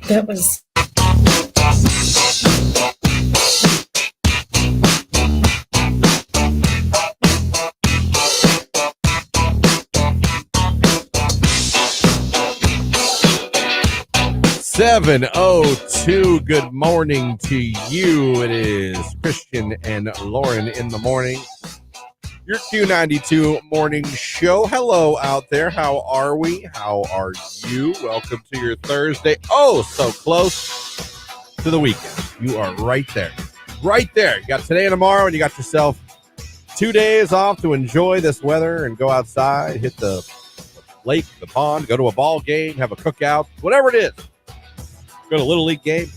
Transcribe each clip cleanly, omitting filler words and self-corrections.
That was... $7:02. Good morning to you. It is Christian and Lauren in the morning. Your Q92 morning show. Hello out there. How are we? How are you? Welcome to your Thursday. Oh, so close to the weekend. You are right there. Right there. You got today and tomorrow, and you got yourself 2 days off to enjoy this weather and go outside, hit the lake, the pond, go to a ball game, have a cookout, whatever it is. Go to a Little League game.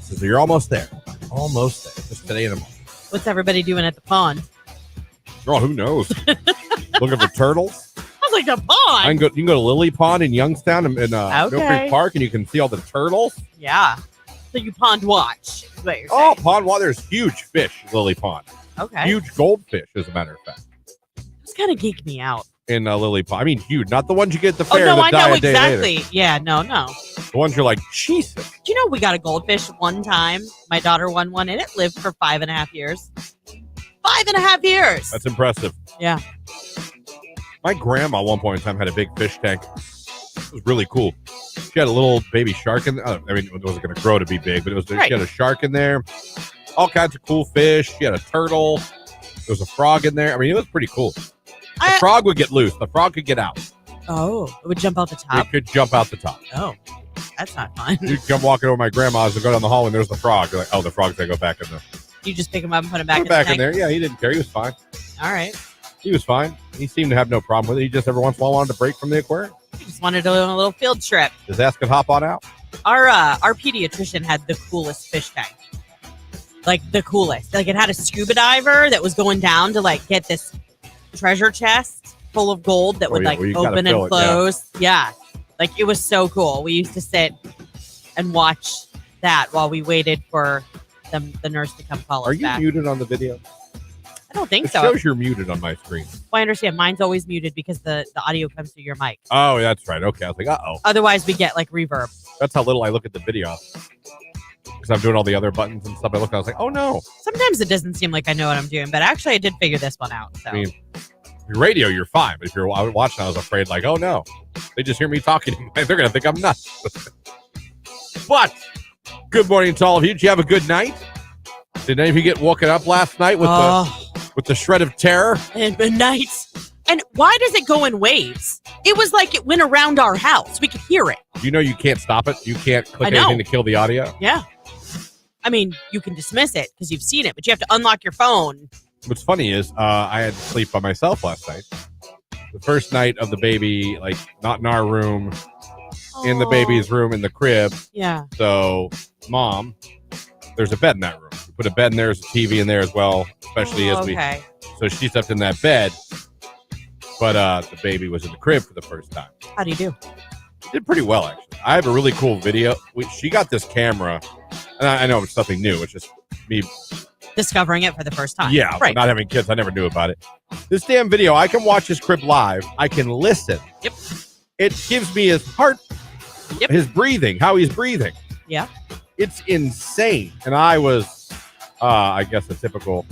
So you're almost there. Almost there. Just today and tomorrow. What's everybody doing at the pond? Oh, who knows? Looking for turtles. I was like, the pond? You can go to Lily Pond in Youngstown in Mill Creek Park, and you can see all the turtles. Yeah. So you pond watch is what you're saying. Oh, pond water. There's huge fish in Lily Pond. Okay. Huge goldfish, as a matter of fact. This kind of geeked me out. In Lily Pond. I mean, huge. Not the ones you get at the fair. Oh, no, that I die know a day exactly. later. Yeah, no. The ones you're like, Jesus. Do you know we got a goldfish one time? My daughter won one, and it lived for 5.5 years. 5.5 years. That's impressive. Yeah. My grandma at one point in time had a big fish tank. It was really cool. She had a little baby shark in there. I mean, it wasn't going to grow to be big, but she had a shark in there. All kinds of cool fish. She had a turtle. There was a frog in there. I mean, it was pretty cool. The frog would get loose. The frog could get out. Oh, it would jump out the top? It could jump out the top. Oh, that's not fun. You come walking over my grandma's and go down the hall and there's the frog. You're like, oh, the frog's going to go back in the... You just pick him up and put him back in there. Yeah, he didn't care. He was fine. All right. He was fine. He seemed to have no problem with it. He just every once in a while wanted to break from the aquarium. He just wanted to go on a little field trip. His ass could hop on out. Our pediatrician had the coolest fish tank. Like, the coolest. Like, it had a scuba diver that was going down to, like, get this treasure chest full of gold that would open and close. Yeah. Like, it was so cool. We used to sit and watch that while we waited for the nurse to come call us back. Are you muted on the video? I don't think so. It shows you're muted on my screen. Well, I understand. Mine's always muted because the audio comes through your mic. Oh, that's right. Okay. I was like, uh-oh. Otherwise, we get, like, reverb. That's how little I look at the video. Because I'm doing all the other buttons and stuff. I was like, oh, no. Sometimes it doesn't seem like I know what I'm doing, but actually I did figure this one out. So. I mean... Your radio, you're fine. But if you're watching, I was afraid, like, oh, no. They just hear me talking. They're going to think I'm nuts. But, good morning to all of you. Did you have a good night? Did any of you get woken up last night with the shred of terror? And nights. And why does it go in waves? It was like it went around our house. We could hear it. You know you can't stop it? You can't click anything to kill the audio? Yeah. I mean, you can dismiss it because you've seen it, but you have to unlock your phone. What's funny is I had to sleep by myself last night. The first night of the baby, like, not in our room, in the baby's room, in the crib. Yeah. So, Mom, there's a bed in that room. We put a bed in there, there's a TV in there as well, especially as we... So she slept in that bed, but the baby was in the crib for the first time. How do you do? Did pretty well, actually. I have a really cool video. She got this camera, and I know it's something new. It's just me... discovering it for the first time. Yeah, right. Not having kids, I never knew about it. This damn video, I can watch his crib live. I can listen. Yep. It gives me his heart, his breathing, how he's breathing. Yeah. It's insane. And I was, I guess, a typical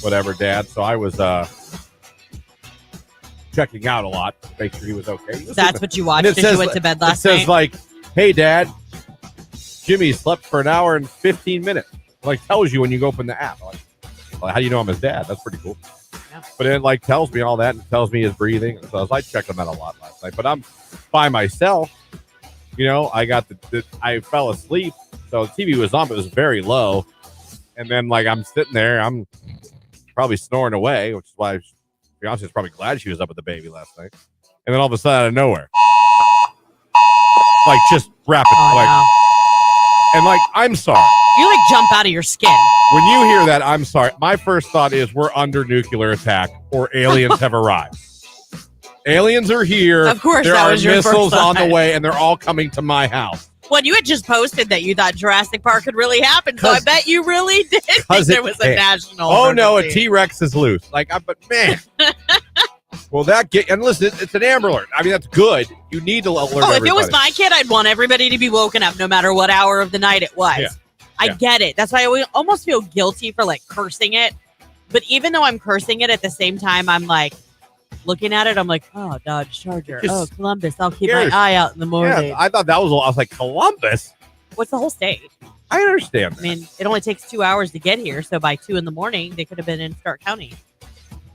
whatever dad. So I was checking out a lot to make sure he was okay. That's what you watched as you went to bed last night? It says, like, hey, Dad, Jimmy slept for an hour and 15 minutes. Like, tells you when you go open the app. Like, how do you know I'm his dad? That's pretty cool. Yeah. But it, like, tells me all that and tells me his breathing. So I was like checking that a lot last night. But I'm by myself. You know, I got I fell asleep. So the TV was on, but it was very low. And then, like, I'm sitting there. I'm probably snoring away, which is why, to be honest, I was probably glad she was up with the baby last night. And then all of a sudden, out of nowhere, like, just rapid. And, like, I'm sorry. You, like, jump out of your skin. When you hear that, I'm sorry. My first thought is we're under nuclear attack or aliens have arrived. Aliens are here. Of course, there that are was your missiles first on thought. the way, and they're all coming to my house. Well, you had just posted that you thought Jurassic Park could really happen, so I bet you really did think there was a national Oh, no, a emergency. T-Rex is loose. Like, but man. Well, and listen, it's an Amber Alert. I mean, that's good. You need to alert everybody. If it was my kid, I'd want everybody to be woken up no matter what hour of the night it was. Yeah. I get it. That's why I almost feel guilty for like cursing it. But even though I'm cursing it at the same time, I'm like looking at it. I'm like, oh, Dodge Charger. Oh, Columbus. I'll keep my eye out in the morning. Yeah, I thought that was, I was like, Columbus? What's the whole state? I understand that. I mean, it only takes 2 hours to get here. So by 2 a.m, they could have been in Stark County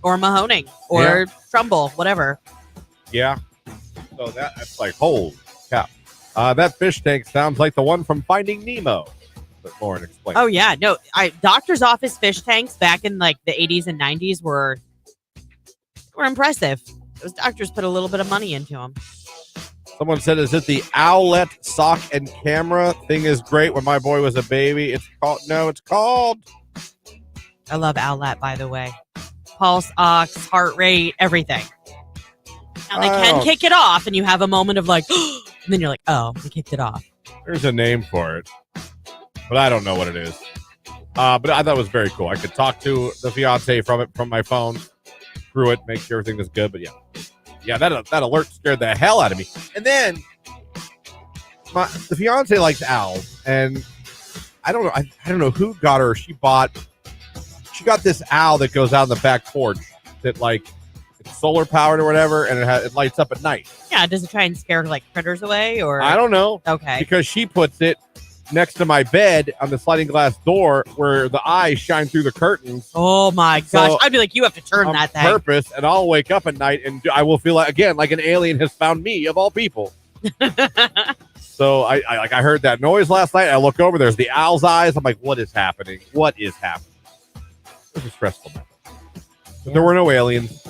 or Mahoning or Trumbull, whatever. Yeah. So that's like, holy cow. That fish tank sounds like the one from Finding Nemo. But Lauren explained. Oh, yeah. No, doctor's office fish tanks back in like the 80s and 90s were impressive. Those doctors put a little bit of money into them. Someone said, is it the Owlet sock and camera thing is great when my boy was a baby? It's called. I love Owlet, by the way. Pulse, ox, heart rate, everything. Now they can kick it off and you have a moment of like, and then you're like, oh, they kicked it off. There's a name for it, but I don't know what it is. But I thought it was very cool. I could talk to the fiance from my phone, through it, make sure everything was good. But yeah, that alert scared the hell out of me. And then the fiance likes owls, and I don't know. I don't know who got her. She got this owl that goes out on the back porch that like it's solar powered or whatever, and it lights up at night. Yeah, does it try and scare like critters away or? I don't know. Okay, because she puts it next to my bed on the sliding glass door where the eyes shine through the curtains. Oh my gosh. I'd be like, you have to turn that thing. On purpose, and I'll wake up at night and I will feel like an alien has found me of all people. So I heard that noise last night. I look over, there's the owl's eyes. I'm like, what is happening? What is happening? It was a stressful night. But there were no aliens.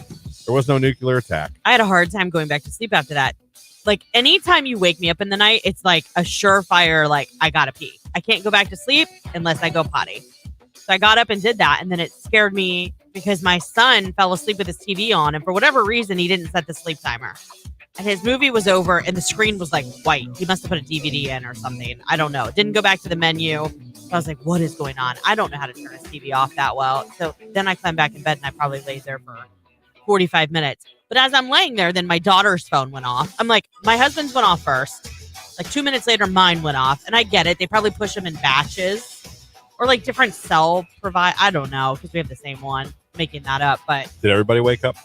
There was no nuclear attack. I had a hard time going back to sleep after that. Like, anytime you wake me up in the night, it's like a surefire, like, I gotta pee. I can't go back to sleep unless I go potty. So I got up and did that, and then it scared me because my son fell asleep with his TV on, and for whatever reason, he didn't set the sleep timer. And his movie was over, and the screen was, like, white. He must have put a DVD in or something. I don't know. Didn't go back to the menu. So I was like, what is going on? I don't know how to turn his TV off that well. So then I climbed back in bed, and I probably laid there for 45 minutes. But as I'm laying there, then my daughter's phone went off. I'm like, my husband's went off first. Like 2 minutes later, mine went off. And I get it. They probably push them in batches or like different cell provide. I don't know because we have the same one. Making that up. But did everybody wake up?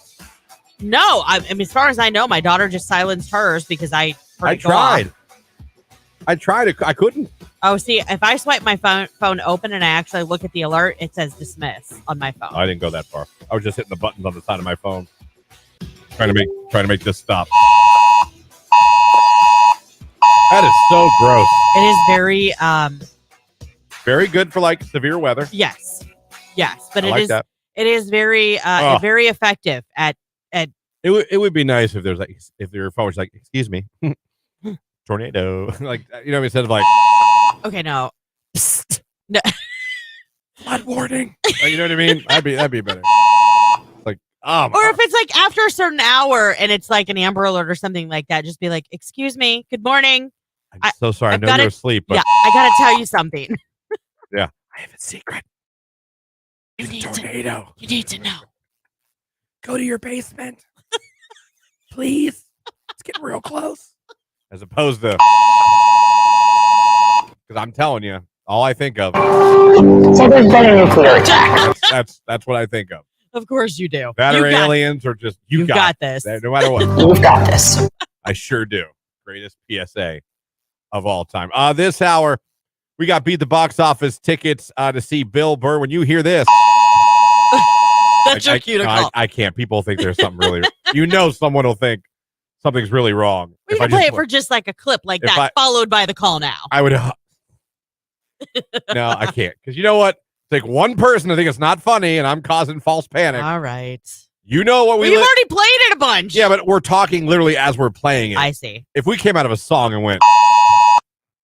No. I mean, as far as I know, my daughter just silenced hers because I tried. I tried. I couldn't. Oh, see, if I swipe my phone open and I actually look at the alert, it says dismiss on my phone. I didn't go that far. I was just hitting the buttons on the side of my phone. Trying to make this stop. That is so gross. It is very good for like severe weather. Yes, but that. It is very very effective at. It would be nice if there's like if your phone was like, excuse me, tornado, like instead of like. Okay, no. Psst. No. Flood warning. You know what I mean? That'd be better. Like, or if it's like after a certain hour and it's like an Amber Alert or something like that, just be like, "Excuse me, good morning." I'm so sorry. I know you're asleep, but yeah, I gotta tell you something. Yeah, I have a secret. You need tornado. You need to know. Go to your basement, please. Let's get real close. As opposed to, because I'm telling you, all I think of. So there's been a nuclear attack. That's what I think of. Of course you do. That or aliens or just you've got this. No matter what. You've got this. I sure do. Greatest PSA of all time. This hour, we got Beat the Box Office tickets to see Bill Burr. When you hear this. That's your cue to call. I can't. People think there's something really. Someone will think something's really wrong. We can play it for just like a clip like that, followed by the call now. I would. No, I can't. Because you know what? Take one person to think it's not funny, and I'm causing false panic. All right. You know what we've already played it a bunch. Yeah, but we're talking literally as we're playing it. I see. If we came out of a song and went.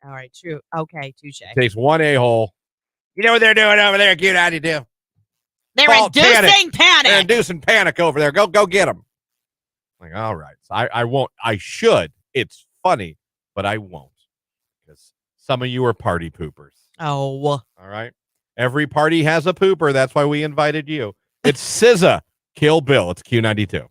All right, true. Okay, touche. Takes one a-hole. You know what they're doing over there, cute? How do you do? They're inducing panic. They're inducing panic over there. Go get them. Like, all right. So I won't. I should. It's funny, but I won't. Because some of you are party poopers. Oh. All right. Every party has a pooper. That's why we invited you. It's SZA. Kill Bill. It's Q92.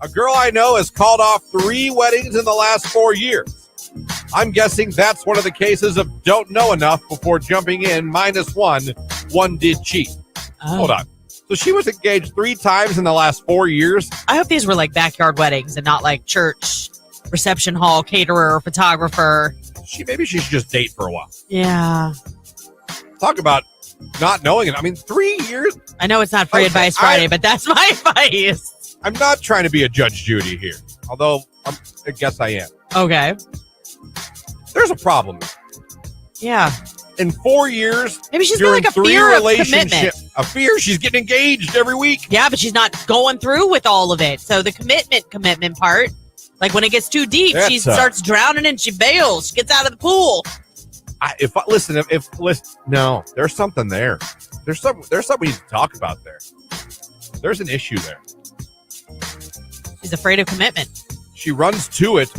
A girl I know has called off 3 weddings in the last 4 years. I'm guessing that's one of the cases of don't know enough before jumping in -1. One did cheat. Oh. Hold on. So she was engaged 3 times in the last 4 years? I hope these were like backyard weddings and not like church, reception hall, caterer, photographer. Maybe she should just date for a while. Yeah. Talk about not knowing it. I mean, 3 years. I know it's not free advice Friday, but that's my advice. I'm not trying to be a Judge Judy here, although I guess I am. Okay. There's a problem. Yeah. In 4 years, maybe she's got like a fear of commitment. A fear she's getting engaged every week. Yeah, but she's not going through with all of it. So the commitment part, like when it gets too deep, she starts drowning and she bails. She gets out of the pool. No, there's something there. There's something we need to talk about there. There's an issue there. She's afraid of commitment. She runs to it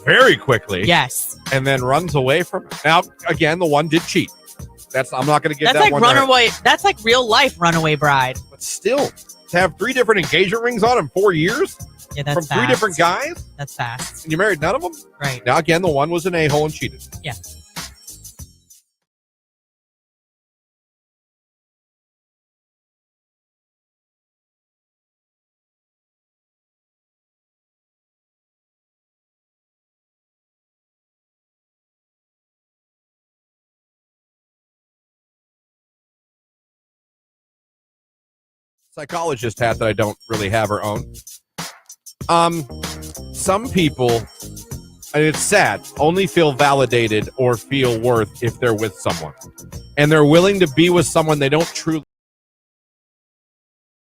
very quickly. Yes. And then runs away from it. Now, again, the one did cheat. I'm not going to get that like one. Runaway. That's like real life runaway bride. But still, to have 3 different engagement rings on in 4 years? Yeah, that's from fast. 3 different guys? That's fast. And you married none of them? Right. Now, again, the one was an a-hole and cheated. Yeah. Psychologist hat that I don't really have her own. Some people, and it's sad, only feel validated or feel worth if they're with someone. And they're willing to be with someone they don't truly.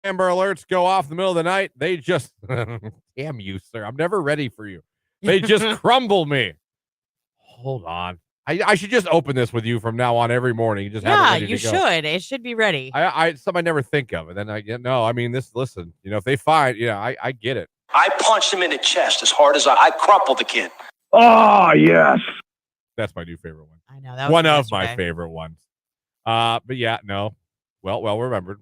Amber alerts go off in the middle of the night. They just, damn you, sir. I'm never ready for you. They just crumble me. Hold on. I should just open this with you from now on every morning. Just have it ready you to go. should. It should be ready. Something I never think of. And then I get, no, I mean, listen, if they find, I get it. I punched him in the chest as hard as I crumpled the kid. Oh, yes. That's my new favorite one. I know. That was one of my favorite ones. But yeah, no. Well remembered.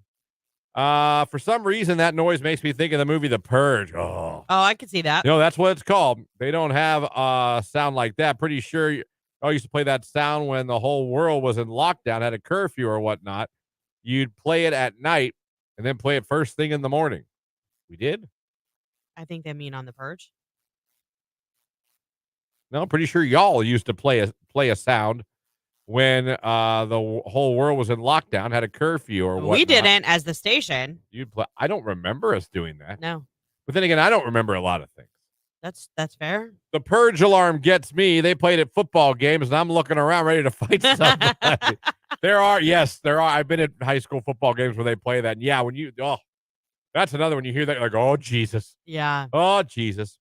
For some reason, that noise makes me think of the movie The Purge. Oh, I could see that. That's what it's called. They don't have a sound like that. Pretty sure I used to play that sound when the whole world was in lockdown, had a curfew or whatnot. You'd play it at night and then play it first thing in the morning. We did? I think they mean on The Purge. No, I'm pretty sure y'all used to play a sound when the whole world was in lockdown, had a curfew or whatnot. We didn't as the station. You'd play. I don't remember us doing that. No. But then again, I don't remember a lot of things. That's fair. The Purge alarm gets me. They played at football games, and I'm looking around ready to fight somebody. There are. I've been at high school football games where they play that. And yeah, that's another one. You hear that, you're like, oh, Jesus. Yeah. Oh, Jesus.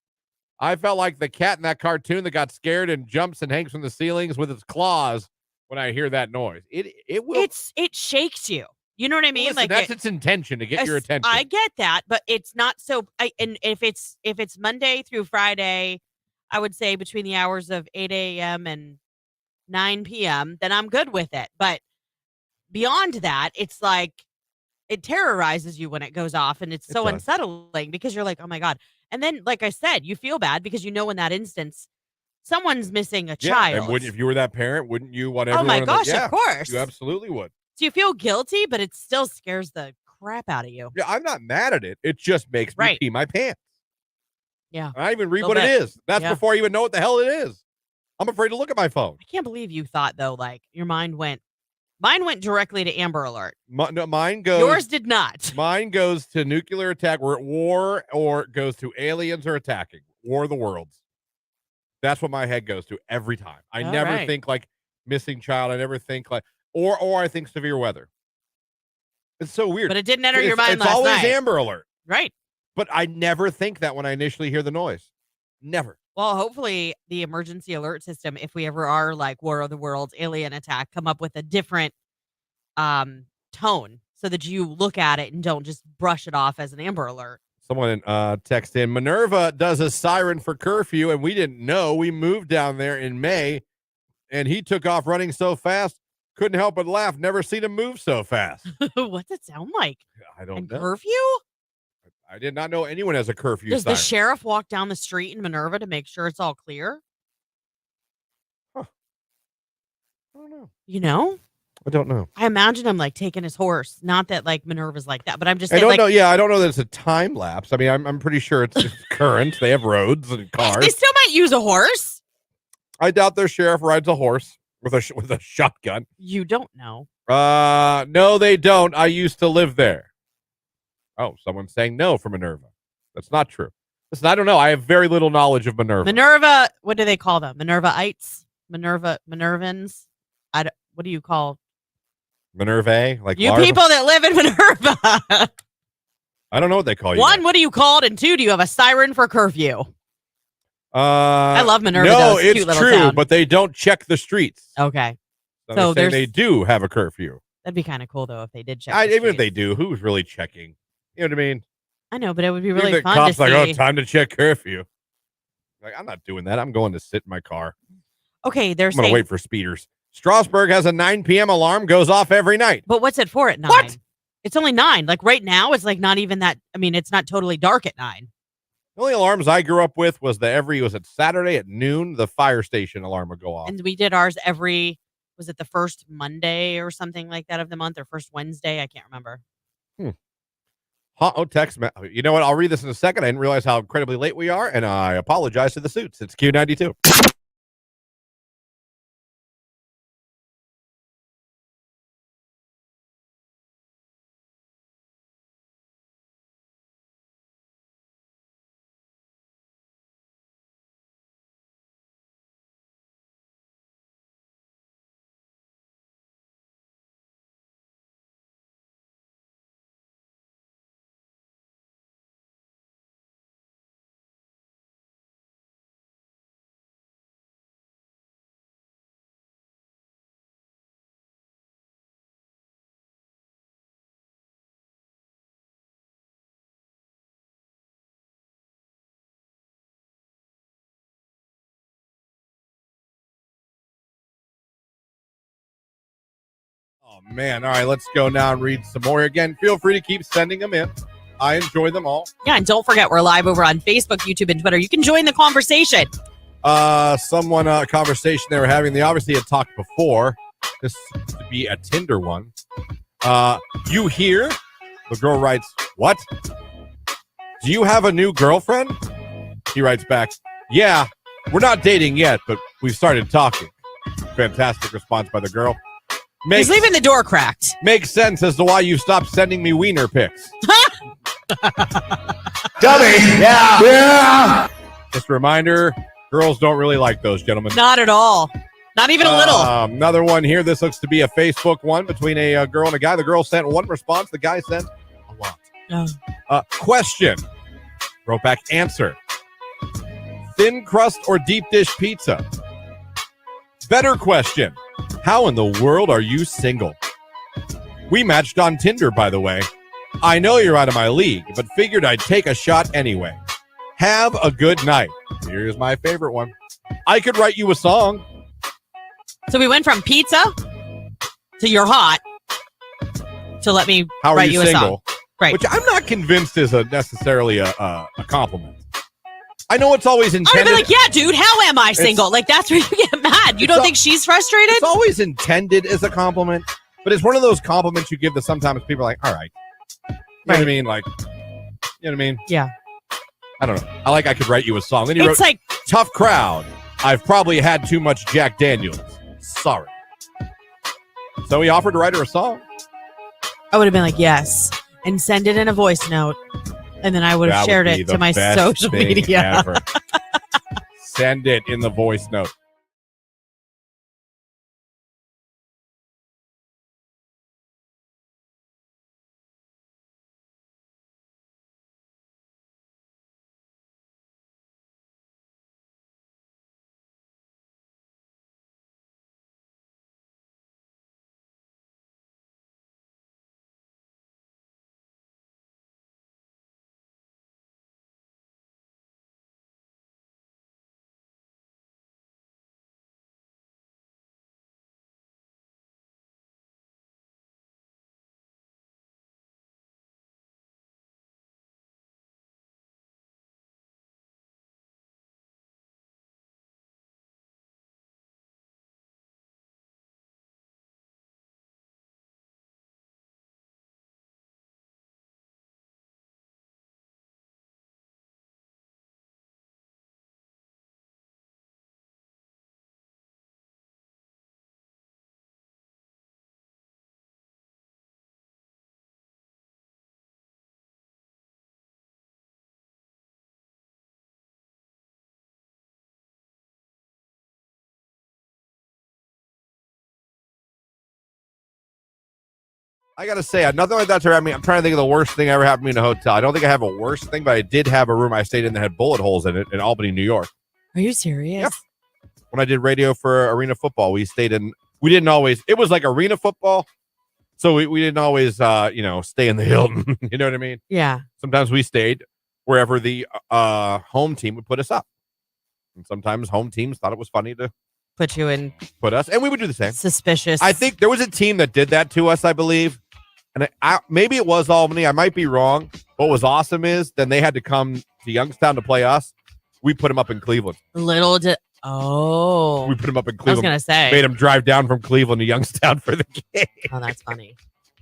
I felt like the cat in that cartoon that got scared and jumps and hangs from the ceilings with its claws when I hear that noise. It will. It shakes you. You know what I mean? Listen, that's its intention, to get your attention. I get that, but it's not so. And if it's Monday through Friday, I would say between the hours of 8 a.m. and 9 p.m., then I'm good with it. But beyond that, it's like it terrorizes you when it goes off, and it's so unsettling because you're like, oh my God. And then, like I said, you feel bad because in that instance, someone's missing a child. And if you were that parent, wouldn't you want everyone? Oh my gosh, of course. You absolutely would. So you feel guilty, but it still scares the crap out of you. Yeah, I'm not mad at it. It just makes me pee my pants. Yeah. I even read what it is. That's before I even know what the hell it is. I'm afraid to look at my phone. I can't believe you thought, though, like your mind went. Mine went directly to Amber Alert. Mine goes. Yours did not. Mine goes to nuclear attack. We're at war, or it goes to aliens are attacking. War of the Worlds. That's what my head goes to every time. I never think like missing child. I never think like, or I think severe weather. It's so weird. But it didn't enter your mind last night. It's always Amber Alert. Right. But I never think that when I initially hear the noise. Never. Well, hopefully the emergency alert system, if we ever are like War of the Worlds, alien attack, come up with a different tone so that you look at it and don't just brush it off as an Amber Alert. Someone text in, Minerva does a siren for curfew, and we didn't know. We moved down there in May, and he took off running so fast, couldn't help but laugh. Never seen him move so fast. What's it sound like? I don't know. Curfew? I did not know anyone has a curfew Does siren. the sheriff walk down the street in Minerva to make sure it's all clear? Huh. I don't know. You know? I don't know. I imagine him like taking his horse. Not that like Minerva's like that, but I'm just I saying, don't like, know. Yeah, I don't know that it's a time lapse. I mean, I'm pretty sure it's current. They have roads and cars. they still might use a horse. I doubt their sheriff rides a horse with a shotgun. You don't know. No, they don't. I used to live there. Oh, someone's saying no for Minerva. That's not true. Listen, I don't know. I have very little knowledge of Minerva. Minerva, what do they call them? Minervaites? Minervans? What do you call Minervae? Like you larva? people that live in Minerva? I don't know what they call you. One, what are you called? And two, do you have a siren for curfew? I love Minerva. No, though. it's cute little true, town. but they don't check the streets. Okay. So So they're saying there's- they do have a curfew. That'd be kind of cool, though, if they did check. Even if they do, who's really checking? You know what I mean? I know, but it would be Even really the fun cops to like, see. oh, time to check curfew. Like, I'm not doing that. I'm going to sit in my car. Okay, they're I'm going saying. to wait for speeders. Strasbourg has a 9 p.m. alarm, goes off every night. But what's it for at 9? What? It's only 9. Like right now, it's like not even that. I mean, it's not totally dark at 9. The only alarms I grew up with was was it Saturday at noon, the fire station alarm would go off. And we did ours was it the first Monday or something like that of the month or first Wednesday? I can't remember. Text. You know what? I'll read this in a second. I didn't realize how incredibly late we are, and I apologize to the suits. It's Q92. Oh, man. All right, let's go now and read some more. Again, feel free to keep sending them in. I enjoy them all. Yeah, and don't forget, we're live over on Facebook, YouTube, and Twitter. You can join the conversation. A conversation they were having. They obviously had talked before. This seems to be a Tinder one. You here? The girl writes, what? Do you have a new girlfriend? He writes back, yeah, we're not dating yet, but we've started talking. Fantastic response by the girl. He's leaving the door cracked. Makes sense as to why you stopped sending me wiener pics. Dummy! Yeah! Just a reminder, girls don't really like those, gentlemen. Not at all. Not even a little. Another one here. This looks to be a Facebook one between a girl and a guy. The girl sent one response. The guy sent a lot. Oh. Question. Wrote back, answer. Thin crust or deep dish pizza? Better question. How in the world are you single? We matched on Tinder, by the way. I know you're out of my league, but figured I'd take a shot anyway. Have a good night. Here's my favorite one. I could write you a song. So we went from pizza to you're hot to let me How are write you you a single? song. Right. Which I'm not convinced is necessarily a compliment. I know it's always I would intended. be like, yeah, dude, how am I single? Like, that's where you get mad. You don't think she's frustrated? It's always intended as a compliment, but it's one of those compliments you give that sometimes people are like, all right. You know what I mean? Like, you know what I mean? Yeah. I don't know. I could write you a song. Then you It's wrote, like, tough crowd. I've probably had too much Jack Daniels. Sorry. So he offered to write her a song. I would have been like, yes, and send it in a voice note. And then I would have That shared would be it the to my best social thing media. ever. Send it in the voice note. I got to say, nothing like that. I'm trying to think of the worst thing ever happened to me in a hotel. I don't think I have a worst thing, but I did have a room I stayed in that had bullet holes in it in Albany, New York. Are you serious? Yep. When I did radio for Arena Football, we didn't always, it was like Arena Football. So we didn't always, stay in the Hilton. You know what I mean? Yeah. Sometimes we stayed wherever the home team would put us up. And sometimes home teams thought it was funny to put us, and we would do the same. Suspicious. I think there was a team that did that to us, I believe. And maybe it was Albany. I might be wrong. What was awesome is then they had to come to Youngstown to play us. We put them up in Cleveland. We put them up in Cleveland. I was going to say. Made them drive down from Cleveland to Youngstown for the game. Oh, that's funny.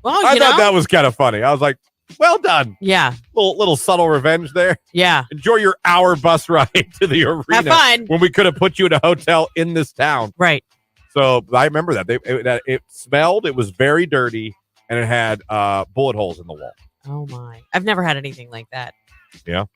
Well, I thought that was kind of funny. I was like, well done. Yeah. Little subtle revenge there. Yeah. Enjoy your hour bus ride to the arena. Have fun. When we could have put you in a hotel in this town. Right. So I remember that. It smelled. It was very dirty. And it had bullet holes in the wall. Oh, my. I've never had anything like that. Yeah.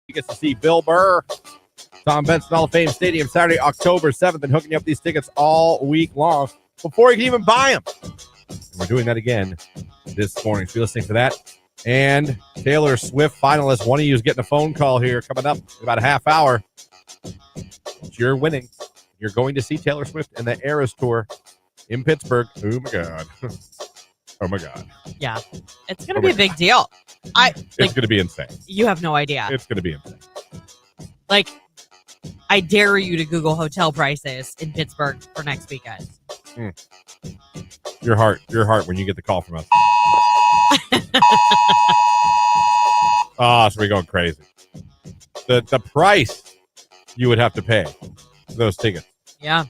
You get to see Bill Burr, Tom Benson Hall of Fame Stadium, Saturday, October 7th, and hooking you up these tickets all week long before you can even buy them. And we're doing that again this morning. So you're listening to that. And Taylor Swift finalist. One of you is getting a phone call here coming up in about a half hour. You're winning. You're going to see Taylor Swift and the Eras Tour in Pittsburgh. Oh, my God. Oh, my God. Yeah. It's going to be a big deal. It's going to be insane. You have no idea. It's going to be insane. Like, I dare you to Google hotel prices in Pittsburgh for next weekend. Your heart when you get the call from us. So we're going crazy. The price you would have to pay for those tickets. Yeah.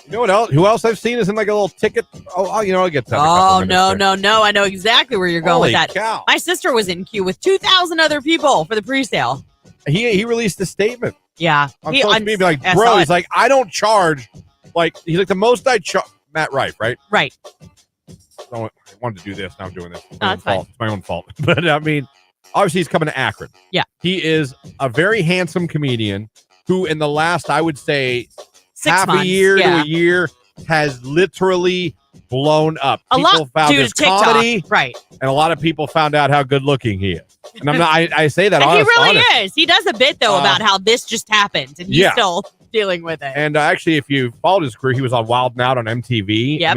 You know what else? Who else I've seen is in like a little ticket? I'll get that. Oh, no. I know exactly where you're going with that. Cow. My sister was in queue with 2,000 other people for the pre-sale. He released a statement. Yeah. On social media, like, bro, he's like, I don't charge. Like, he's like, the most I charge. Matt Rife, right? Right. I wanted to do this. Now I'm doing this. It's my own fault. But I mean, obviously he's coming to Akron. Yeah. He is a very handsome comedian who in the last, I would say, 6 half months, a year to a year has literally blown up. People found his comedy, right? And a lot of people found out how good looking he is. And I'm not. I say that. And honest, he really honest. is. He does a bit though about how this just happened, and he's still dealing with it. And actually, if you followed his career, he was on Wild 'N Out on MTV. Yep. I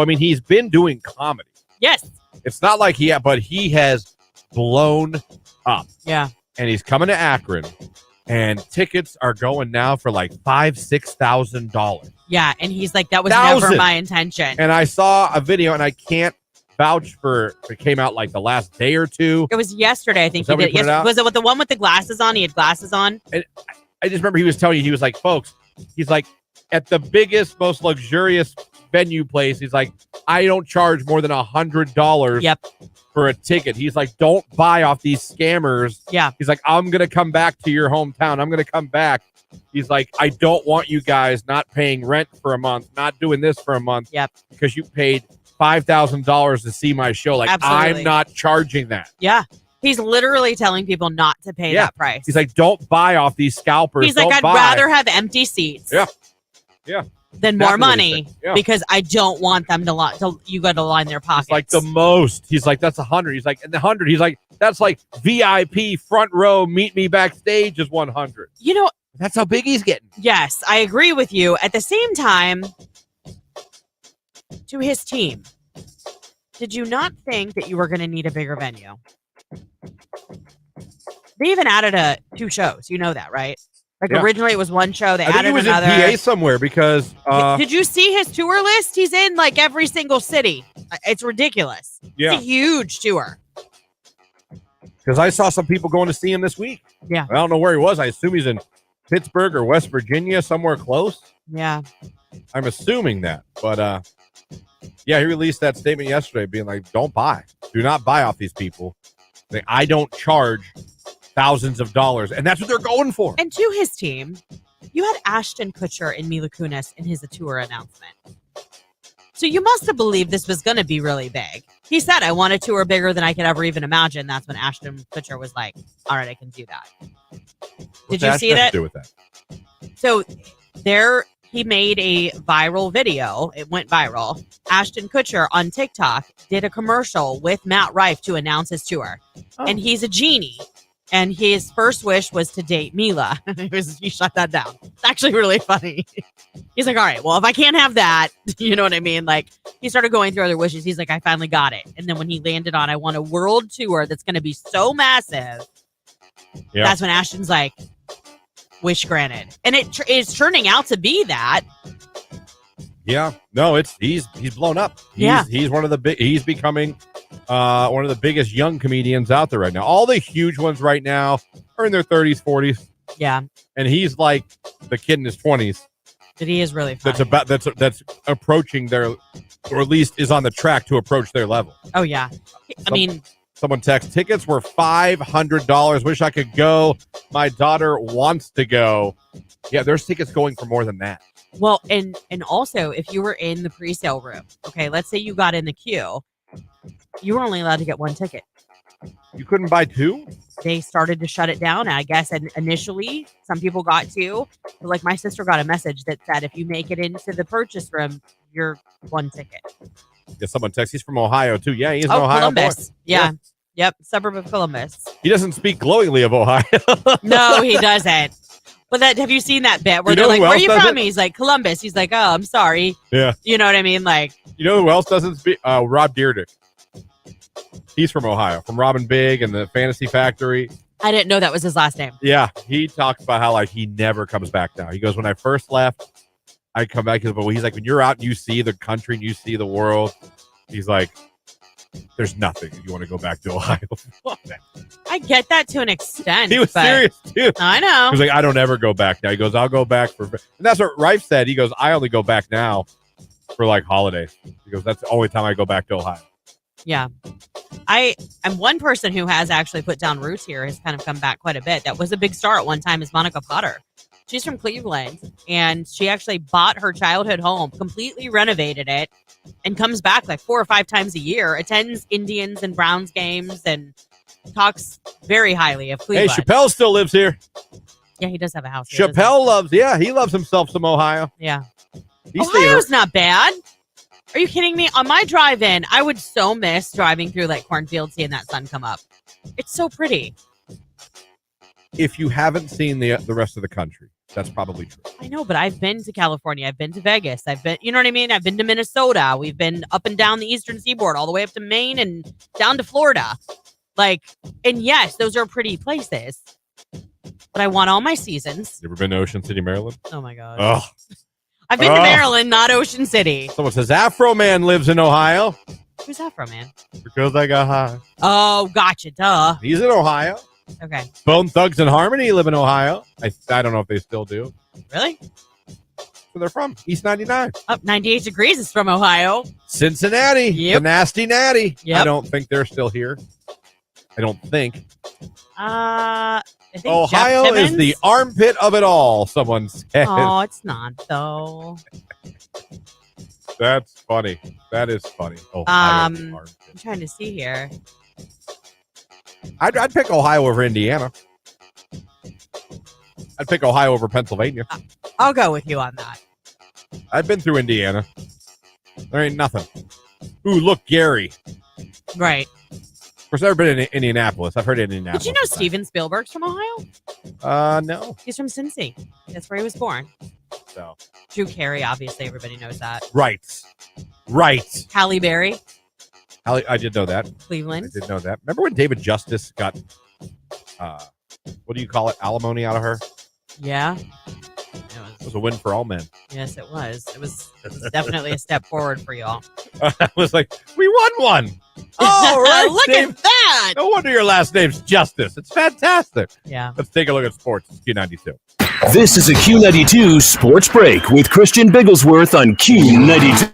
mean, he's been doing comedy. Yes. It's not like but he has blown up. Yeah. And he's coming to Akron. And tickets are going now for like $5,000-$6,000. Yeah, and he's like, that was never my intention. And I saw a video, and I can't vouch for it came out like the last day or two. It was yesterday, I think he did. Was it with the one with the glasses on? He had glasses on. And I just remember he was telling you, he was like, folks, he's like, at the biggest, most luxurious venue place, he's like, I don't charge more than $100 for a ticket. He's like, don't buy off these scammers. Yeah. He's like, I'm going to come back to your hometown. I'm going to come back. He's like, I don't want you guys not paying rent for a month, not doing this for a month. Yep. Because you paid $5,000 to see my show. Like, absolutely. I'm not charging that. Yeah. He's literally telling people not to pay that price. He's like, don't buy off these scalpers. He's like, I'd rather have empty seats. Yeah. Yeah. Than more money because I don't want them to you got to line their pockets. It's like the most. He's like, that's 100. He's like, and the 100. He's like, that's like VIP front row. Meet me backstage is 100. You know, that's how big he's getting. Yes, I agree with you. At the same time, to his team, Did you not think that you were going to need a bigger venue? They even added 2 shows. You know that, right? Like originally it was 1 show. They I think added he was another. in PA somewhere because. Did you see his tour list? He's in like every single city. It's ridiculous. Yeah. It's a huge tour. Because I saw some people going to see him this week. Yeah. I don't know where he was. I assume he's in Pittsburgh or West Virginia, somewhere close. Yeah. I'm assuming that. But yeah, he released that statement yesterday being like, don't buy. Do not buy off these people. Like, I don't charge thousands of dollars. And that's what they're going for. And to his team, you had Ashton Kutcher and Mila Kunis in his tour announcement. So you must have believed this was going to be really big. He said, I want a tour bigger than I could ever even imagine. That's when Ashton Kutcher was like, all right, I can do that. Did you see that? Do with that? So he made a viral video. It went viral. Ashton Kutcher on TikTok did a commercial with Matt Rife to announce his tour. Oh. And he's a genie. And his first wish was to date Mila. He shut that down. It's actually really funny. He's like, all right, well, if I can't have that, you know what I mean? Like, he started going through other wishes. He's like, I finally got it. And then when he landed on, I want a world tour that's going to be so massive. Yeah. That's when Ashton's like, wish granted. And it is turning out to be that. Yeah. No, he's blown up. He's one of the big, he's becoming one of the biggest young comedians out there right now. All the huge ones right now are in their 30s, 40s. Yeah. And he's like the kid in his 20s. But he is really funny. That's approaching their, or at least is on the track to approach their level. Oh, yeah. Someone texted, tickets were $500. Wish I could go. My daughter wants to go. Yeah, there's tickets going for more than that. Well, and also, if you were in the pre-sale room, okay, let's say you got in the queue, you were only allowed to get 1 ticket. You couldn't buy 2? They started to shut it down, I guess, and initially, some people got 2. But like, my sister got a message that said, if you make it into the purchase room, you're 1 ticket. Yeah, someone texts. He's from Ohio, too. Yeah, he's an Ohio Columbus. boy. Yeah. Yep, suburb of Columbus. He doesn't speak glowingly of Ohio. No, he doesn't. But have you seen that bit where they're like, where are you from? He's like, Columbus. He's like, oh, I'm sorry. Yeah. You know what I mean? Like, you know who else doesn't speak? Rob Dyrdek. He's from Ohio, from Robin Big and the Fantasy Factory. I didn't know that was his last name. Yeah. He talks about how, like, he never comes back now. He goes, when I first left, I come back. But he's like, when you're out and you see the country and you see the world, he's like, there's nothing if you want to go back to Ohio. I get that to an extent. He was serious, too. I know. He was like, I don't ever go back now. He goes, I'll go back for... And that's what Rife said. He goes, I only go back now for, like, holidays. He goes, that's the only time I go back to Ohio. Yeah. I'm one person who has actually put down roots here, has kind of come back quite a bit. That was a big star at one time, is Monica Potter. She's from Cleveland, and she actually bought her childhood home, completely renovated it, and comes back like 4 or 5 times a year, attends Indians and Browns games, and talks very highly of Cleveland. Hey, Chappelle still lives here. Yeah, he does have a house here. Chappelle he loves himself some Ohio. Yeah. Ohio's not bad. Are you kidding me? On my drive-in, I would so miss driving through like cornfields, seeing that sun come up. It's so pretty. If you haven't seen the rest of the country, that's probably true. I know, but I've been to California. I've been to Vegas. I've been, you know what I mean? I've been to Minnesota. We've been up and down the eastern seaboard, all the way up to Maine and down to Florida. Like, and yes, those are pretty places. But I want all my seasons. You ever been to Ocean City, Maryland? Oh, my God. Oh. I've been to Maryland, not Ocean City. Someone says Afro Man lives in Ohio. Who's Afro Man? Because I got high. Oh, gotcha. Duh. He's in Ohio. Okay. Bone Thugs and Harmony live in Ohio. I don't know if they still do. Really? Where they're from? East 99. Up 98 Degrees is from Ohio. Cincinnati. Yep. The Nasty Natty. Yep. I don't think they're still here. I don't think. I think Ohio is the armpit of it all, someone said. Oh, it's not, though. That's funny. That is funny. Ohio, I'm trying to see here. I'd pick Ohio over Indiana. I'd pick Ohio over Pennsylvania. I'll go with you on that. I've been through Indiana. There ain't nothing. Ooh, look, Gary. Right. Of course, I've never been in Indianapolis. I've heard Indianapolis. Did you know Steven Spielberg's from Ohio? No. He's from Cincy. That's where he was born. So Drew Carey, obviously, everybody knows that. right. Halle Berry, I did know that. Cleveland. I did know that. Remember when David Justice got, what do you call it, alimony out of her? Yeah. It was a win for all men. Yes, it was. It was definitely a step forward for y'all. I was like, we won one. Oh, right. Look Dave. at that. No wonder your last name's Justice. It's fantastic. Yeah. Let's take a look at sports. It's Q92. This is a Q92 Sports Break with Christian Bigglesworth on Q92.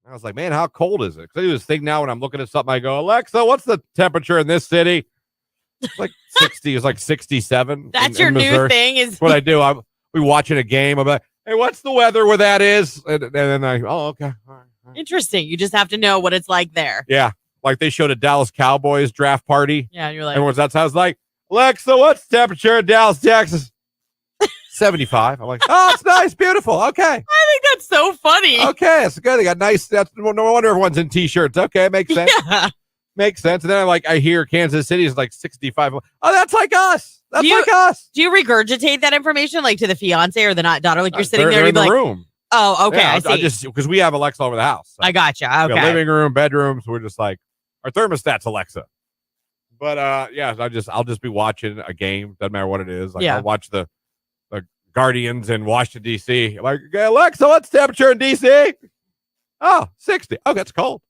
I was like, man, how cold is it? Because I do this thing now when I'm looking at something, I go, Alexa, what's the temperature in this city? It's like 60. It's like 67. That's your new thing. Is That's what I do. We watching a game. I'm like, hey, what's the weather where that is? And then okay. All right. Interesting. You just have to know what it's like there. Yeah. Like they showed a Dallas Cowboys draft party. Yeah, and you're like, Everyone's outside. I was like, Alexa, what's the temperature in Dallas, Texas? 75. I'm like, oh, it's nice, beautiful. Okay. I think that's so funny. Okay, it's good. They got nice. That's no wonder everyone's in t-shirts. Okay, makes sense. Yeah. Makes sense. And then I hear Kansas City is like 65. Oh, that's like us. That's like us. Do you regurgitate that information like to the fiance or the daughter? Like you're sitting They're there in and the you're like, room. oh, okay, Yeah, I see. I just because we have Alexa over the house. So I gotcha. we have Okay. living room, bedroom. So we're just like our thermostat's Alexa. But yeah, I'll just be watching a game. Doesn't matter what it is. Like Yeah. I'll watch the Guardians in Washington D.C. I'm like, okay, Alexa, what's the temperature in D.C.? Oh, 60. Oh, that's cold.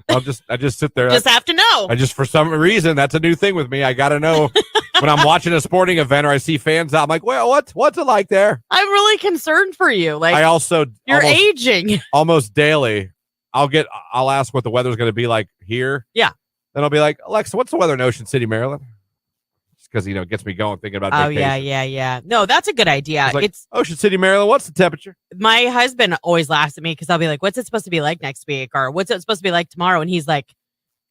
I just sit there. Just have to know. I just for some reason that's a new thing with me. I gotta know when I'm watching a sporting event or I see fans out. I'm like, well, what's it like there? I'm really concerned for you. Like I also you're aging. almost daily. I'll ask what the weather's going to be like here. Yeah. Then I'll be like, Alexa, what's the weather in Ocean City, Maryland? Just because it gets me going thinking about. Oh vacation. yeah. No, that's a good idea. It's Ocean City, Maryland. What's the temperature? My husband always laughs at me because I'll be like, what's it supposed to be like next week? Or what's it supposed to be like tomorrow? And he's like,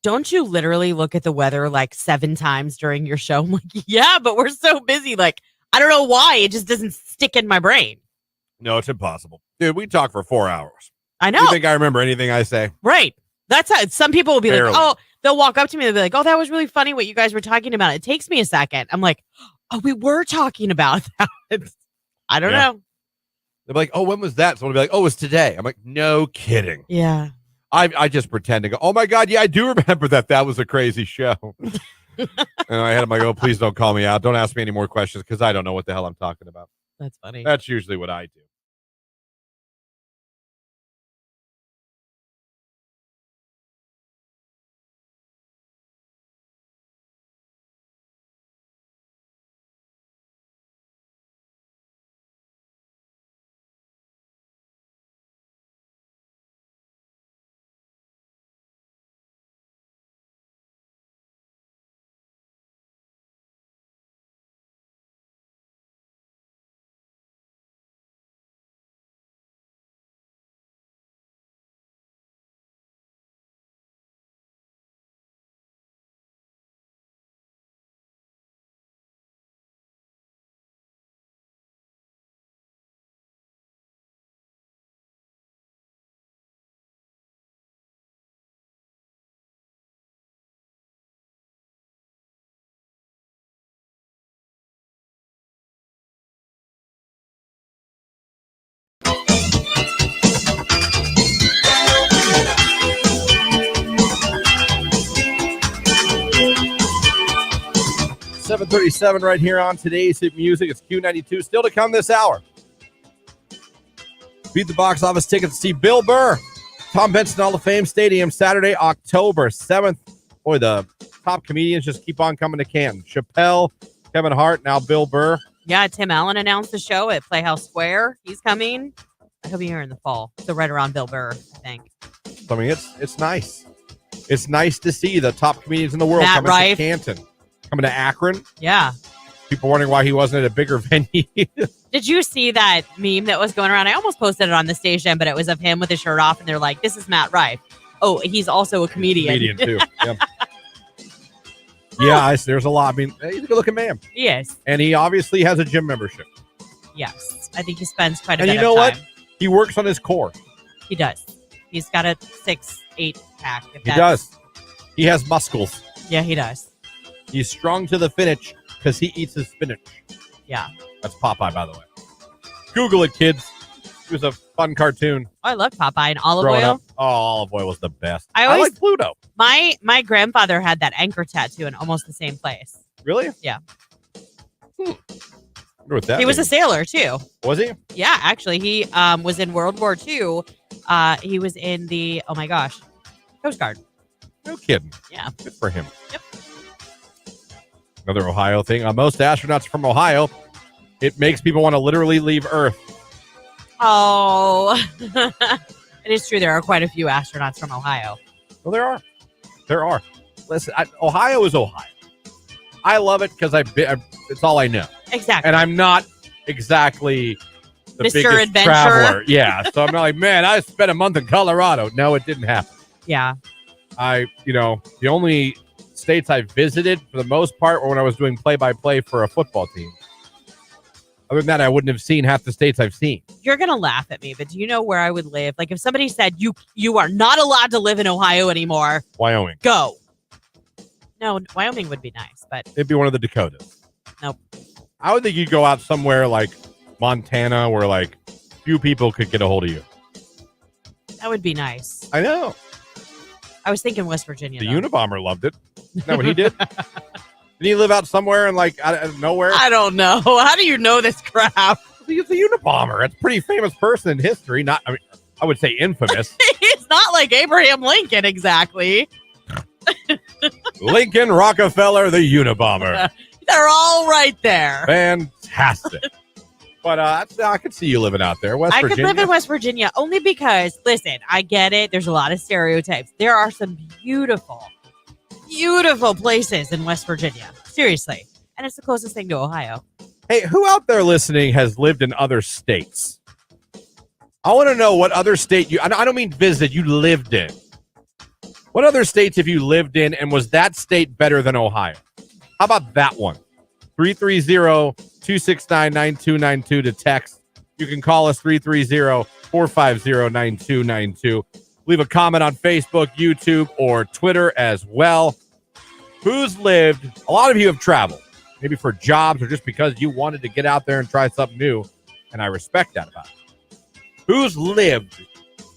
don't you literally look at the weather like 7 times during your show? I'm like, yeah, but we're so busy. Like, I don't know why. It just doesn't stick in my brain. No, it's impossible. Dude, we talk for 4 hours. I know. You think I remember anything I say? Right. That's how some people will be Barely. like, oh, they'll walk up to me and they'll be like, oh, that was really funny what you guys were talking about. It takes me a second. I'm like, oh, we were talking about that. I don't know. They'll be like, oh, when was that? Someone will be like, oh, it was today. I'm like, no kidding. Yeah. I just pretend to go, oh my God, yeah, I do remember that. That was a crazy show. And I had him like, oh, please don't call me out. Don't ask me any more questions because I don't know what the hell I'm talking about. That's funny. That's usually what I do. $7:37 right here on today's hit music. It's Q92. Still to come this hour. Beat the box office tickets to see Bill Burr, Tom Benson Hall of Fame Stadium, Saturday, October 7th. Boy, the top comedians just keep on coming to Canton. Chappelle, Kevin Hart, now Bill Burr. Yeah, Tim Allen announced the show at Playhouse Square. He's coming. I hope you're here in the fall. So right around Bill Burr, I think. I mean, it's nice. It's nice to see the top comedians in the world Matt coming Rife. to Canton, coming to Akron. Yeah. People wondering why he wasn't at a bigger venue. Did you see that meme that was going around? I almost posted it on the station, but it was of him with his shirt off, and they're like, this is Matt Rife. Oh, he's also a comedian. Too. Yeah, there's a lot. I mean, he's a good-looking man. He is. And he obviously has a gym membership. Yes. I think he spends quite a And bit you know of time. what? He works on his core. He does. He's got a 6'8" pack. He does. He has muscles. Yeah, he does. He's strong to the finish because he eats his spinach. Yeah. That's Popeye, by the way. Google it, kids. It was a fun cartoon. Oh, I love Popeye and olive Growing oil. up. Oh, olive oil was the best. I like Pluto. My grandfather had that anchor tattoo in almost the same place. Really? Yeah. Wonder what that He was a means. sailor too. Was he? Yeah, actually, he was in World War II. He was in the Coast Guard. No kidding. Yeah. Good for him. Yep. Another Ohio thing. Most astronauts from Ohio. It makes people want to literally leave Earth. Oh, it is true. There are quite a few astronauts from Ohio. Well, there are. There are. Listen, Ohio is Ohio. I love it because it's all I know. Exactly. And I'm not exactly the Mr. biggest Adventure. traveler. Yeah. So I'm not like, man, I spent a month in Colorado. No, it didn't happen. Yeah. The only states I visited for the most part were when I was doing play-by-play for a football team. Other than that, I wouldn't have seen half the states I've seen. You're going to laugh at me, but do you know where I would live? Like if somebody said you are not allowed to live in Ohio anymore, Wyoming. go. No, Wyoming would be nice, but It'd be one of the Dakotas. Nope. I would think you'd go out somewhere like Montana where like few people could get a hold of you. that would be nice. I know. I was thinking West Virginia. The though. Unabomber loved it. Isn't that what he did? Did he live out somewhere in like out of nowhere? I don't know. How do you know this crap? He's a Unabomber. That's a pretty famous person in history. I would say infamous. It's not like Abraham Lincoln exactly. Lincoln, Rockefeller, the Unabomber. They're all right there. Fantastic. But I could see you living out there, West I Virginia. could live in West Virginia only because, listen, I get it. There's a lot of stereotypes. There are some beautiful, beautiful places in West Virginia. Seriously. And it's the closest thing to Ohio. Hey, who out there listening has lived in other states? I want to know what other state I don't mean visit, you lived in. What other states have you lived in, and was that state better than Ohio? How about that one? 330-269-9292 to text. You can call us 330-450-9292. Leave a comment on Facebook, YouTube, or Twitter as well. Who's lived? A lot of you have traveled, maybe for jobs or just because you wanted to get out there and try something new, and I respect that about it. Who's lived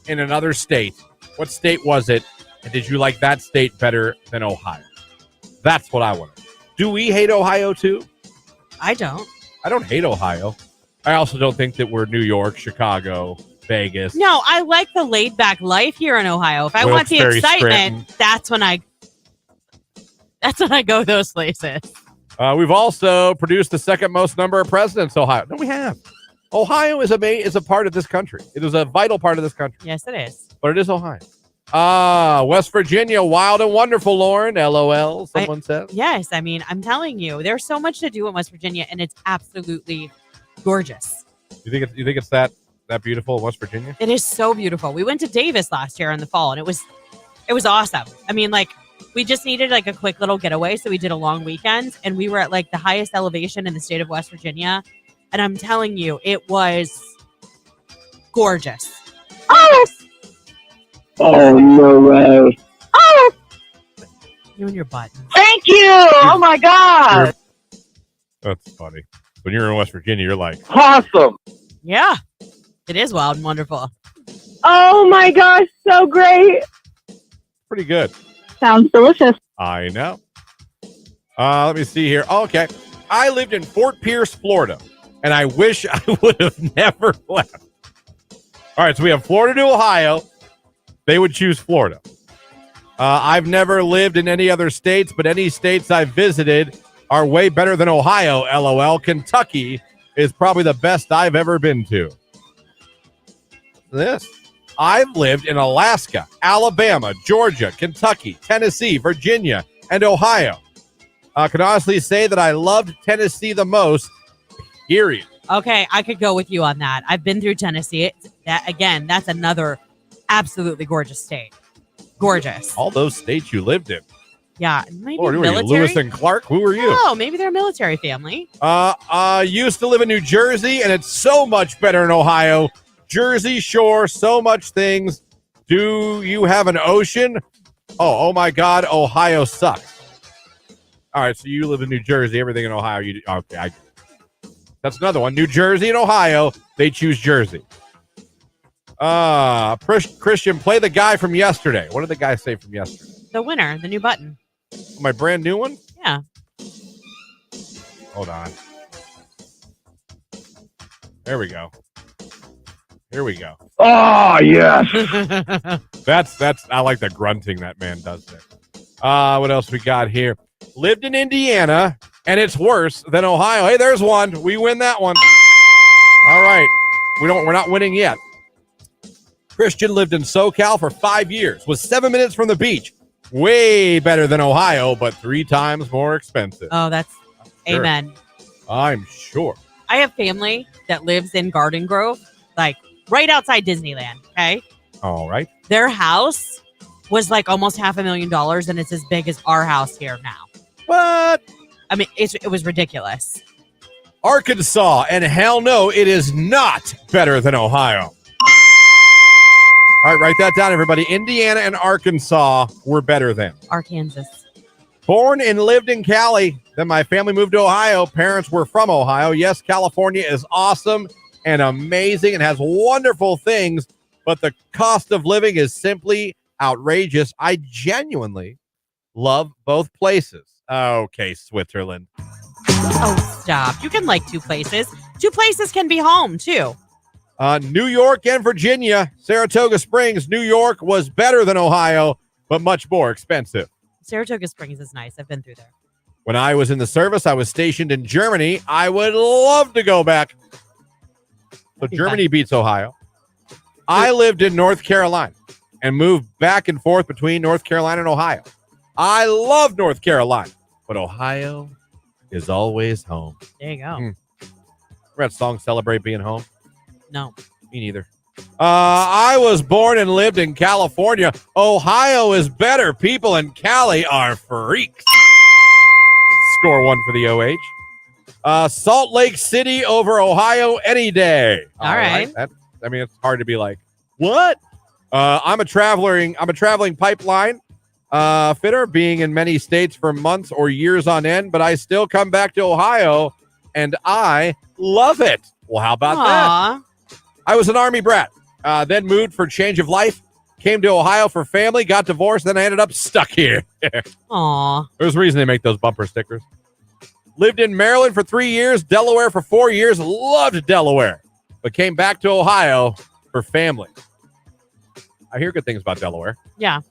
in another state? What state was it? And did you like that state better than Ohio? That's what I want to know. Do we hate Ohio too? I don't. I don't hate Ohio. I also don't think that we're New York, Chicago, Vegas. No, I like the laid back life here in Ohio. If I want the Wilkes-Barre, excitement, Scranton. that's when I go those places. We've also produced the second most number of presidents, Ohio. No, we have. Ohio is a part of this country. It is a vital part of this country. Yes, it is. But it is Ohio. West Virginia, wild and wonderful, Lauren. LOL, someone says. Yes, I mean, I'm telling you, there's so much to do in West Virginia, and it's absolutely gorgeous. You think it's that beautiful in West Virginia? It is so beautiful. We went to Davis last year in the fall, and it was awesome. I mean, like, we just needed like a quick little getaway, so we did a long weekend, and we were at like the highest elevation in the state of West Virginia, and I'm telling you, it was gorgeous. Oh, no way. Oh, You and your buttons. thank you. Oh, my God. That's funny. When you're in West Virginia, you're like, Awesome. Yeah, it is wild and wonderful. Oh, my gosh. So great. pretty good. Sounds delicious. I know. Let me see here. Oh, okay. I lived in Fort Pierce, Florida, and I wish I would have never left. All right, so we have Florida to Ohio. They would choose Florida. I've never lived in any other states, but any states I've visited, are way better than Ohio, LOL. Kentucky is probably the best I've ever been to. This. I've lived in Alaska, Alabama, Georgia, Kentucky, Tennessee, Virginia, and Ohio. I can honestly say that I loved Tennessee the most, period. Okay, I could go with you on that. I've been through Tennessee. That's another absolutely gorgeous state. Gorgeous. All those states you lived in. Yeah, maybe Lord, who were you, military. Lewis and Clark? Who were you? Oh, maybe they're a military family. Used to live in New Jersey, and it's so much better in Ohio. Jersey Shore, so much things. Do you have an ocean? Oh my God, Ohio sucks. All right, so you live in New Jersey. Everything in Ohio, you do. Okay, that's another one. New Jersey and Ohio, they choose Jersey. Christian, play the guy from yesterday. What did the guy say from yesterday? The winner, the new button. My brand new one? Yeah. Hold on. There we go. Here we go. Oh, yes. That's I like the grunting that man does there. What else we got here? Lived in Indiana, and it's worse than Ohio. Hey, there's one. We win that one. All right. We're not winning yet. Christian lived in SoCal for 5 years, was 7 minutes from the beach. Way better than Ohio, but 3 times more expensive. Oh, that's Sure. amen. I'm sure. I have family that lives in Garden Grove, like right outside Disneyland. Okay. All right. Their house was like almost $500,000, and it's as big as our house here now. What? I mean, it was ridiculous. Arkansas, and hell no, it is not better than Ohio. All right, write that down, everybody. Indiana and Arkansas were better than. Arkansas. Born and lived in Cali. Then my family moved to Ohio. Parents were from Ohio. Yes, California is awesome and amazing and has wonderful things, but the cost of living is simply outrageous. I genuinely love both places. Okay, Switzerland. Oh, stop. You can like 2 places. 2 places can be home, too. New York and Virginia. Saratoga Springs, New York was better than Ohio, but much more expensive. Saratoga Springs is nice. I've been through there. When I was in the service, I was stationed in Germany. I would love to go back. So Germany beats Ohio. I lived in North Carolina and moved back and forth between North Carolina and Ohio. I love North Carolina, but Ohio is always home. There you go. Remember that song, Celebrate Being Home? No. Me neither. I was born and lived in California. Ohio is better. People in Cali are freaks. Score 1 for the OH. Salt Lake City over Ohio any day. All right. It's hard to be like, what? I'm a traveling pipeline fitter, being in many states for months or years on end, but I still come back to Ohio, and I love it. Well, how about that? I was an Army brat, then moved for change of life, came to Ohio for family, got divorced, then I ended up stuck here. Aw. There's a reason they make those bumper stickers. Lived in Maryland for 3 years, Delaware for 4 years, loved Delaware, but came back to Ohio for family. I hear good things about Delaware. Yeah.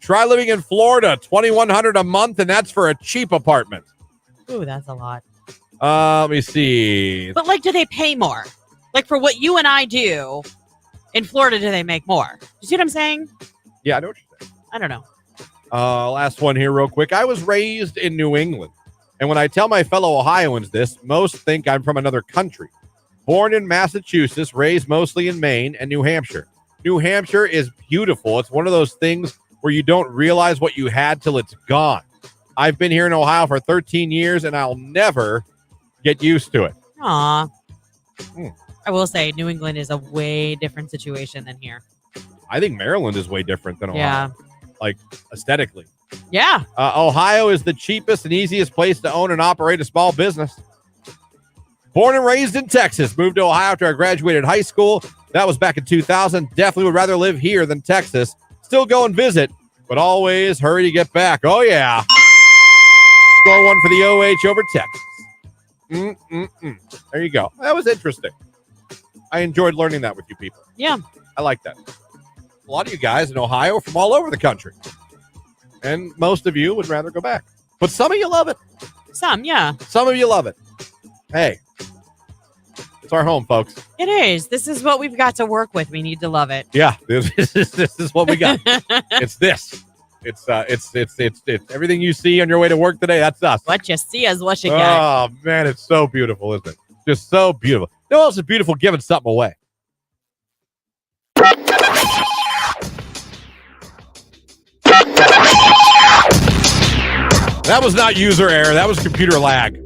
Try living in Florida, $2,100 a month, and that's for a cheap apartment. Ooh, that's a lot. Let me see. But, do they pay more? Like, for what you and I do, in Florida, do they make more? You see what I'm saying? Yeah, I know what you're saying. I don't know. Last one here real quick. I was raised in New England, and when I tell my fellow Ohioans this, most think I'm from another country. Born in Massachusetts, raised mostly in Maine and New Hampshire. New Hampshire is beautiful. It's one of those things where you don't realize what you had till it's gone. I've been here in Ohio for 13 years, and I'll never get used to it. Aw. I will say New England is a way different situation than here. I think Maryland is way different than Ohio. Yeah. Like, aesthetically. Yeah. Ohio is the cheapest and easiest place to own and operate a small business. Born and raised in Texas, moved to Ohio after I graduated high school. That was back in 2000. Definitely would rather live here than Texas. Still go and visit, but always hurry to get back. Oh, yeah. Score 1 for the OH over Texas. There you go. That was interesting. I enjoyed learning that with you people. Yeah. I like that. A lot of you guys in Ohio are from all over the country. And most of you would rather go back. But some of you love it. Some, yeah. Some of you love it. Hey, it's our home, folks. It is. This is what we've got to work with. We need to love it. Yeah, this is what we got. It's this. It's everything you see on your way to work today. That's us. What you see is what you get. Oh man, it's so beautiful, isn't it? Just so beautiful. You know what else is beautiful? Giving something away. That was not user error. That was computer lag.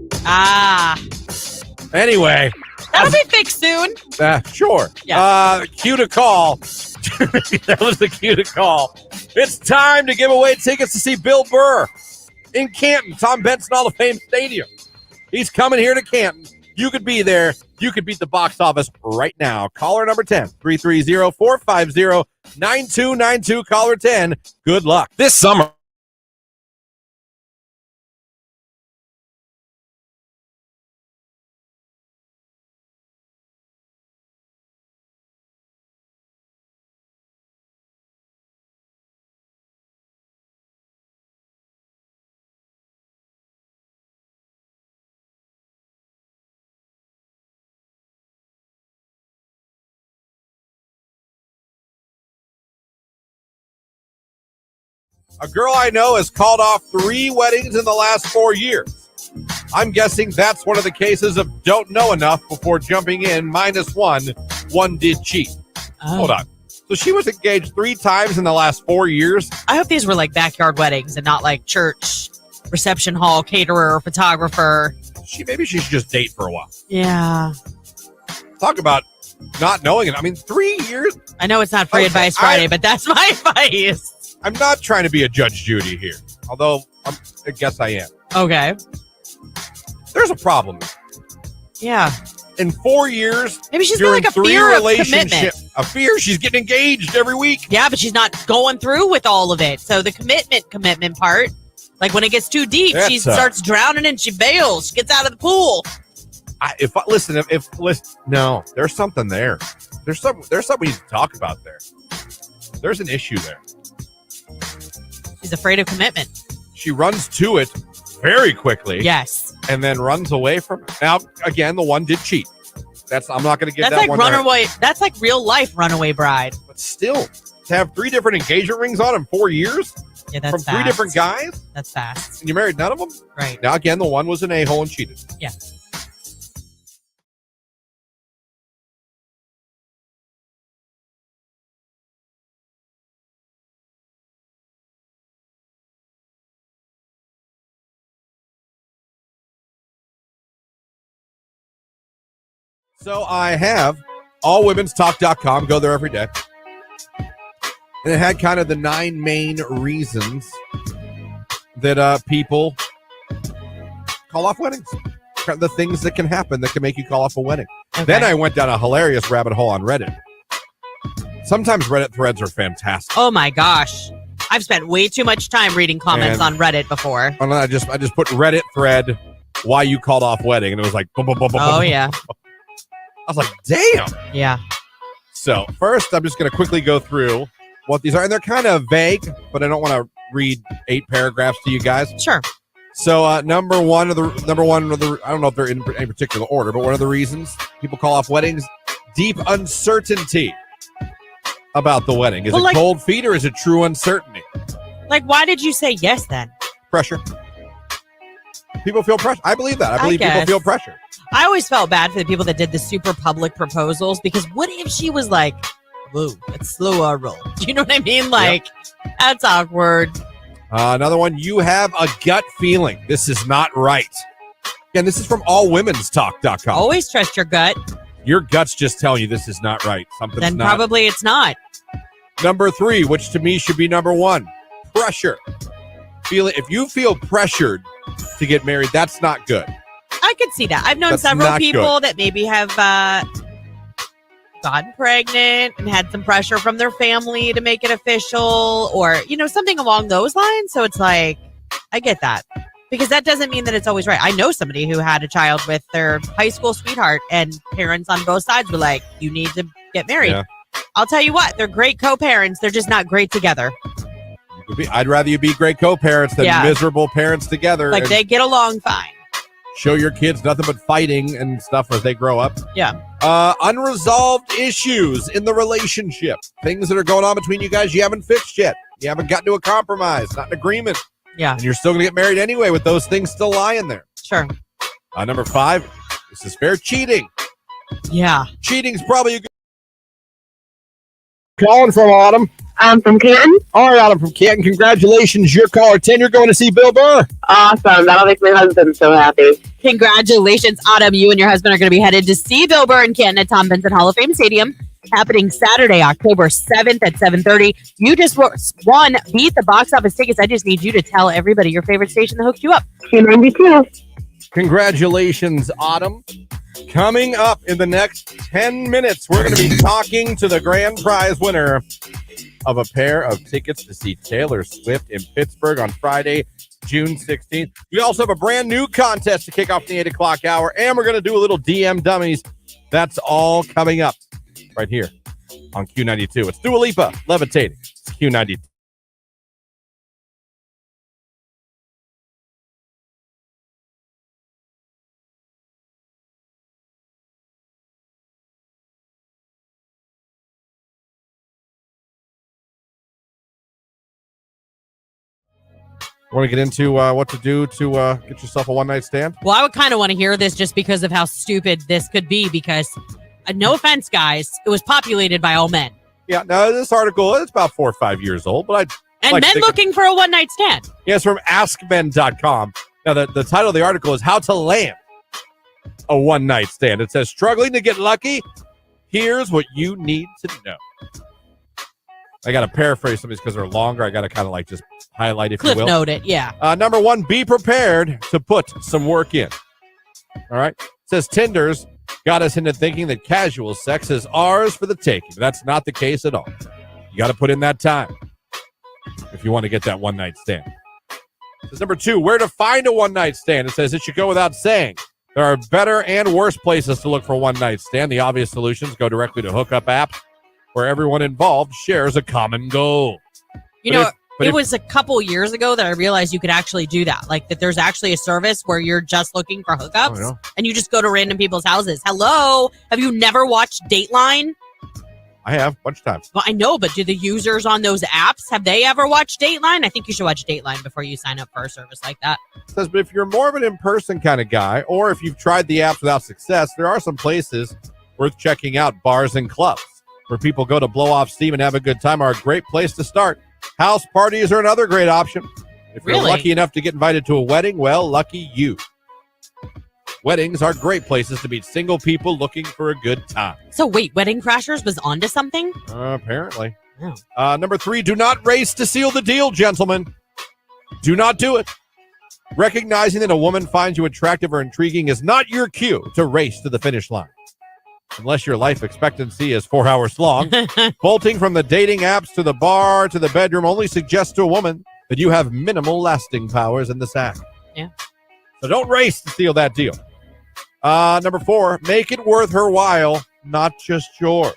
Anyway. That'll be fixed soon. Sure. Yeah. Cue to call. That was the cue to call. It's time to give away tickets to see Bill Burr in Canton, Tom Benson Hall of Fame Stadium. He's coming here to Canton. You could be there. You could beat the box office right now. Caller number 10, 330-450-9292. Caller 10. Good luck. This summer. A girl I know has called off 3 weddings in the last 4 years. I'm guessing that's one of the cases of don't know enough before jumping in -1. One did cheat. Oh. Hold on. So she was engaged 3 times in the last 4 years? I hope these were like backyard weddings and not like church, reception hall, caterer, photographer. Maybe she should just date for a while. Yeah. Talk about not knowing it. I mean, 3 years. I know it's not Free Advice Friday, but that's my advice. I'm not trying to be a Judge Judy here, although I guess I am. Okay. There's a problem. Yeah. In 4 years, maybe she's got during like a 3 fear of commitment. A fear she's getting engaged every week. Yeah, but she's not going through with all of it. So the commitment part, like when it gets too deep, she starts drowning and she bails. She gets out of the pool. No, there's something there. There's something we need to talk about there. There's an issue there. She's afraid of commitment. She runs to it very quickly. Yes. And then runs away from it. Now, again, the one did cheat. I'm not going to give that's that like one. Runaway. That's like real life runaway bride. But still, to have 3 different engagement rings on in 4 years? Yeah, that's from fast. 3 different guys? That's fast. And you married none of them? Right. Now, again, the one was an a-hole and cheated. Yeah. So I have allwomenstalk.com. Go there every day. And it had kind of the 9 main reasons that people call off weddings. The things that can happen that can make you call off a wedding. Okay. Then I went down a hilarious rabbit hole on Reddit. Sometimes Reddit threads are fantastic. Oh my gosh. I've spent way too much time reading comments on Reddit before. And I just put Reddit thread why you called off wedding, and it was like boom, boom, boom, boom, boom, yeah. I was like, damn. Yeah. So first, I'm just going to quickly go through what these are. And they're kind of vague, but I don't want to read 8 paragraphs to you guys. Sure. So number one, I don't know if they're in any particular order, but one of the reasons people call off weddings, deep uncertainty about the wedding. Is it cold feet or is it true uncertainty? Like, why did you say yes then? Pressure. People feel pressure. I believe that. I believe people feel pressure. I always felt bad for the people that did the super public proposals, because what if she was like, whoa, it's slow roll. Do you know what I mean? Like, that's awkward. Another one, you have a gut feeling this is not right. Again, this is from allwomenstalk.com. Always trust your gut. Your gut's just telling you this is not right. Something's then not. Probably it's not. Number 3, which to me should be number 1, pressure. If you feel pressured to get married, that's not good. I could see that. I've known several people that maybe have gotten pregnant and had some pressure from their family to make it official, or, something along those lines. So it's like, I get that, because that doesn't mean that it's always right. I know somebody who had a child with their high school sweetheart, and parents on both sides were like, you need to get married. Yeah. I'll tell you what, they're great co-parents. They're just not great together. I'd rather you be great co-parents than miserable parents together. Like, they get along fine. show your kids nothing but fighting and stuff as they grow up. Yeah. Unresolved issues in the relationship. Things that are going on between you guys you haven't fixed yet. You haven't gotten to a compromise, not an agreement. Yeah. And you're still going to get married anyway with those things still lying there. Sure. Number 5, this is fair, cheating. Yeah. Cheating's probably a good... Calling from Autumn. I'm from Canton. All right, Autumn from Canton. Congratulations. You're caller 10. You're going to see Bill Burr. Awesome. That'll make my husband so happy. Congratulations, Autumn. You and your husband are going to be headed to see Bill Burr in Canton at Tom Benson Hall of Fame Stadium, happening Saturday, October 7th at 7:30. You just won Beat the Box Office tickets. I just need you to tell everybody your favorite station that hooked you up. Q92. Congratulations, Autumn. Coming up in the next 10 minutes, we're going to be talking to the grand prize winner of a pair of tickets to see Taylor Swift in Pittsburgh on Friday, June 16th. We also have a brand new contest to kick off the 8 o'clock hour, and we're going to do a little DM Dummies. That's all coming up right here on Q92. It's Dua Lipa, Levitating. It's Q92. Want to get into what to do to get yourself a one-night stand? Well, I would kind of want to hear this just because of how stupid this could be, because no offense, guys, it was populated by all men. Yeah, no, this article is about 4 or 5 years old, but men looking for a one-night stand. Yeah, it's from AskMen.com. Now, the title of the article is How to Land a One-Night Stand. It says, struggling to get lucky? Here's what you need to know. I got to paraphrase some of these because they're longer. I got to kind of like just highlight, if Cliff you will. note it, yeah. Number 1, be prepared to put some work in. All right? It says Tinder's got us into thinking that casual sex is ours for the taking. That's not the case at all. You got to put in that time if you want to get that one-night stand. It says number 2, where to find a one-night stand. It says it should go without saying. There are better and worse places to look for a one-night stand. The obvious solutions go directly to hookup apps where everyone involved shares a common goal. It was a couple years ago that I realized you could actually do that. Like that there's actually a service where you're just looking for hookups and you just go to random people's houses. Hello? Have you never watched Dateline? I have, a bunch of times. Well, I know, but do the users on those apps, have they ever watched Dateline? I think you should watch Dateline before you sign up for a service like that. It says, but if you're more of an in-person kind of guy, or if you've tried the apps without success, there are some places worth checking out. Bars and clubs where people go to blow off steam and have a good time are a great place to start. House parties are another great option. If you're lucky enough to get invited to a wedding, well, lucky you. Weddings are great places to meet single people looking for a good time. So wait, Wedding Crashers was onto something? Apparently. Oh. Number 3, do not race to seal the deal, gentlemen. Do not do it. Recognizing that a woman finds you attractive or intriguing is not your cue to race to the finish line. Unless your life expectancy is 4 hours long, bolting from the dating apps to the bar to the bedroom only suggests to a woman that you have minimal lasting powers in the sack. Yeah. So don't race to steal that deal. Number 4, make it worth her while, not just yours.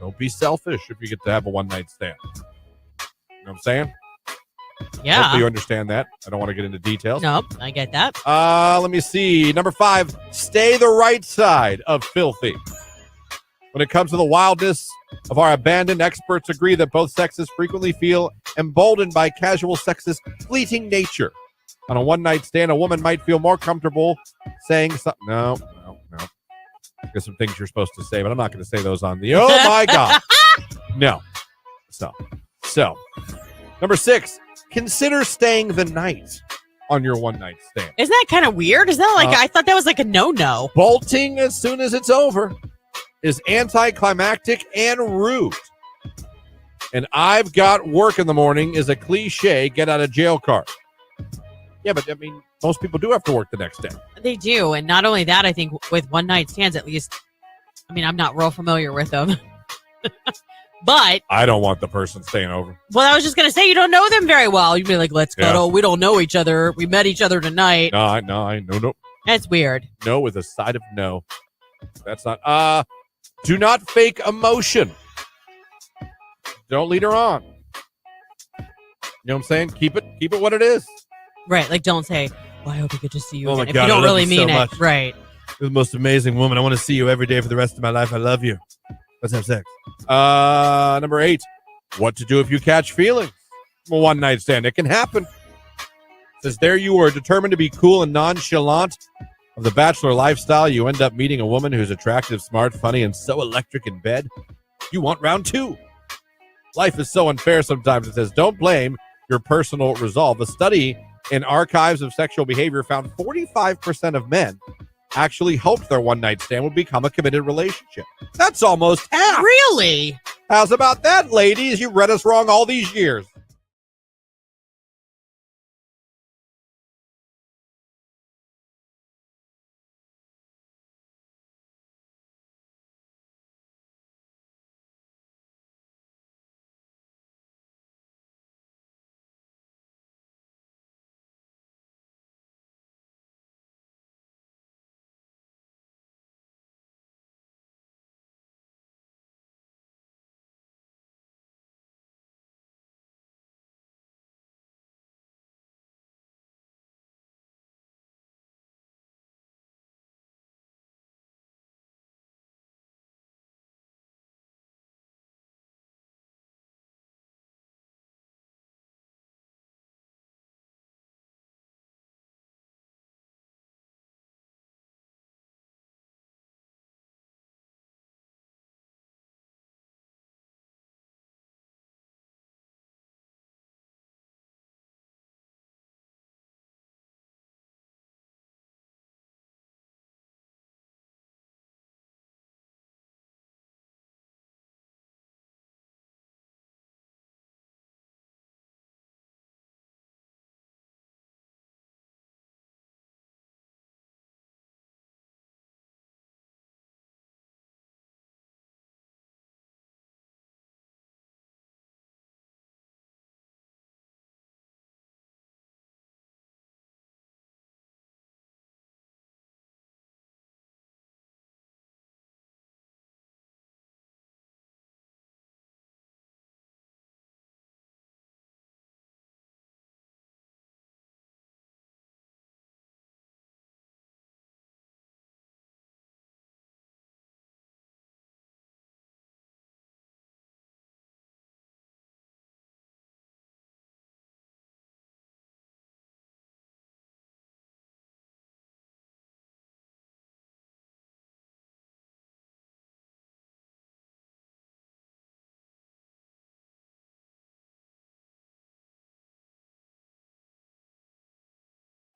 Don't be selfish if you get to have a one-night stand. You know what I'm saying? Yeah. Hopefully you understand that. I don't want to get into details. Nope, I get that. Let me see. Number 5, stay the right side of filthy. When it comes to the wildness of our abandon, experts agree that both sexes frequently feel emboldened by casual sex's fleeting nature. On a one-night stand, a woman might feel more comfortable saying something. No. There's some things you're supposed to say, but I'm not going to say those on the... Oh, my God. No. So. Number 6, consider staying the night on your one-night stand. Isn't that kind of weird? Is that like... I thought that was like a no-no. Bolting as soon as it's over is anticlimactic and rude. And I've got work in the morning is a cliche get-out-of-jail card. Yeah, but, I mean, most people do have to work the next day. They do. And not only that, I think with one-night stands, at least... I mean, I'm not real familiar with them. But I don't want the person staying over. Well, I was just going to say, you don't know them very well. You'd be like, let's go. We don't know each other. We met each other tonight. No. That's weird. No with a side of no. That's not. Do not fake emotion. Don't lead her on. You know what I'm saying? Keep it what it is. Right. Like, don't say, Well, I hope I get to see you Oh my again. God, if you I don't love really you so mean it. much. Right. You're the most amazing woman. I want to see you every day for the rest of my life. I love you. Let's have sex. Number 8. What to do if you catch feelings? A one-night stand. It can happen. Says there you are determined to be cool and nonchalant of the bachelor lifestyle. You end up meeting a woman who's attractive, smart, funny, and so electric in bed. You want round 2. Life is so unfair sometimes. It says don't blame your personal resolve. A study in Archives of Sexual Behavior found 45% of men actually hoped their one-night stand would become a committed relationship. That's almost half. Really? How's about that, ladies? You read us wrong all these years.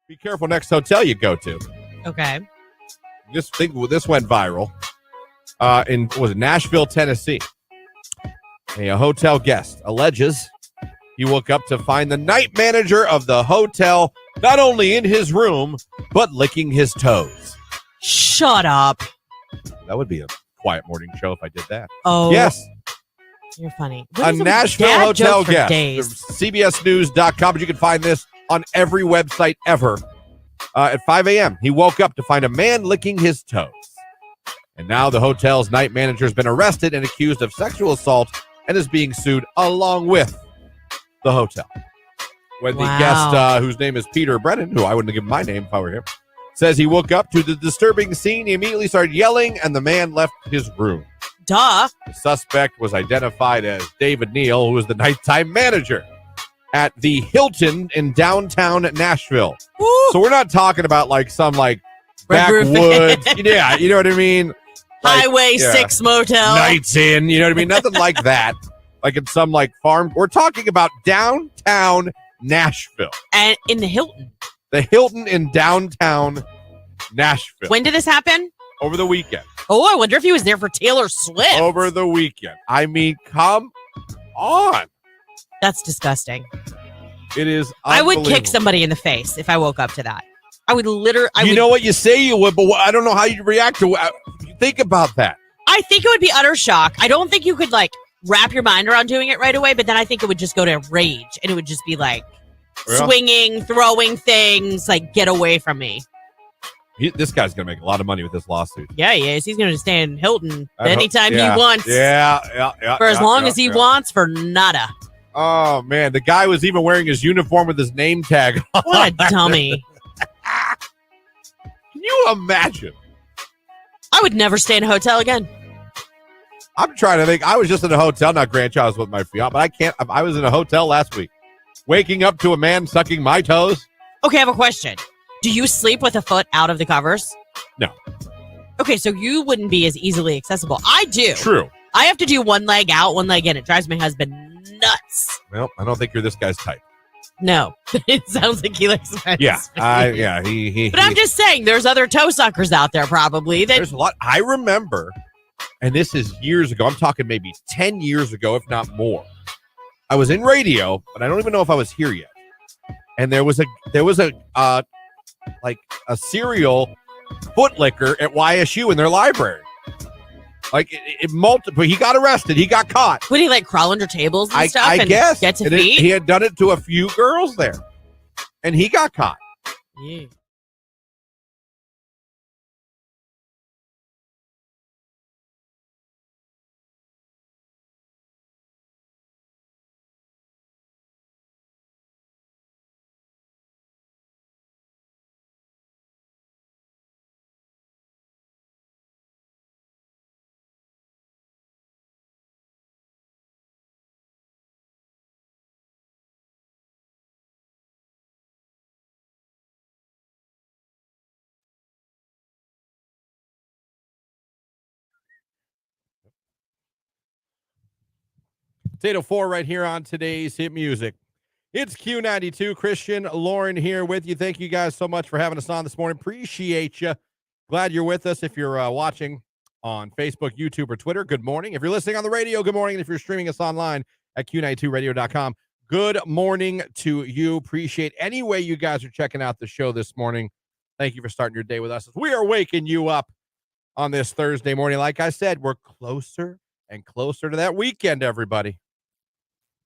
Be careful next hotel you go to. Okay. This went viral. Was it Nashville, Tennessee? A hotel guest alleges he woke up to find the night manager of the hotel not only in his room but licking his toes. Shut up. That would be a quiet morning show if I did that. Oh. Yes. You're funny. A Nashville hotel guest. Days. CBSnews.com, but you can find this on every website ever. At 5 a.m., he woke up to find a man licking his toes. And now the hotel's night manager has been arrested and accused of sexual assault and is being sued along with the hotel. When the guest, whose name is Peter Brennan, who I wouldn't have given my name if I were him, says he woke up to the disturbing scene. He immediately started yelling, and the man left his room. Duh. The suspect was identified as David Neal, who was the nighttime manager at the Hilton in downtown Nashville. Woo. So we're not talking about like some like Red Roof backwoods. Yeah, you know what I mean? Like, Highway 6 motel. Nights in, you know what I mean? Nothing like that. Like in some like farm. We're talking about downtown Nashville. And in the Hilton. The Hilton in downtown Nashville. When did this happen? Over the weekend. Oh, I wonder if he was there for Taylor Swift. Over the weekend. I mean, come on. That's disgusting. It is. I would kick somebody in the face if I woke up to that. I would literally. You know what? You say you would, but I don't know how you'd react to it. Think about that. I think it would be utter shock. I don't think you could like wrap your mind around doing it right away, but then I think it would just go to rage and it would just be like swinging, throwing things, like get away from me. This guy's going to make a lot of money with this lawsuit. Yeah, he is. He's going to stay in Hilton anytime he wants. Yeah. For as long as he wants, for nada. Oh, man. The guy was even wearing his uniform with his name tag on. What a dummy. you imagine? I would never stay in a hotel again. I'm trying to think. I was just in a hotel, not grandchild's with my fiance, but I can't. I was in a hotel last week, waking up to a man sucking my toes. Okay, I have a question. Do you sleep with a foot out of the covers? No. Okay, so you wouldn't be as easily accessible. I do. True. I have to do one leg out, one leg in. It drives my husband nuts. Well, I don't think you're this guy's type. No, it sounds like he likes my Yeah, space. he. But I'm just saying, there's other toe suckers out there probably. There's a lot. I remember, and this is years ago. I'm talking maybe 10 years ago, if not more. I was in radio, but I don't even know if I was here yet. And there was a serial footlicker at YSU in their library. Like it multiple. He got arrested. He got caught. Would he like crawl under tables and stuff? I guess. Get to And feet? he had done it to a few girls there, and he got caught. Yeah. It's 8:04 right here on today's Hit Music. It's Q92. Christian, Lauren here with you. Thank you guys so much for having us on this morning. Appreciate you. Glad you're with us. If you're watching on Facebook, YouTube, or Twitter, good morning. If you're listening on the radio, good morning. And if you're streaming us online at Q92radio.com, good morning to you. Appreciate any way you guys are checking out the show this morning. Thank you for starting your day with us. We are waking you up on this Thursday morning. Like I said, we're closer and closer to that weekend, everybody.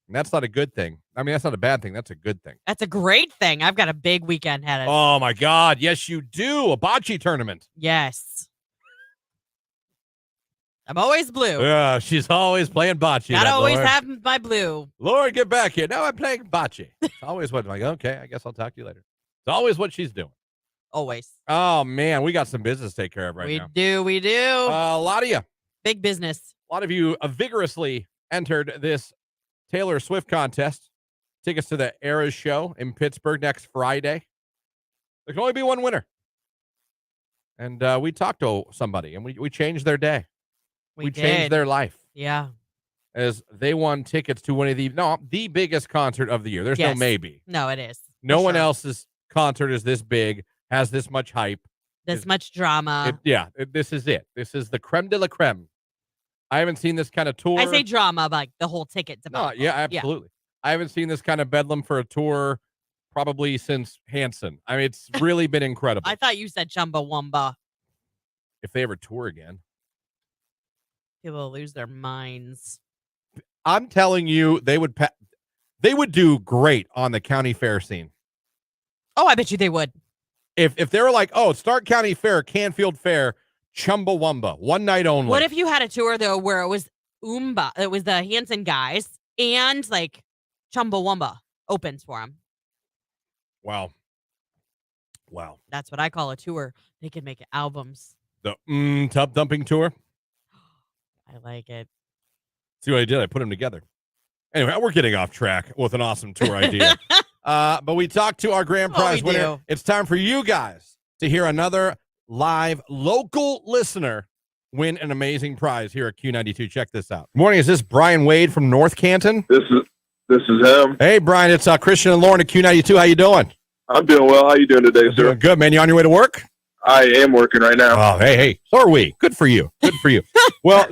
And that's not a good thing. I mean, that's not a bad thing. That's a good thing. That's a great thing. I've got a big weekend headed. Oh, my God. Yes, you do. A bocce tournament. Yes. I'm always blue. Yeah, she's always playing bocce. Gotta always Lauren. have my blue. Lauren, get back here. No, I'm playing bocce. It's always what I'm like, okay, I guess I'll talk to you later. It's always what she's doing. Always. Oh, man, we got some business to take care of right now. We do. A lot of you. Big business. A lot of you vigorously entered this Taylor Swift contest. Tickets to the Eras show in Pittsburgh next Friday. There can only be one winner. And we talked to somebody, and we changed their day. We changed their life. Yeah. As they won tickets to one of the biggest concert of the year. There's no maybe. No, it is. No one else's concert is this big, has this much hype. This much drama. This is it. This is the creme de la creme. I haven't seen this kind of tour. I say drama, but like the whole ticket's about. Yeah, absolutely. Yeah. I haven't seen this kind of bedlam for a tour probably since Hanson. I mean, it's really been incredible. I thought you said Chumbawamba. If they ever tour again. People will lose their minds. I'm telling you, they would do great on the county fair scene. Oh, I bet you they would. If they were like, oh, Stark County Fair, Canfield Fair, Chumbawamba, one night only. What if you had a tour though where it was it was the Hanson guys and like Chumbawamba opens for them? Wow. That's what I call a tour. They could make albums. The tub dumping tour. I like it. See what I did? I put them together. Anyway, we're getting off track with an awesome tour idea. But we talked to our grand prize winner. Do. It's time for you guys to hear another live local listener win an amazing prize here at Q92. Check this out. Good morning. Is this Brian Wade from North Canton? This is him. Hey, Brian. It's Christian and Lauren at Q92. How you doing? I'm doing well. How you doing today, sir? Doing good, man. You on your way to work? I am working right now. Oh, hey. So are we. Good for you. Well,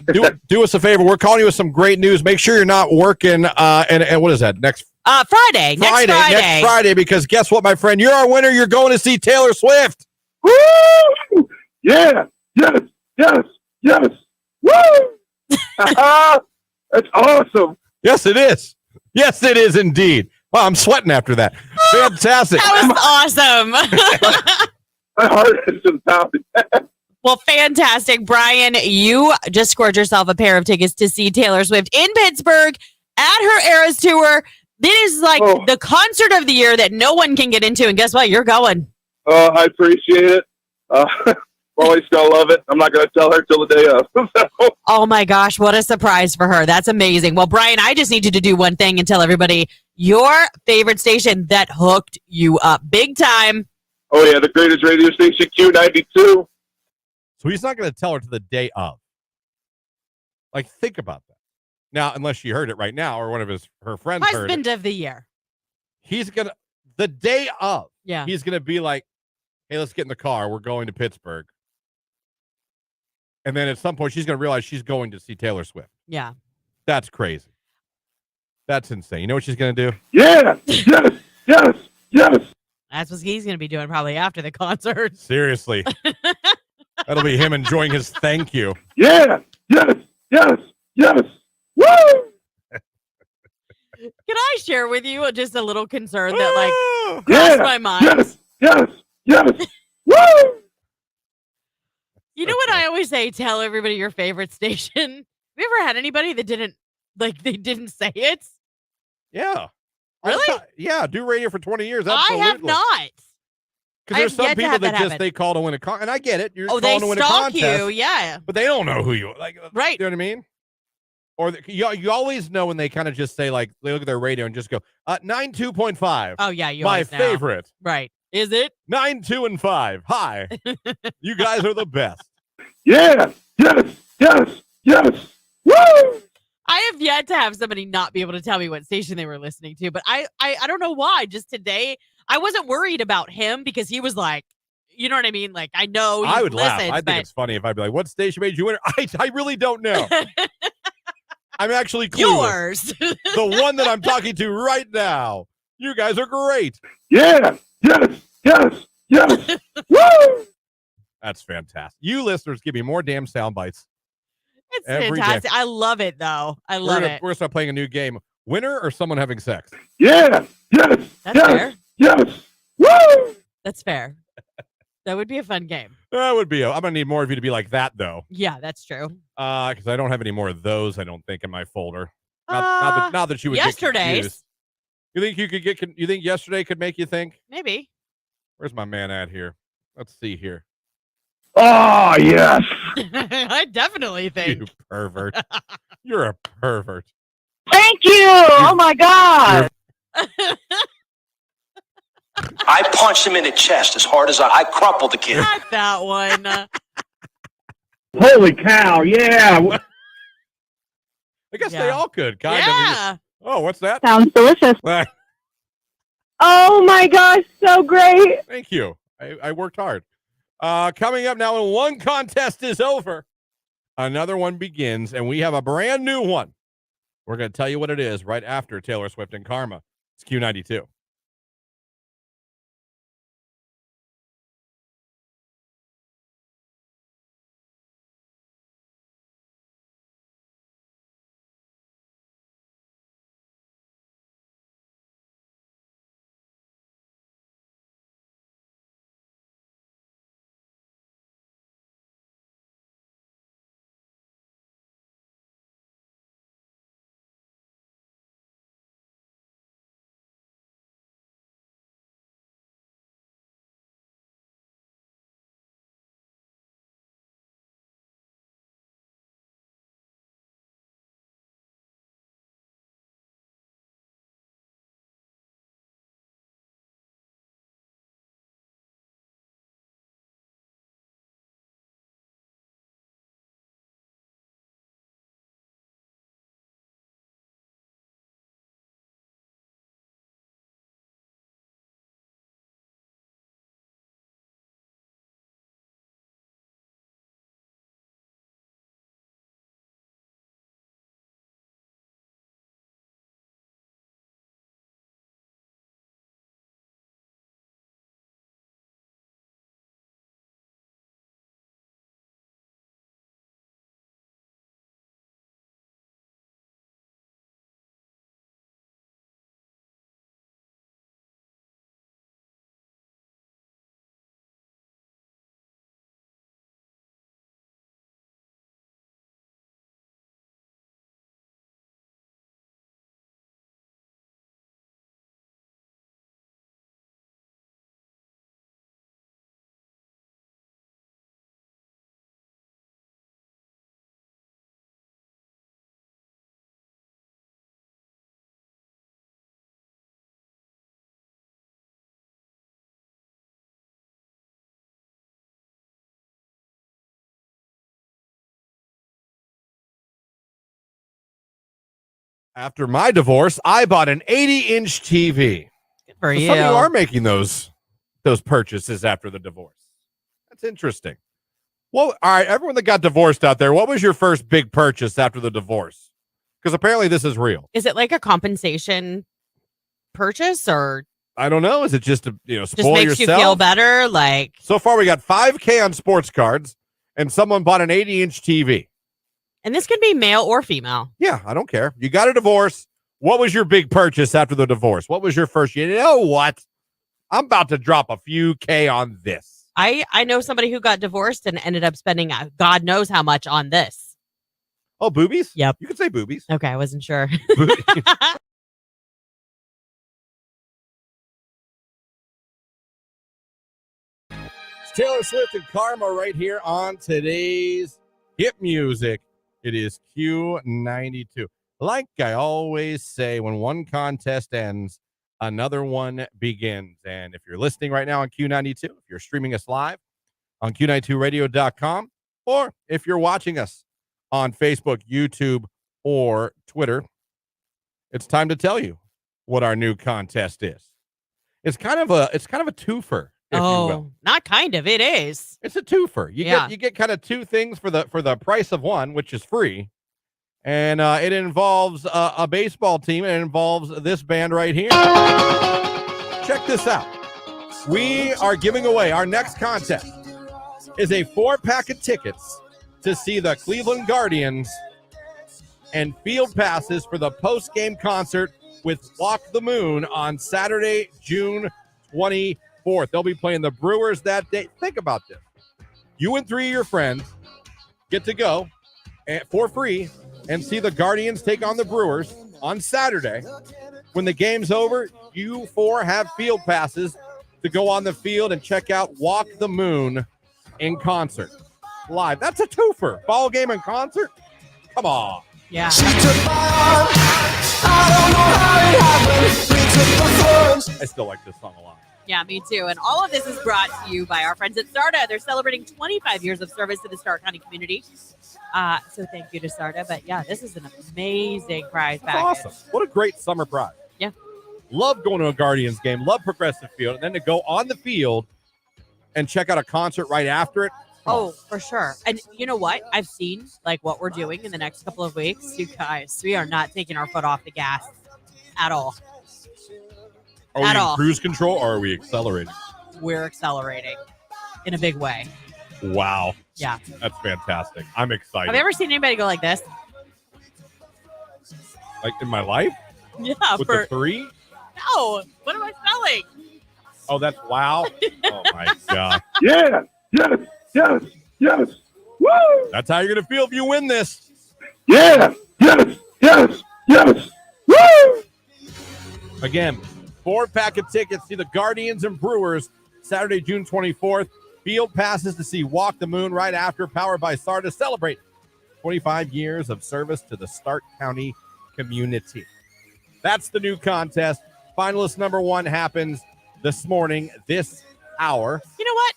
do us a favor. We're calling you with some great news. Make sure you're not working. And what is that? Next Friday. Next Friday, because guess what, my friend? You're our winner. You're going to see Taylor Swift. Woo! Yeah. Yes. Woo! That's awesome. Yes, it is. Yes, it is indeed. Wow, I'm sweating after that. Fantastic. That was awesome. My heart is just pounding. Well, fantastic. Brian, you just scored yourself a pair of tickets to see Taylor Swift in Pittsburgh at her Eras tour. This is like the concert of the year that no one can get into. And guess what? You're going. I appreciate it. Always gonna love it. I'm not gonna tell her till the day of. So, Oh my gosh, what a surprise for her. That's amazing. Well, Brian, I just need you to do one thing and tell everybody your favorite station that hooked you up big time. oh yeah, the greatest radio station, Q92. So he's not going to tell her to the day of. Like, think about that. Now, unless she heard it right now or one of her friends heard Husband it. of the year. He's going to, the day of, Yeah. he's going to be like, hey, let's get in the car. We're going to Pittsburgh. And then at some point, she's going to realize she's going to see Taylor Swift. Yeah. That's crazy. That's insane. You know what she's going to do? Yeah, yes, yes, yes. That's what he's going to be doing probably after the concert. Seriously. That'll be him enjoying his thank you. Yeah, yes, yes, yes. Woo! Can I share with you just a little concern that like Yeah, crossed my mind? yes, yes, yes. Woo! You know what I always say? Tell everybody your favorite station. Have you ever had anybody that didn't say it? Yeah. Really? Yeah, do radio for 20 years. I Absolutely. have not. Because there's I've some yet to people have that that just happen. they call to win a con, and I get it. You're Oh, calling they to win a stalk contest, you. Yeah. but they don't know who you like. Right. You know what I mean? Or you always know when they kind of just say like they look at their radio and just go 92.5. Oh yeah, you my always know. favorite. Right. Is it? 9, 2, and 5. Hi, you guys are the best. Yeah, yes, yes, yes. Woo! I have yet to have somebody not be able to tell me what station they were listening to, but I don't know why. Just today, I wasn't worried about him because he was like, you know what I mean? Like I know he I would laugh. listens, I think but it's funny if I'd be like, "What station made you winner?" I really don't know. I'm actually clueless. yours. The one that I'm talking to right now. You guys are great. Yeah, yes, yes, yes. Woo! That's fantastic. You listeners give me more damn sound bites. It's Every fantastic. I love it though. I love it. We're gonna start playing a new game. Winner or someone having sex? Yeah, yes, That's yes, fair. yes. Woo! That's fair. That would be a fun game. That would be. I'm gonna need more of you to be like that though. Yeah, that's true. Because I don't have any more of those. I don't think in my folder. Not that you would yesterday's. get confused. You think you could get? You think yesterday could make you think? Maybe. Where's my man at here? Let's see here. Oh, yes. I definitely think. You pervert. You're a pervert. Thank you. Oh my God. I punched him in the chest as hard as I crumpled the kid. Not that one. Holy cow, yeah. I guess Yeah. they all could. Kind of. Yeah. Oh, what's that? Sounds delicious. Oh my gosh, so great. Thank you. I worked hard. Coming up now, when one contest is over, another one begins, and we have a brand new one. We're going to tell you what it is right after Taylor Swift and Karma. It's Q92. After my divorce, I bought an 80-inch TV. Good for you. Some of you are making those purchases after the divorce. That's interesting. Well, all right, everyone that got divorced out there, what was your first big purchase after the divorce? Because apparently this is real. Is it like a compensation purchase or I don't know. Is it just to spoil just makes yourself? you feel better? Like, So far, we got $5,000 on sports cards, and someone bought an 80-inch TV. and this can be male or female. Yeah, I don't care. You got a divorce. What was your big purchase after the divorce? What was your first? You know what? I'm about to drop a few K on this. I know somebody who got divorced and ended up spending God knows how much on this. Oh, boobies? Yep. You could say boobies. Okay, I wasn't sure. It's Taylor Swift and Karma right here on today's hit music. It is Q92. Like I always say, when one contest ends, another one begins. And if you're listening right now on Q92, if you're streaming us live on Q92radio.com, or if you're watching us on Facebook, YouTube, or Twitter, it's time to tell you what our new contest is. It's kind of a twofer. If you will. Not kind of. It is. It's a twofer. You get kind of two things for the price of one, which is free. And it involves a baseball team, and it involves this band right here. Check this out. We are giving away our next contest is a 4-pack of tickets to see the Cleveland Guardians and field passes for the post-game concert with Walk the Moon on Saturday, June 24th. They'll be playing the Brewers that day. Think about this. You and 3 of your friends get to go for free and see the Guardians take on the Brewers on Saturday. When the game's over, you 4 have field passes to go on the field and check out Walk the Moon in concert live. That's a twofer. Ball game and concert? Come on. Yeah. I still like this song a lot. Yeah, me too. And all of this is brought to you by our friends at SARTA. They're celebrating 25 years of service to the Stark County community. So thank you to SARTA. But yeah, this is an amazing prize package. Awesome. What a great summer prize. Yeah. Love going to a Guardians game. Love Progressive Field. And then to go on the field and check out a concert right after it. Oh, for sure. And you know what? I've seen like what we're doing in the next couple of weeks. You guys, we are not taking our foot off the gas at all. Are we in cruise control or are we accelerating? We're accelerating in a big way. Wow. Yeah. That's fantastic. I'm excited. Have you ever seen anybody go like this? Like in my life? Yeah. With the 3? No. What am I spelling? Oh, that's wow. Oh, my God. Yeah. Yes. Yes. Yes. Woo. That's how you're going to feel if you win this. Yeah. Yes. Yes. Yes. Woo. Again, 4-pack of tickets to the Guardians and Brewers Saturday, June 24th. Field passes to see Walk the Moon right after, powered by SAR, to celebrate 25 years of service to the Stark County community. That's the new contest. Finalist number 1 happens this morning, this hour. You know what?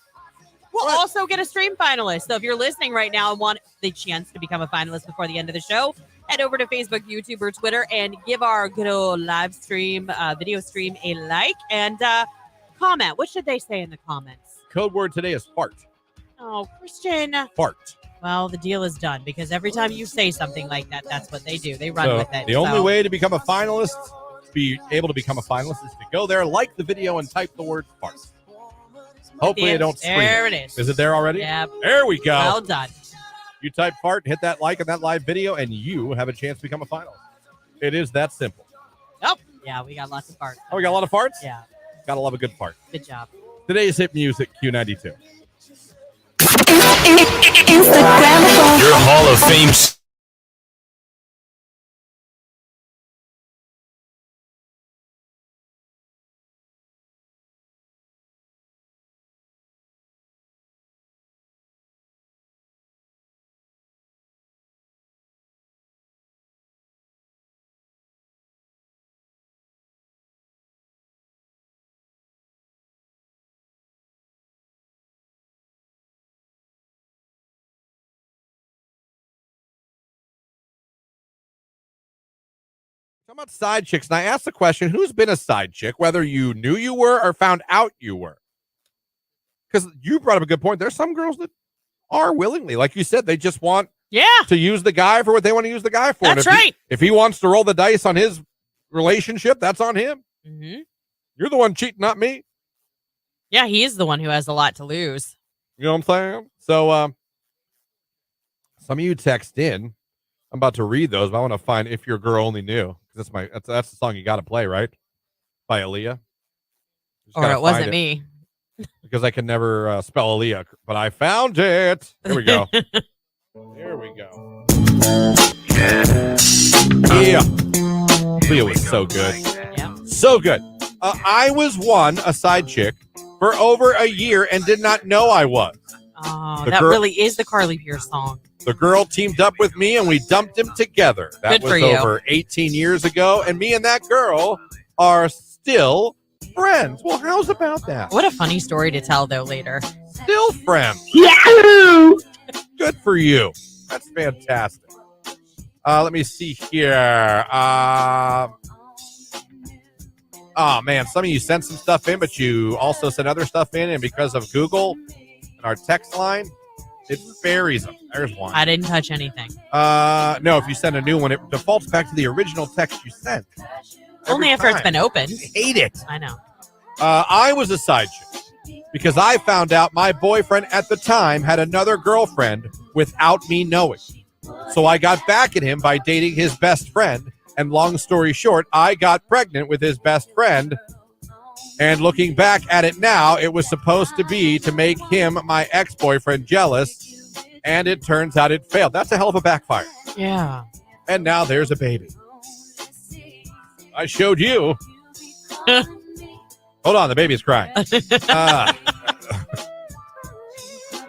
We'll also get a stream finalist. So if you're listening right now and want the chance to become a finalist before the end of the show, head over to Facebook, YouTube, or Twitter and give our good old live stream, video stream a like and comment. What should they say in the comments? Code word today is fart. Oh, Christian. Fart. Well, the deal is done because every time you say something like that, that's what they do. They run So with it. the only way to become a finalist, be able to become a finalist, is to go there, like the video, and type the word fart. Hopefully I don't scream. There it is. Is it there already? Yep. There we go. Well done. You type fart, hit that like on that live video, and you have a chance to become a finalist. It is that simple. Oh, yeah, we got lots of farts. Oh, we got a lot of farts? Yeah, Gotta love a good fart. good job. Today's hit music, Q92. Your Hall of Fame Talking about side chicks, and I asked the question, who's been a side chick, whether you knew you were or found out you were? Because you brought up a good point. There's some girls that are willingly, like you said, they just want to use the guy for what they want to use the guy for. That's right. If he wants to roll the dice on his relationship, that's on him. Mm-hmm. You're the one cheating, not me. Yeah, he is the one who has a lot to lose. You know what I'm saying? So some of you text in. I'm about to read those, but I want to find If Your Girl Only Knew. That's the song you got to play, right? By Aaliyah. Or it wasn't me. Because I can never spell Aaliyah, but I found it. Here we go. There we go. Yeah. Aaliyah was so good. Yeah. So good. I was a side chick, for over a year and did not know I was. Oh, that really is the Carly Pierce song. The girl teamed up with me and we dumped him together. That Good was for you. over 18 years ago, and me and that girl are still friends. Well, how's about that? What a funny story to tell, though, later. Still friends. Yahoo! Good for you. That's fantastic. Let me see here. Oh, man, some of you sent some stuff in, but you also sent other stuff in, and because of Google and our text line, it buries them. There's one. I didn't touch anything. No, if you send a new one, it defaults back to the original text you sent. Only after it's been opened. I hate it. I know. I was a side chick because I found out my boyfriend at the time had another girlfriend without me knowing. So I got back at him by dating his best friend. And long story short, I got pregnant with his best friend. And looking back at it now, it was supposed to be to make him, my ex-boyfriend, jealous. And it turns out it failed. That's a hell of a backfire. Yeah. And now there's a baby. I showed you. Hold on, the baby's crying.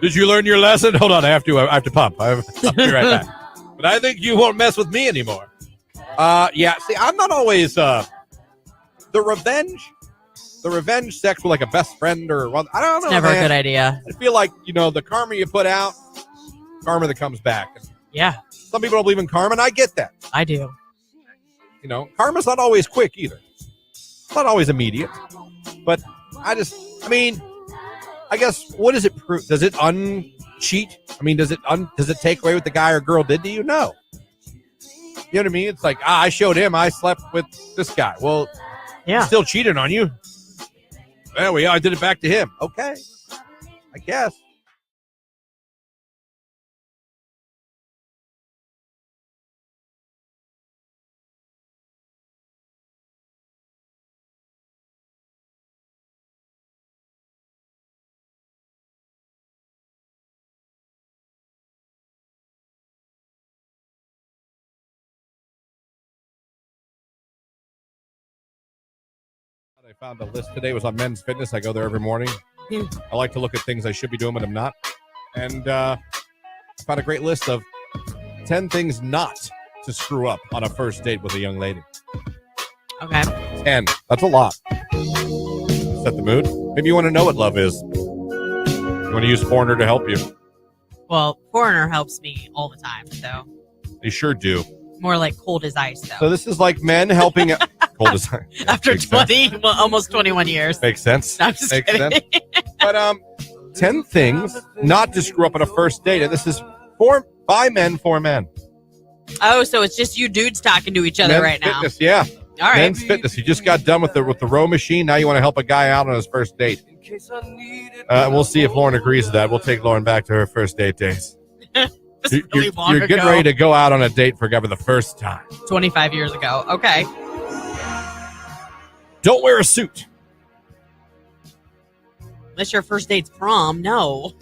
Did you learn your lesson? Hold on, I have to pump. I'll be right back. But I think you won't mess with me anymore. Yeah, see, I'm not always the revenge sex with like a best friend or I don't know. It's never man. a good idea. I feel like, the karma you put out, karma that comes back. Yeah, Some people don't believe in karma, and I get that. I do. Karma's not always quick either. It's not always immediate. But I guess, what does it prove? Does it uncheat? Does it take away what the guy or girl did to you? No. You know what I mean? It's like, I showed him I slept with this guy. Well, Yeah. he still cheated on you. Well, I did it back to him. Okay. I guess. I found a list today. It was on Men's Fitness. I go there every morning. I like to look at things I should be doing, but I'm not. And I found a great list of 10 things not to screw up on a first date with a young lady. Okay. 10. That's a lot. Set the mood. Maybe you want to know what love is. You want to use Foreigner to help you. Well, Foreigner helps me all the time, so They sure do. more like cold as ice, though. So this is like men helping... Cold as ice. After Makes sense. almost 21 years. Makes sense. No, I'm just Makes kidding. sense. But 10 things not to screw up on a first date. And this is by men for men. Oh, so it's just you dudes talking to each other Men's right Fitness, yeah. now. All right. Men's Fitness. You just got done with the row machine. Now you want to help a guy out on his first date. We'll see if Lauren agrees with that. We'll take Lauren back to her first date days. This is really long You're getting ago. ready to go out on a date for the first time. 25 years ago. Okay. Don't wear a suit. Unless your first date's prom, no.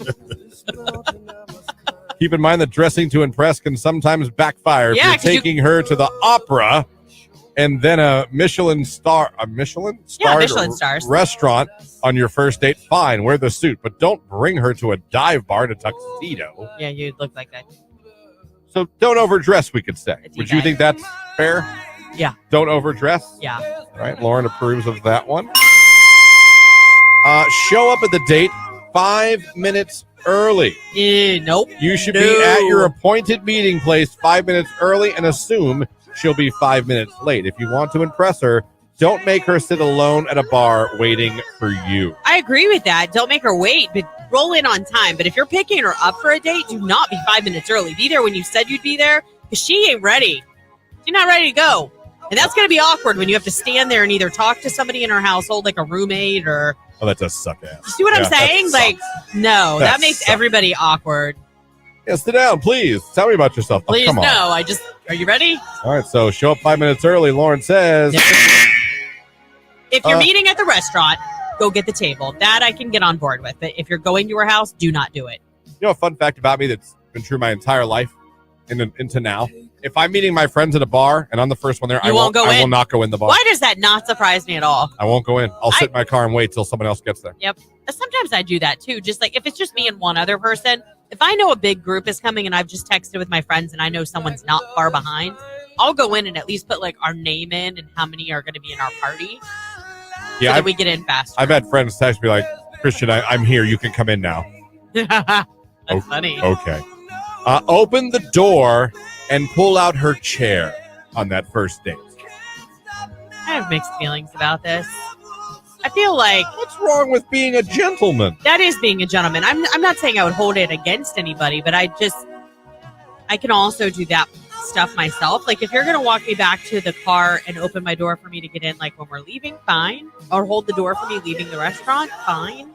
Keep in mind that dressing to impress can sometimes backfire. Yeah, if you're taking her to the opera and then a Michelin stars restaurant on your first date, fine, wear the suit, but don't bring her to a dive bar in a tuxedo. Yeah, you'd look like that. So don't overdress, we could say. Would you think that's fair? Yeah. Don't overdress? Yeah. All right, Lauren approves of that one. Show up at the date 5 minutes early. Nope. You should be at your appointed meeting place 5 minutes early and assume she'll be 5 minutes late. If you want to impress her, don't make her sit alone at a bar waiting for you. I agree with that. Don't make her wait, but roll in on time. But if you're picking her up for a date, do not be 5 minutes early. Be there when you said you'd be there, because she ain't ready. She's not ready to go. And that's going to be awkward when you have to stand there and either talk to somebody in her household, like a roommate or... Oh, that does suck ass. You see what I'm saying? Like, no, that makes everybody awkward. Yeah, sit down, please. Tell me about yourself. Please, come on. no. Are you ready? All right, so show up 5 minutes early, Lauren says. If you're meeting at the restaurant, go get the table. That I can get on board with. But if you're going to her house, do not do it. You know a fun fact about me that's been true my entire life and into now? If I'm meeting my friends at a bar and I'm the first one there, I will not go in the bar. Why does that not surprise me at all? I won't go in. I'll sit in my car and wait till someone else gets there. Yep. Sometimes I do that too. Just like if it's just me and one other person, if I know a big group is coming and I've just texted with my friends and I know someone's not far behind, I'll go in and at least put like our name in and how many are going to be in our party. Yeah, so that we get in faster. I've had friends text me like, Christian, I'm here. You can come in now. That's funny. Okay. Open the door and pull out her chair on that first date. I have mixed feelings about this. I feel like... What's wrong with being a gentleman? That is being a gentleman. I'm not saying I would hold it against anybody, but I can also do that stuff myself. Like if you're going to walk me back to the car and open my door for me to get in, like when we're leaving, fine. Or hold the door for me leaving the restaurant, fine.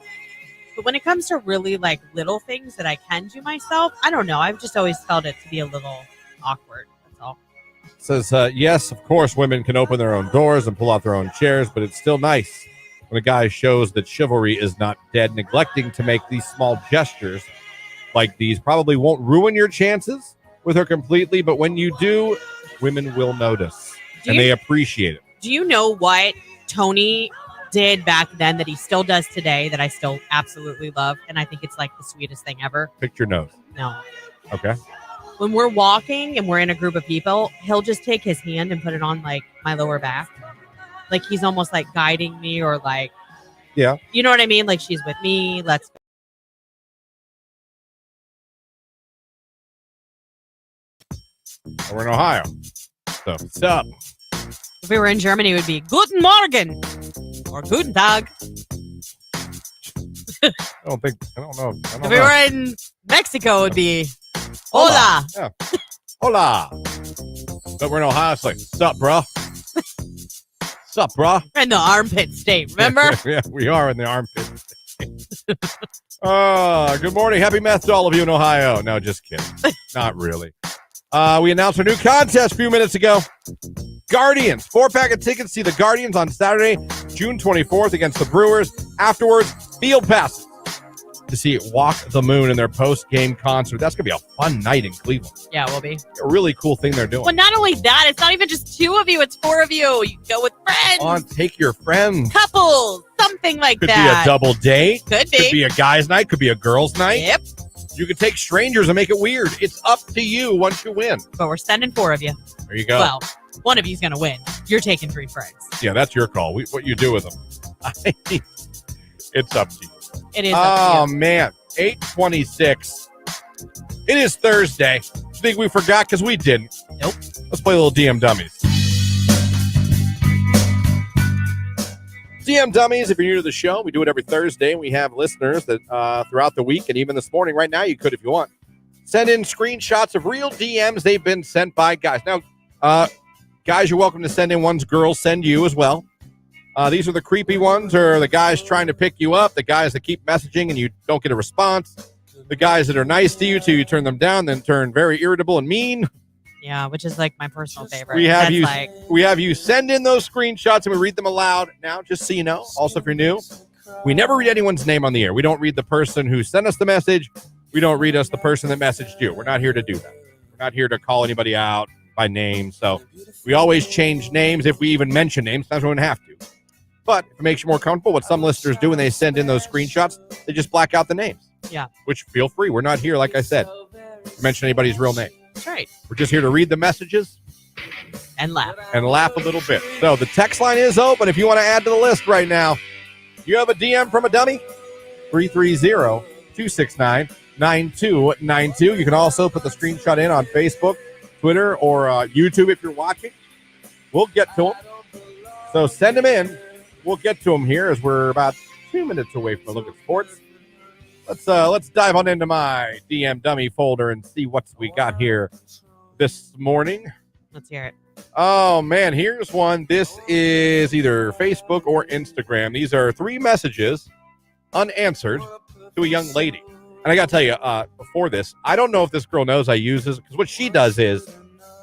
But when it comes to really like little things that I can do myself, I don't know. I've just always felt it to be a little awkward. That's all. Says, yes, of course, women can open their own doors and pull out their own chairs, but it's still nice when a guy shows that chivalry is not dead. Neglecting to make these small gestures like these probably won't ruin your chances with her completely, but when you do, women will notice and they appreciate it. Do you know what Tony did back then that he still does today that I still absolutely love? And I think it's like the sweetest thing ever. Pick your nose. No. Okay. When we're walking and we're in a group of people, he'll just take his hand and put it on like my lower back. Like he's almost like guiding me or like, yeah, you know what I mean? Like she's with me. Let's. We're in Ohio. So what's up? If we were in Germany, it would be Guten Morgen or Guten Tag. I don't know. If we were in Mexico, it would be Hola. Yeah. Hola. But we're in Ohio. It's like, sup, bro? Sup, bro? We're in the armpit state, remember? Yeah, we are in the armpit state. Good morning. Happy meth to all of you in Ohio. No, just kidding. Not really. We announced our new contest a few minutes ago. Guardians. 4-pack of tickets to see the Guardians on Saturday, June 24th against the Brewers. Afterwards, field passes to see Walk the Moon in their post-game concert. That's going to be a fun night in Cleveland. Yeah, it will be. A really cool thing they're doing. Well, not only that, it's not even just 2 of you, it's 4 of you. You go with friends. Come on, take your friends. Couples, something like Could that. be a double date. Could be. Could be a guy's night. Could be a girl's night. Yep. You could take strangers and make it weird. It's up to you once you win. But we're sending 4 of you. There you go. Well, one of you's going to win. You're taking 3 friends. Yeah, that's your call. What you do with them. It's up to you. It is up to you. Oh, man. 8:26. It is Thursday. You think we forgot? Because we didn't. Nope. Let's play a little DM Dummies. DM Dummies, if you're new to the show, we do it every Thursday. We have listeners that throughout the week and even this morning, right now, you could if you want, send in screenshots of real DMs they've been sent by guys. Now, guys, you're welcome to send in ones. Girls, send you as well. These are the creepy ones, or the guys trying to pick you up, the guys that keep messaging and you don't get a response, the guys that are nice to you till you turn them down, then turn very irritable and mean. Yeah, which is like my personal favorite. We have you send in those screenshots and we read them aloud. Now, just so you know, also if you're new, we never read anyone's name on the air. We don't read the person who sent us the message. We don't read the person that messaged you. We're not here to do that. We're not here to call anybody out by name. So we always change names if we even mention names. Sometimes we wouldn't have to. But if it makes you more comfortable, what some listeners do when they send in those screenshots, they just black out the names. Yeah. Which, feel free. We're not here, like I said, to mention anybody's real name. That's right. We're just here to read the messages. And laugh. And laugh a little bit. So the text line is open if you want to add to the list right now. You have a DM from a dummy? 330-269-9292. You can also put the screenshot in on Facebook, Twitter or YouTube if you're watching. We'll get to them. So send them in. We'll get to them here as we're about 2 minutes away from a look at sports. Let's dive on into my DM dummy folder and see what we got here this morning. Let's hear it. Oh, man, here's one. This is either Facebook or Instagram. These are 3 messages unanswered to a young lady. And I got to tell you, before this, I don't know if this girl knows I use this, because what she does is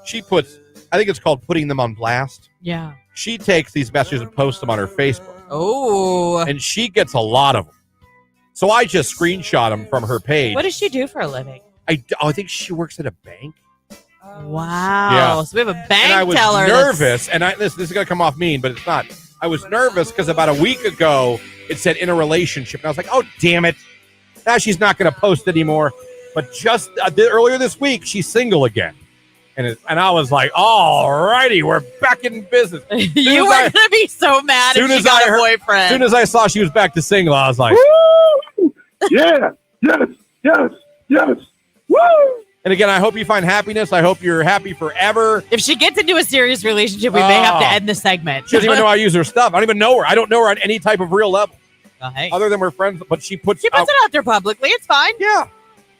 she puts, I think it's called putting them on blast. Yeah. She takes these messages and posts them on her Facebook. Oh. And she gets a lot of them. So I just screenshot them from her page. What does she do for a living? I think she works at a bank. Wow. Yeah. So we have a bank and I was teller. nervous, and this is going to come off mean, but it's not. I was nervous because about a week ago, it said in a relationship. And I was like, oh, damn it. Now she's not going to post anymore. But just earlier this week, she's single again. And I was like, all righty, we're back in business. You were going to be so mad if she got a boyfriend. As soon as I saw she was back to single, I was like, Woo! Yeah, yes. Woo! And again, I hope you find happiness. I hope you're happy forever. If she gets into a serious relationship, we may have to end the segment. She doesn't even know I use her stuff. I don't even know her. I don't know her on any type of real level. Hey. Other than we're friends, but she puts it out there publicly. It's fine. Yeah.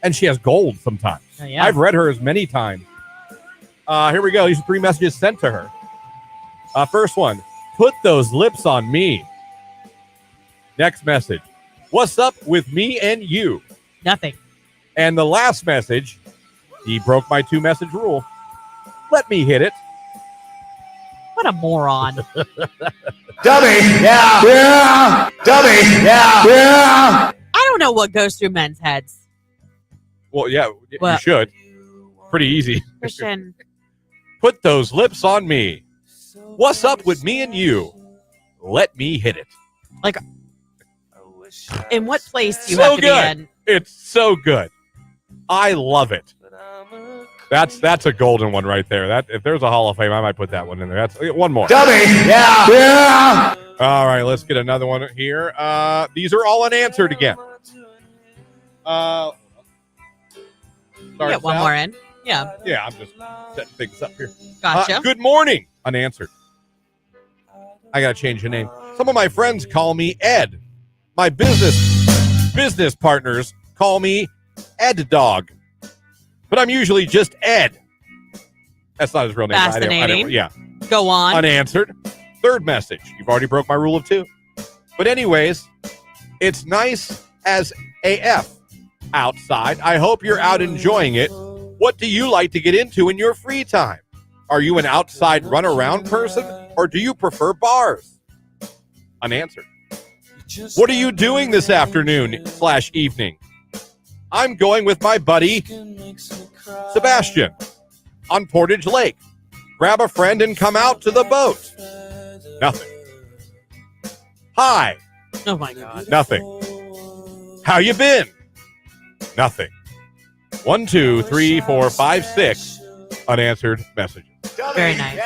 And she has gold sometimes. Oh, yeah. I've read hers many times. Here we go. These are 3 messages sent to her. First one, put those lips on me. Next message, what's up with me and you? Nothing. And the last message, he broke my 2-message rule. Let me hit it. What a moron. Dummy, yeah. Dummy, yeah. I don't know what goes through men's heads. Well, yeah, you should. Pretty easy. Christian. Put those lips on me. What's up with me and you? Let me hit it. Like, in what place do you So have to good. be in? It's so good. I love it. That's a golden one right there. That if there's a Hall of Fame, I might put that one in there. That's one more. Dummy, yeah. All right, let's get another one here. These are all unanswered again. Get one more in. Yeah. Yeah, I'm just setting things up here. Gotcha. Good morning. Unanswered. I got to change the name. Some of my friends call me Ed. My business partners call me Ed Dog. But I'm usually just Ed. That's not his real name. Fascinating. Yeah. Go on. Unanswered. Third message. You've already broke my rule of 2. But anyways, it's nice as AF outside. I hope you're out enjoying it. What do you like to get into in your free time? Are you an outside run-around person, or do you prefer bars? Unanswered. What are you doing this afternoon/evening? I'm going with my buddy, Sebastian, on Portage Lake. Grab a friend and come out to the boat. Nothing. Hi. Oh, my God. Nothing. How you been? Nothing. 1, 2, 3, 4, 5, 6 unanswered messages. Very nice.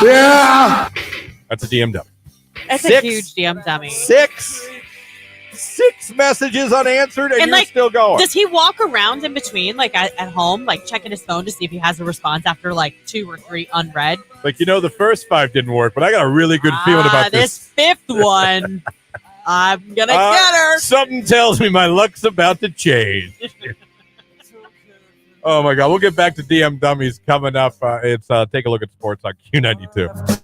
Yeah. That's a DM dummy. That's 6. a huge DM dummy. 6 messages unanswered, and you're like, still going. Does he walk around in between, like at home, like checking his phone to see if he has a response after like 2 or 3 unread? Like, the first 5 didn't work, but I got a really good feeling about this 5th one. I'm gonna get her. Something tells me my luck's about to change. Oh my God. We'll get back to DM Dummies coming up. It's Take a Look at Sports on Q92.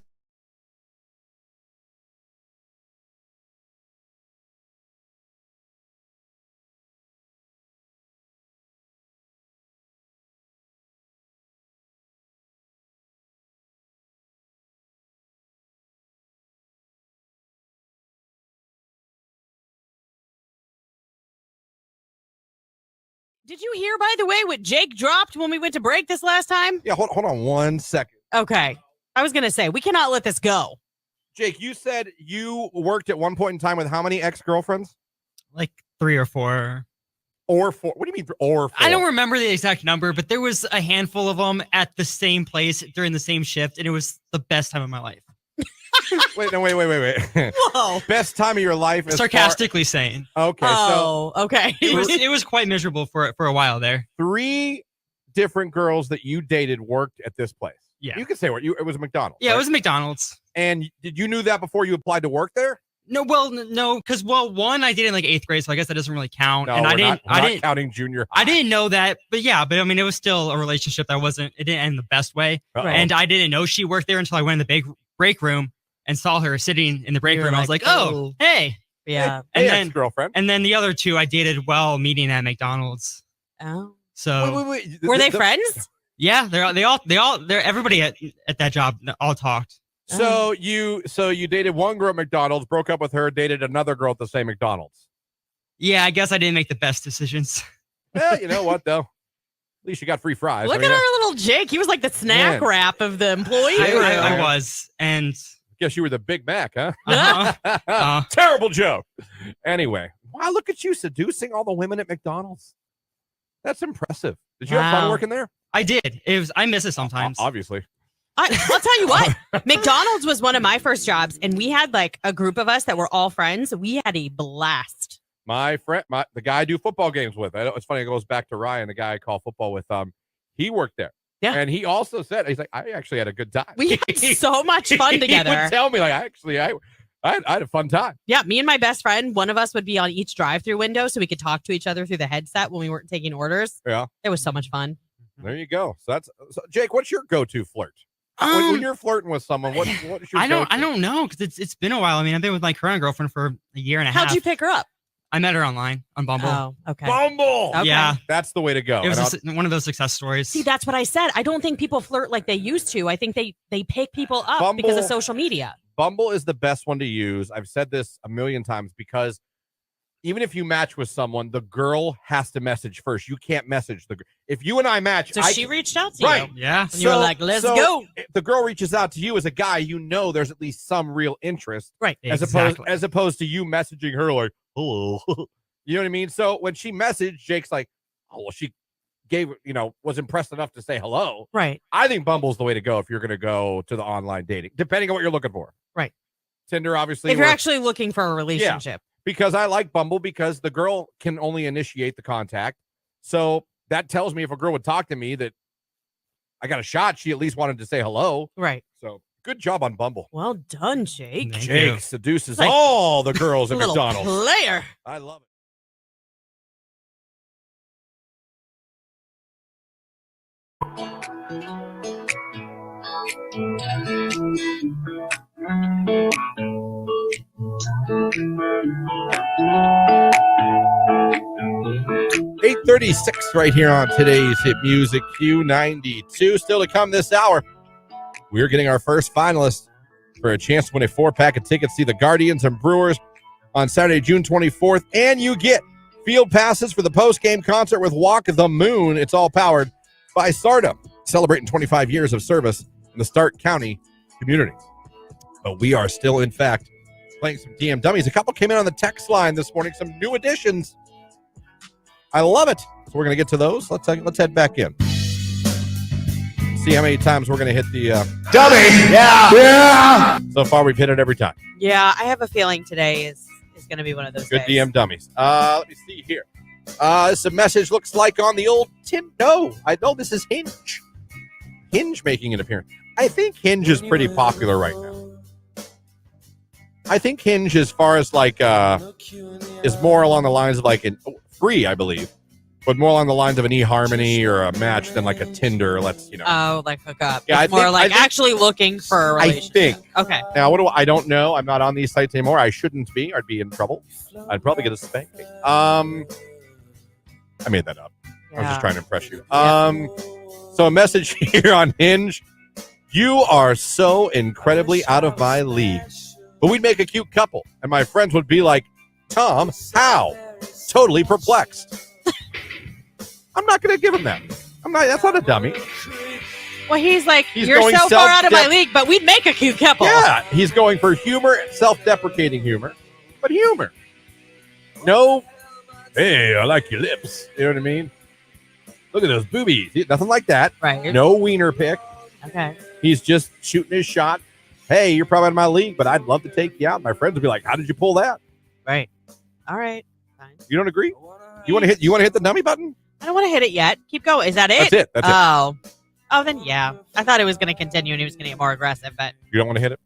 Did you hear, by the way, what Jake dropped when we went to break this last time? Yeah, hold on 1 second. Okay. I was going to say, we cannot let this go. Jake, you said you worked at one point in time with how many ex-girlfriends? Like 3 or 4. Or 4? What do you mean or 4? I don't remember the exact number, but there was a handful of them at the same place during the same shift, and it was the best time of my life. Wait. Whoa. Best time of your life. Sarcastically saying. Okay. Oh, okay. It was quite miserable for a while there. 3 different girls that you dated worked at this place. Yeah. You can say what it was a McDonald's. Yeah, right? it was McDonald's. And did you knew that before you applied to work there? No, no, because one I did in like 8th grade, so I guess that doesn't really count. No, and we're I didn't not counting junior high. I didn't know that, but I mean, it was still a relationship that it didn't end the best way. Uh-oh. And I didn't know she worked there until I went in the big break room and saw her sitting in the break You were room. I was like, like, oh, hey. Yeah. And Hey, then ex-girlfriend. And then the other two I dated while meeting at McDonald's. Oh. So wait. Were they friends? yeah, everybody at that job all talked. So you dated one girl at McDonald's, broke up with her, dated another girl at the same McDonald's. Yeah, I guess I didn't make the best decisions. Well, you know what though? At least you got free fries. Look at our little Jake. He was like the snack Man. wrap of the employee. I was, and Guess you were the Big Mac, huh? uh-huh. Terrible joke. Anyway, wow, look at you seducing all the women at McDonald's. That's impressive. Did you have fun Wow. working there? I did. I miss it sometimes. Obviously. I'll tell you what, McDonald's was one of my first jobs, and we had like a group of us that were all friends. We had a blast. My friend, the guy I do football games with. It's funny. It goes back to Ryan, the guy I call football with. He worked there. Yeah. And he also said, he's like, I actually had a good time. We had so much fun He together. would tell me, like, I had a fun time. Yeah, me and my best friend, one of us would be on each drive-through window so we could talk to each other through the headset when we weren't taking orders. Yeah. It was so much fun. There you go. So Jake, what's your go-to flirt? When you're flirting with someone, what is your I go-to? don't know because it's been a while. I mean, I've been with my current girlfriend for a year and a half. How'd you pick her up? I met her online on Bumble. Oh, okay. Bumble. Okay. Yeah, That's the way to go. it was one of those success stories. See, that's what I said. I don't think people flirt like they used to. I think they pick people up Bumble- because of social media. Bumble is the best one to use. I've said this a million times because even if you match with someone, the girl has to message first. You can't message the girl. If you and I match, So she reached out to Right. you. Yeah. And you were like, let's go. If the girl reaches out to you as a guy, you know there's at least some real interest. Right. As opposed to you messaging her like, hello. You know what I mean? So when she messaged, Jake's like, oh, well, she was impressed enough to say hello. Right. I think Bumble's the way to go if you're going to go to the online dating, depending on what you're looking for. Right. Tinder, obviously. If you're actually looking for a relationship. Because I like Bumble because the girl can only initiate the contact. So that tells me if a girl would talk to me that I got a shot, she at least wanted to say hello. Right. So good job on Bumble. Well done, Jake. Thank Jake you. seduces Like all the girls at Little McDonald's. player. I love it. $8:36 right here on today's Hit Music Q92. Still to come this hour, we're getting our first finalist for a chance to win a 4-pack of tickets to see the Guardians and Brewers on Saturday, June 24th. And you get field passes for the post-game concert with Walk the Moon. It's all powered by Stardom, celebrating 25 years of service in the Stark County community. But we are still, in fact, playing some DM Dummies. A couple came in on the text line this morning, some new additions. I love it. So we're going to get to those. Let's head back in. See how many times we're going to hit the Dummy! Yeah! So far, we've hit it every time. Yeah, I have a feeling today is going to be one of those Good days. DM Dummies. Let me see here. This a message looks like on the old tin. No, I know this is Hinge. Hinge making an appearance. I think Hinge is pretty popular right now. I think Hinge, as far as like, is more along the lines of like free, I believe, but more along the lines of an eHarmony or a Match than like a Tinder. Oh, like hook up. Yeah, It's I more think- like I think- actually looking for a relationship. I think. Okay. Now, I don't know. I'm not on these sites anymore. I shouldn't be. I'd be in trouble. I'd probably get a spanking. I made that up. I was just trying to impress you. So a message here on Hinge. You are so incredibly out of my league. But we'd make a cute couple. And my friends would be like, Tom, how? Totally perplexed. I'm not going to give him that. That's not a dummy. Well, he's like, He's you're going so far out of my self-dep- league, but we'd make a cute couple. Yeah, he's going for humor, self-deprecating humor, but humor. No, hey, I like your lips. You know what I mean? Look at those boobies. Nothing like that. Right. No wiener pick. Okay. He's just shooting his shot. Hey, you're probably out of my league, but I'd love to take you out. My friends would be like, how did you pull that? Right. All right. Fine. You don't agree? You want to hit the dummy button? I don't want to hit it yet. Keep going. Is that it? That's it. That's it. Oh, then yeah. I thought it was going to continue and he was going to get more aggressive, but You don't want to hit it?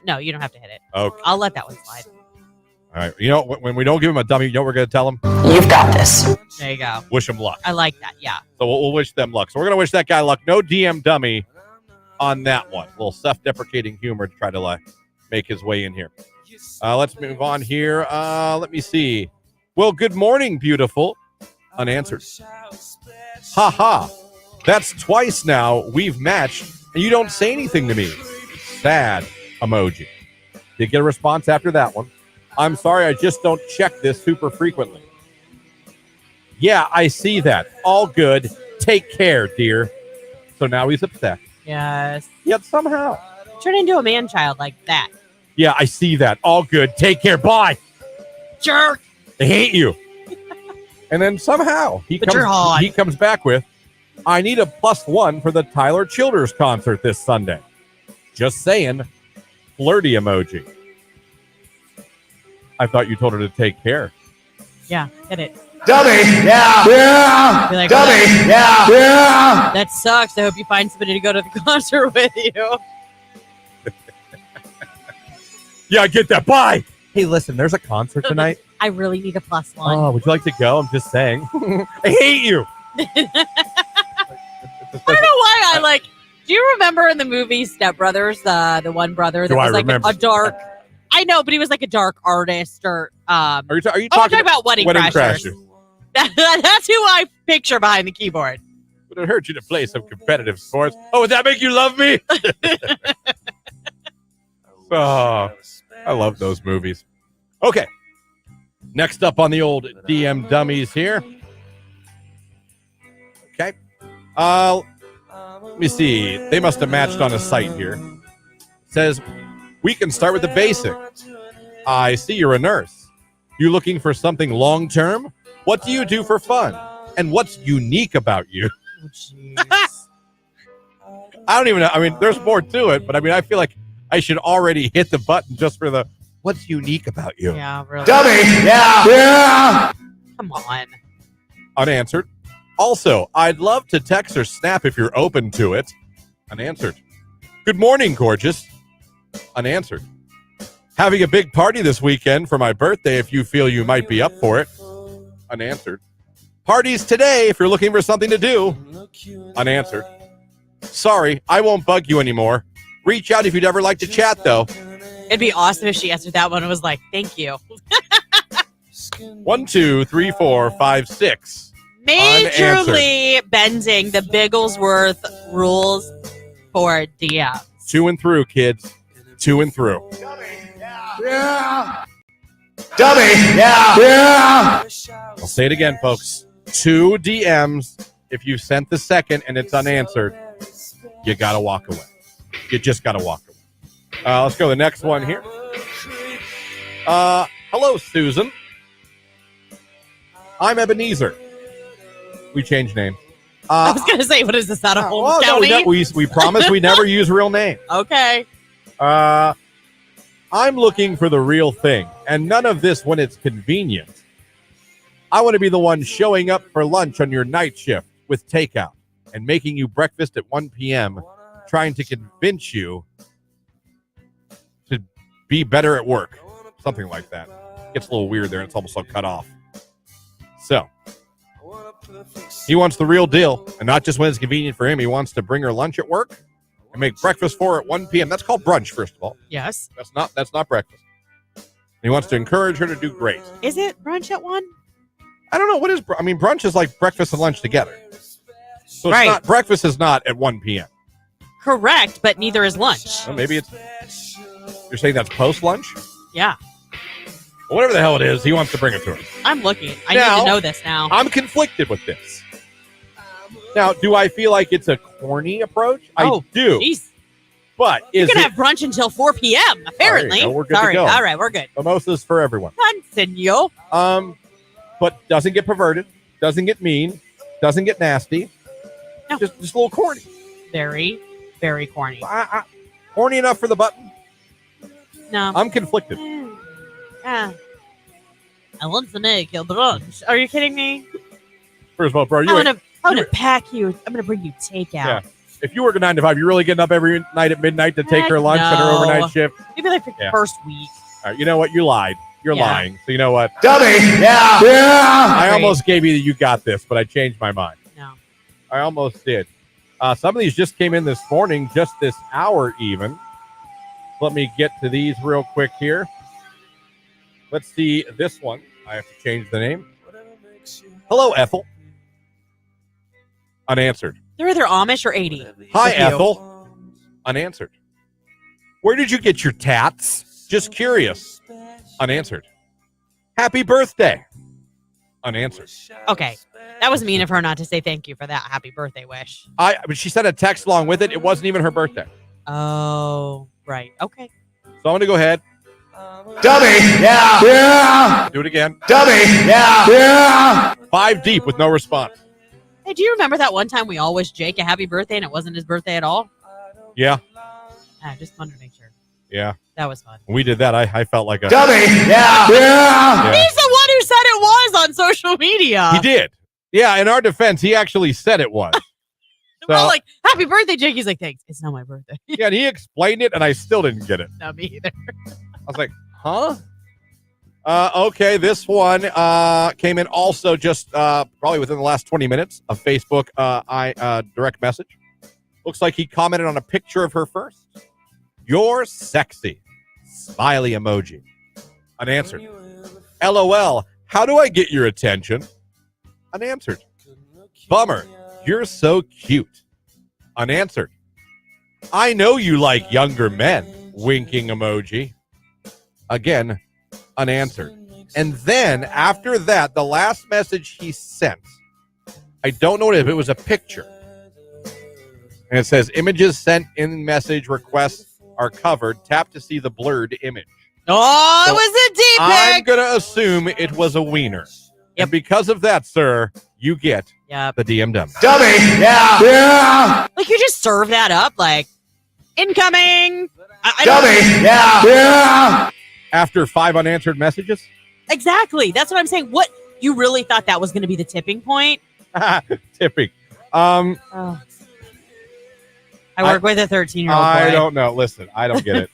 no, you don't have to hit it. Okay. I'll let that one slide. All right. You know, when we don't give him a dummy, you know what we're going to tell him? You've got this. There you go. Wish him luck. I like that. Yeah. So we'll wish them luck. So we're going to wish that guy luck. No DM dummy on that one. A little self-deprecating humor to try to make his way in here. Let's move on here. Let me see. Well, good morning, beautiful. Unanswered. Ha ha. That's twice now we've matched, and you don't say anything to me. Sad emoji. Did get a response after that one. I'm sorry, I just don't check this super frequently. Yeah, I see that. All good. Take care, dear. So now he's upset. Yes. Yet somehow. Turn into a man-child like that. Yeah, I see that. All good. Take care. Bye. Jerk. I hate you. And then somehow he comes back with, I need a +1 for the Tyler Childers concert this Sunday. Just saying. Flirty emoji. I thought you told her to take care. Yeah, hit it. Dummy. Yeah. Yeah. Be like, Dummy. well, Yeah. Yeah. that sucks. I hope you find somebody to go to the concert with you. Yeah, I get that. Bye. Hey, listen, there's a concert tonight. I really need a +1. Oh, would you like to go? I'm just saying. I hate you. I don't know why I like. Do you remember in the movie Step Brothers, the one brother that was like a dark? I know, but he was like a dark artist, or Are you talking about Wedding Crashers? That's who I picture behind the keyboard. Would it hurt you to play some competitive sports? Oh, would that make you love me? Oh, I love those movies. Okay. Next up on the old DM Dummies here. Okay. Let me see. They must have matched on a site here. It says, we can start with the basic. I see you're a nurse. You looking for something long-term? What do you do for fun? And what's unique about you? I don't even know. I mean, there's more to it, but I mean, I feel like I should already hit the button just for the what's unique about you. Yeah, really. Dummy. Yeah. Yeah. Come on. Unanswered. Also, I'd love to text or snap if you're open to it. Unanswered. Good morning, gorgeous. Unanswered. Having a big party this weekend for my birthday if you feel you might be up for it. Unanswered. Parties today if you're looking for something to do. Unanswered. Sorry, I won't bug you anymore. Reach out if you'd ever like to chat, though. It'd be awesome if she answered that one and was like, thank you. 1, 2, 3, 4, 5, 6. Majorly bending the Bigglesworth rules for DM. To and through, kids. To and through. Yeah. Dummy. Yeah. Yeah. I'll say it again, folks. 2 DMs. If you sent the second and it's unanswered, you got to walk away. You just got to walk away. Let's go to the next one here. Hello, Susan. I'm Ebenezer. We changed names. I was going to say, what is this out of Holmes well, County? No, we promised we never use real names. Okay. I'm looking for the real thing, and none of this when it's convenient. I want to be the one showing up for lunch on your night shift with takeout and making you breakfast at 1 p.m., trying to convince you to be better at work. Something like that. Gets a little weird there, and it's almost all cut off. So, he wants the real deal, and not just when it's convenient for him. He wants to bring her lunch at work and make breakfast for her at 1 p.m. That's called brunch, first of all. Yes. That's not breakfast. He wants to encourage her to do great. Is it brunch at 1? I don't know. What is brunch is like breakfast and lunch together. So right. It's not, breakfast is not at 1 p.m. Correct, but neither is lunch. Well, maybe it's... You're saying that's post-lunch? Yeah. Well, whatever the hell it is, he wants to bring it to her. I'm looking. I need to know this now. I'm conflicted with this. Now, do I feel like it's a corny approach? I do. Geez. But you can have brunch until 4 p.m., apparently. We're good Sorry. to go. All right, we're good. Mimosas for everyone. Continue. But doesn't get perverted, doesn't get mean, doesn't get nasty. No. Just a little corny. Very, very corny. Corny enough for the button? No. I'm conflicted. I want to make a brunch. Are you kidding me? First of all, bro, I'm gonna pack you. I'm gonna bring you takeout. Yeah. If you work a 9 to 5, you're really getting up every night at midnight to take Heck her lunch and her no. overnight shift. Maybe like the Yeah. first week. All right, you know what? You lied. You're Yeah. lying. So you know what? Dummy. Yeah. Yeah. I almost gave you the you got this, but I changed my mind. No. I almost did. Some of these just came in this morning, just this hour even. Let me get to these real quick here. Let's see this one. I have to change the name. Hello, Ethel. Unanswered. They're either Amish or 80. Hi, With you. Ethel. Unanswered. Where did you get your tats? Just curious. Unanswered. Happy birthday. Unanswered. Okay. That was mean of her not to say thank you for that happy birthday wish. But she sent a text along with it. It wasn't even her birthday. Oh, right. Okay. So I'm going to go ahead. Dummy. Yeah. Yeah. Do it again. Dummy. Yeah. Yeah. 5 deep with no response. Hey, do you remember that one time we all wished Jake a happy birthday and it wasn't his birthday at all? Yeah. I just wanted to make sure. Yeah. That was fun. When we did that, I felt like a... Dummy. Yeah. Yeah. He's the one who said it was on social media. He did. Yeah, in our defense, he actually said it was. We're all like, happy birthday, Jake. He's like, thanks. It's not my birthday. Yeah, and he explained it, and I still didn't get it. Not me either. I was like, huh? Okay, this one came in also just probably within the last 20 minutes. A Facebook direct message. Looks like he commented on a picture of her first. You're sexy. Smiley emoji. Unanswered. LOL. How do I get your attention? Unanswered. Bummer. You're so cute. Unanswered. I know you like younger men. Winking emoji. Again, unanswered. And then after that, the last message he sent, I don't know if it was a picture. And it says, images sent in message requests are covered. Tap to see the blurred image. Oh, So it was a deep I'm pic. going to assume it was a wiener. Yep. And because of that, sir, you get Yep. the DM Dummies. Dummy. Yeah. Yeah. Like, you just serve that up, like, incoming. I don't- Dummy. Yeah. Yeah. After 5 unanswered messages? Exactly. That's what I'm saying. What, you really thought that was going to be the tipping point? Tipping. Oh. I work with a 13-year-old boy. I don't know. Listen, I don't get it.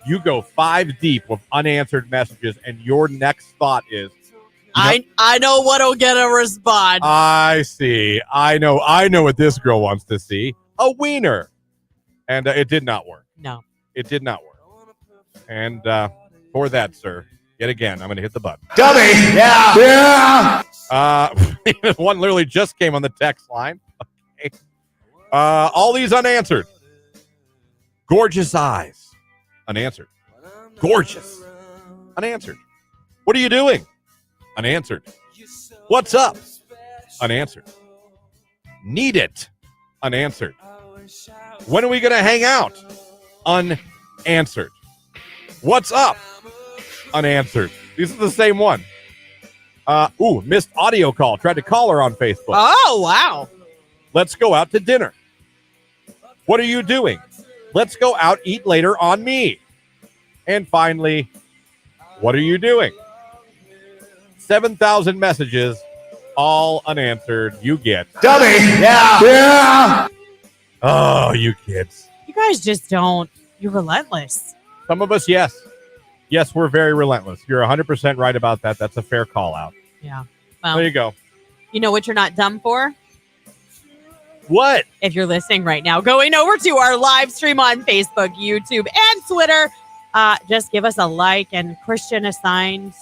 You go 5 deep with unanswered messages, and your next thought is, I know what'll get a response. I see. I know what this girl wants to see. A wiener. And it did not work. No. It did not work. And for that, sir, yet again, I'm going to hit the button. Dummy. Yeah. Yeah. One literally just came on the text line. Okay. All these unanswered. Gorgeous eyes. Unanswered. Gorgeous. Unanswered. What are you doing? Unanswered. What's up? Unanswered. Need it. Unanswered. When are we going to hang out? Unanswered. What's up? Unanswered. These are the same one. Missed audio call. Tried to call her on Facebook. Oh, wow. Let's go out to dinner. What are you doing? Let's go out, eat later on me. And finally, what are you doing? 7,000 messages, all unanswered. You get. Dummy. Yeah. Yeah. Oh, you kids. You guys just don't. You're relentless. Some of us, yes. Yes, we're very relentless. You're 100% right about that. That's a fair call out. Yeah. Well, There you go. you know what you're not dumb for? What? If you're listening right now, going over to our live stream on Facebook, YouTube, and Twitter, just give us a like. And Christian assigned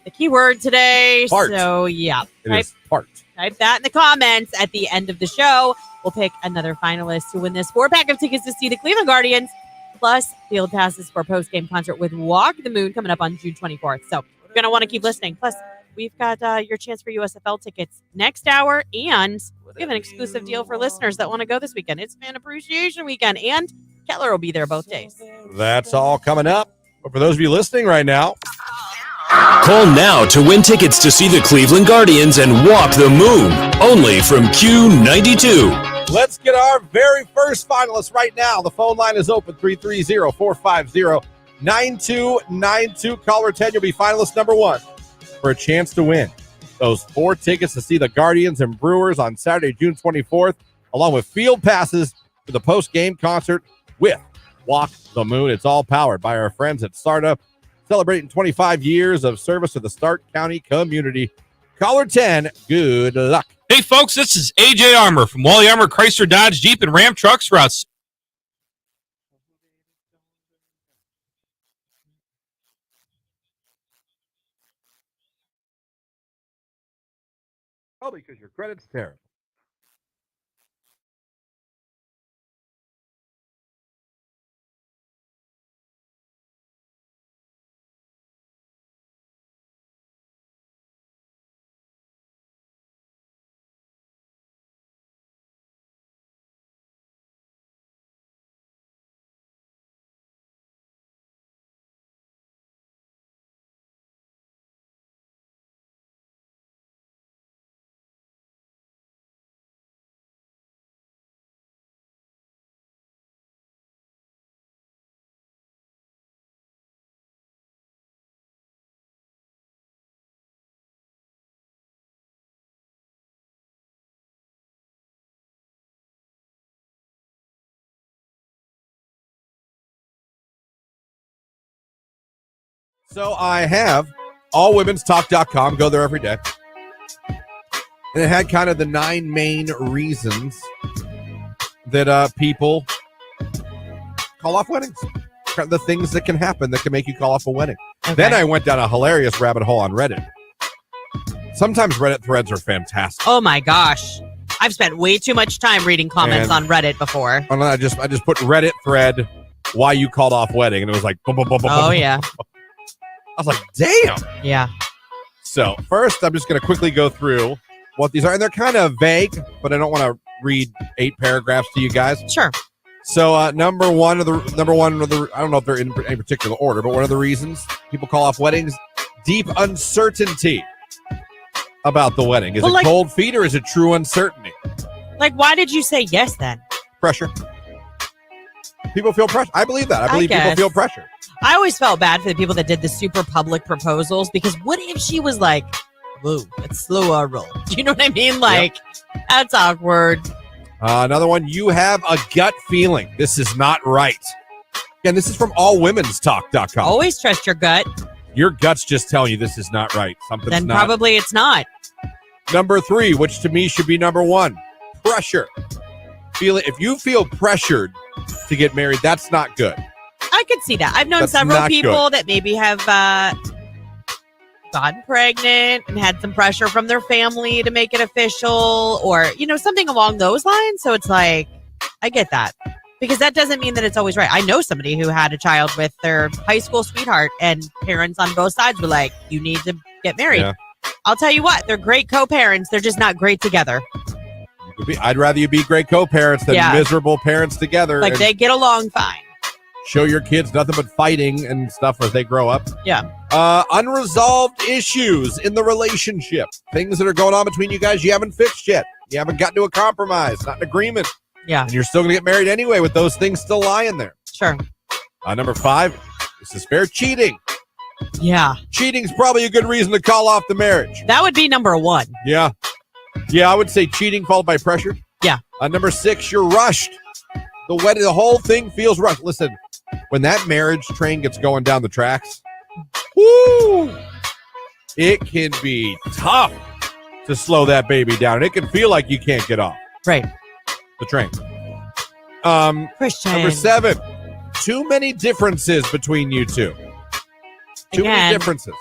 the keyword today. Fart. So, yeah. It is fart. Type that in the comments at the end of the show. We'll pick another finalist to win this 4-pack of tickets to see the Cleveland Guardians, plus field passes for a post-game concert with Walk the Moon coming up on June 24th. So you're going to want to keep listening. Plus, we've got your chance for USFL tickets next hour, and we have an exclusive deal for listeners that want to go this weekend. It's Fan Appreciation Weekend, and Kettler will be there both days. That's all coming up. But for those of you listening right now, Call now to win tickets to see the Cleveland Guardians and Walk the Moon, only from Q92. let's get our very first finalist right now. The phone line is open, 330-450-9292. Caller 10, you'll be finalist number 1 for a chance to win those 4 tickets to see the Guardians and Brewers on Saturday, June 24th, along with field passes for the post-game concert with Walk the Moon. It's all powered by our friends at Startup, celebrating 25 years of service to the Stark County community. Caller 10, good luck. Hey, folks, this is AJ Armour from Wally Armour Chrysler Dodge Jeep and Ram Trucks throughout. Probably because your credit's terrible. So I have allwomenstalk.com. Go there every day. And it had kind of the 9 main reasons that people call off weddings. The things that can happen that can make you call off a wedding. Okay. Then I went down a hilarious rabbit hole on Reddit. Sometimes Reddit threads are fantastic. Oh my gosh. I've spent way too much time reading comments on Reddit before. I just put Reddit thread why you called off wedding, and it was like boom, boom, boom, boom, boom, yeah. I was like, damn. Yeah. So first, I'm just going to quickly go through what these are. And they're kind of vague, but I don't want to read 8 paragraphs to you guys. Sure. So number one, I don't know if they're in any particular order, but one of the reasons people call off weddings, deep uncertainty about the wedding. Is it cold feet or is it true uncertainty? Like, why did you say yes then? Pressure. People feel pressure. I believe that. I believe people feel pressure. I always felt bad for the people that did the super public proposals, because what if she was like, whoa, let's slow our roll. Do you know what I mean? Like, that's awkward. Another one, you have a gut feeling this is not right. Again, this is from allwomenstalk.com. Always trust your gut. Your gut's just telling you this is not right. Something's then not. Probably it's not. Number 3, which to me should be number 1, pressure. If you feel pressured to get married, that's not good. I could see that. I've known several people that maybe have gotten pregnant and had some pressure from their family to make it official, or, something along those lines. So it's like, I get that, because that doesn't mean that it's always right. I know somebody who had a child with their high school sweetheart, and parents on both sides were like, you need to get married. Yeah. I'll tell you what, they're great co-parents. They're just not great together. I'd rather you be great co-parents than miserable parents together. Like, they get along fine. Show your kids nothing but fighting and stuff as they grow up. Yeah. Unresolved issues in the relationship. Things that are going on between you guys you haven't fixed yet. You haven't gotten to a compromise, not an agreement. Yeah. And you're still going to get married anyway with those things still lying there. Sure. Number 5, this is fair, cheating. Yeah. Cheating's probably a good reason to call off the marriage. That would be number 1. Yeah. Yeah, I would say cheating followed by pressure. Yeah. Number 6, you're rushed. The whole thing feels rushed. Listen, when that marriage train gets going down the tracks, whoo, it can be tough to slow that baby down. And it can feel like you can't get off. Right. The train. Christian. Number 7, too many differences between you two. Too many differences.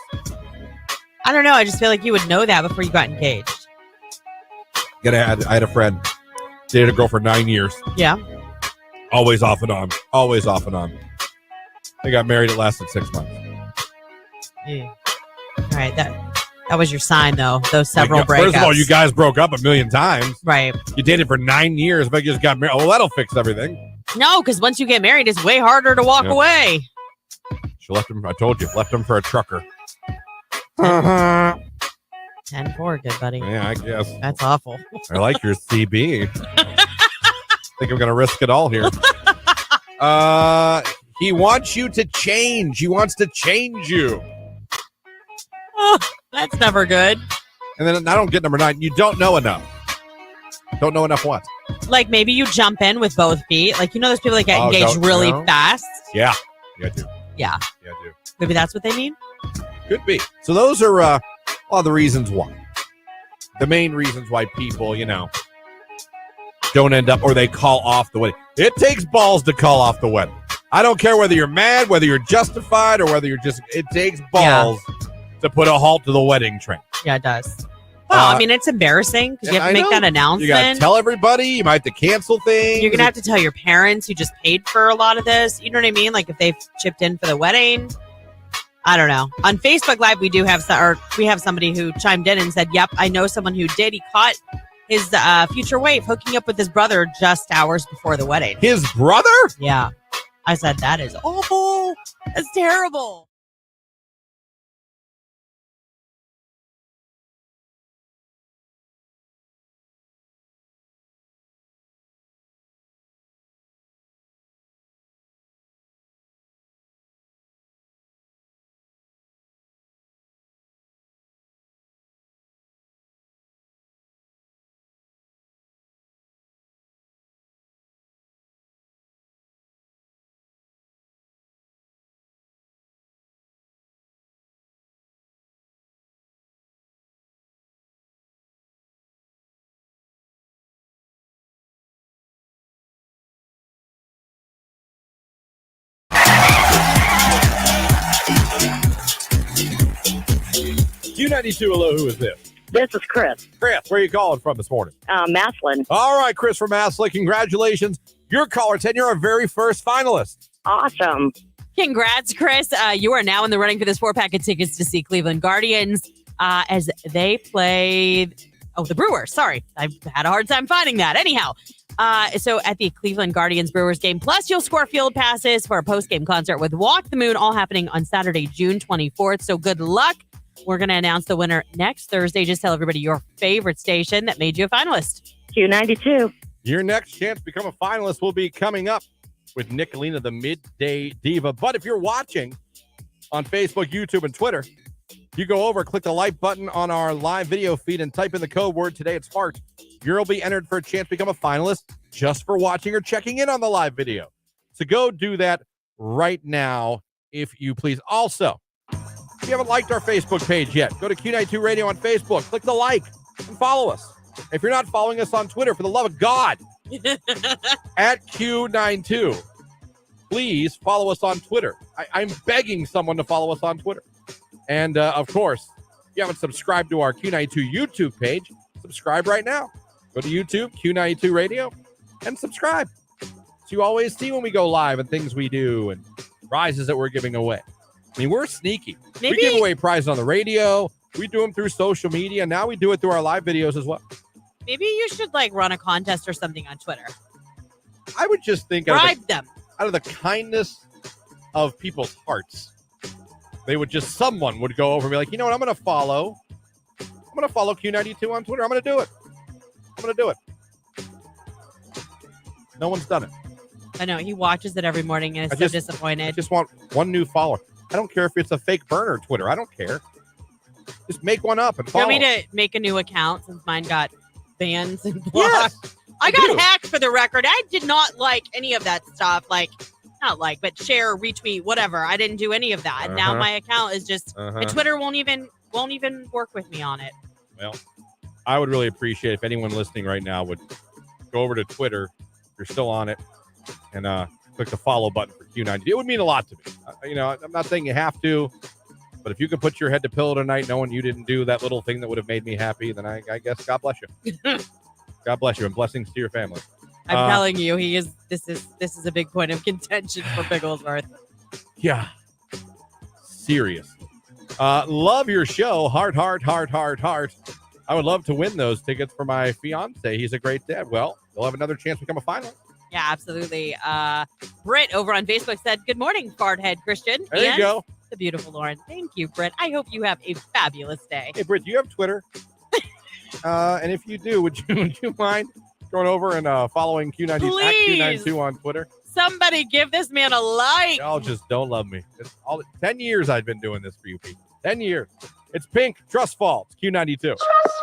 I don't know. I just feel like you would know that before you got engaged. I had a friend, dated a girl for 9 years. Yeah. Always off and on. Always off and on. They got married. It lasted 6 months. Yeah. All right. That was your sign, though. Those several breakups. First of all, you guys broke up 1,000,000 times. Right. You dated for 9 years, but you just got married. Oh, well, that'll fix everything. No, because once you get married, it's way harder to walk away. She left him. I told you. Left him for a trucker. 10-4, good buddy. Yeah, I guess. That's awful. I like your CB. Think I'm going to risk it all here. He wants you to change. He wants to change you. Oh, that's never good. And then I don't get number 9. You don't know enough. Don't know enough what? Like maybe you jump in with both feet. Like, you know, those people that get engaged don't really know. fast. Yeah. Yeah, I do. Yeah. Yeah, I do. Maybe that's what they mean. Could be. So those are all the reasons why. The main reasons why people, don't end up or they call off the wedding. It takes balls to call off the wedding. I don't care whether you're mad, whether you're justified, or whether you're just, it takes balls to put a halt to the wedding train. Yeah, it does. Well, I mean, it's embarrassing because you have to make that announcement. You got to tell everybody. You might have to cancel things. You're going to have to tell your parents who just paid for a lot of this. You know what I mean? Like if they've chipped in for the wedding. I don't know. On Facebook Live, we have somebody who chimed in and said, yep, I know someone who did. He caught his future wife hooking up with his brother just hours before the wedding. His brother? Yeah. I said, that is awful. That's terrible. Q92, hello, who is this? This is Chris. Chris, where are you calling from this morning? Maslin. All right, Chris from Maslin, congratulations. You're caller 10. You're our very first finalist. Awesome. Congrats, Chris. You are now in the running for this 4-pack of tickets to see Cleveland Guardians as they play the Brewers. Sorry, I've had a hard time finding that. Anyhow, so at the Cleveland Guardians Brewers game, plus you'll score field passes for a post-game concert with Walk the Moon, all happening on Saturday, June 24th. So good luck. We're going to announce the winner next Thursday. Just tell everybody your favorite station that made you a finalist. Q92. Your next chance to become a finalist will be coming up with Nicolina, the Midday Diva. But if you're watching on Facebook, YouTube, and Twitter, you go over, click the like button on our live video feed, and type in the code word Today It's Heart. You'll be entered for a chance to become a finalist just for watching or checking in on the live video. So go do that right now, if you please. Also, if you haven't liked our Facebook page yet, go to Q92 Radio on Facebook, click the like, and follow us. If you're not following us on Twitter, for the love of God, at Q92, please follow us on Twitter. I'm begging someone to follow us on Twitter. And, of course, if you haven't subscribed to our Q92 YouTube page, subscribe right now. Go to YouTube, Q92 Radio, and subscribe. So you always see when we go live and things we do and prizes that we're giving away. I mean, we're sneaky. We give away prizes on the radio. We do them through social media. Now we do it through our live videos as well. Maybe you should run a contest or something on Twitter. I would just think bribe them out of the kindness of people's hearts. Someone would go over and be like, you know what? I'm going to follow Q92 on Twitter. I'm going to do it. No one's done it. I know. He watches it every morning and is so disappointed. I just want one new follower. I don't care if it's a fake burner Twitter. I don't care. Just make one up and follow. You want me to make a new account since mine got bans and blocked? Yes, I got hacked, for the record. I did not like any of that stuff. But share, retweet, whatever. I didn't do any of that. Now my account is just, and Twitter won't even work with me on it. Well, I would really appreciate if anyone listening right now would go over to Twitter, if you're still on it, and click the follow button for Q90. It would mean a lot to me. I'm not saying you have to, but if you could put your head to pillow tonight knowing you didn't do that little thing that would have made me happy, then I guess God bless you. God bless you, and blessings to your family. I'm telling you, this is a big point of contention for Bigglesworth. Yeah. Serious. Love your show. Heart. I would love to win those tickets for my fiance. He's a great dad. Well, you'll have another chance to become a finalist. Yeah, absolutely. Britt over on Facebook said, good morning, Farthead Christian. There you go. The beautiful Lauren. Thank you, Britt. I hope you have a fabulous day. Hey, Britt, do you have Twitter? And if you do, would you mind going over and following Q90 at Q92 on Twitter? Somebody give this man a like. Y'all just don't love me. It's 10 years I've been doing this for you people. 10 years. It's Pink, Trust Fall. It's Q92. Trust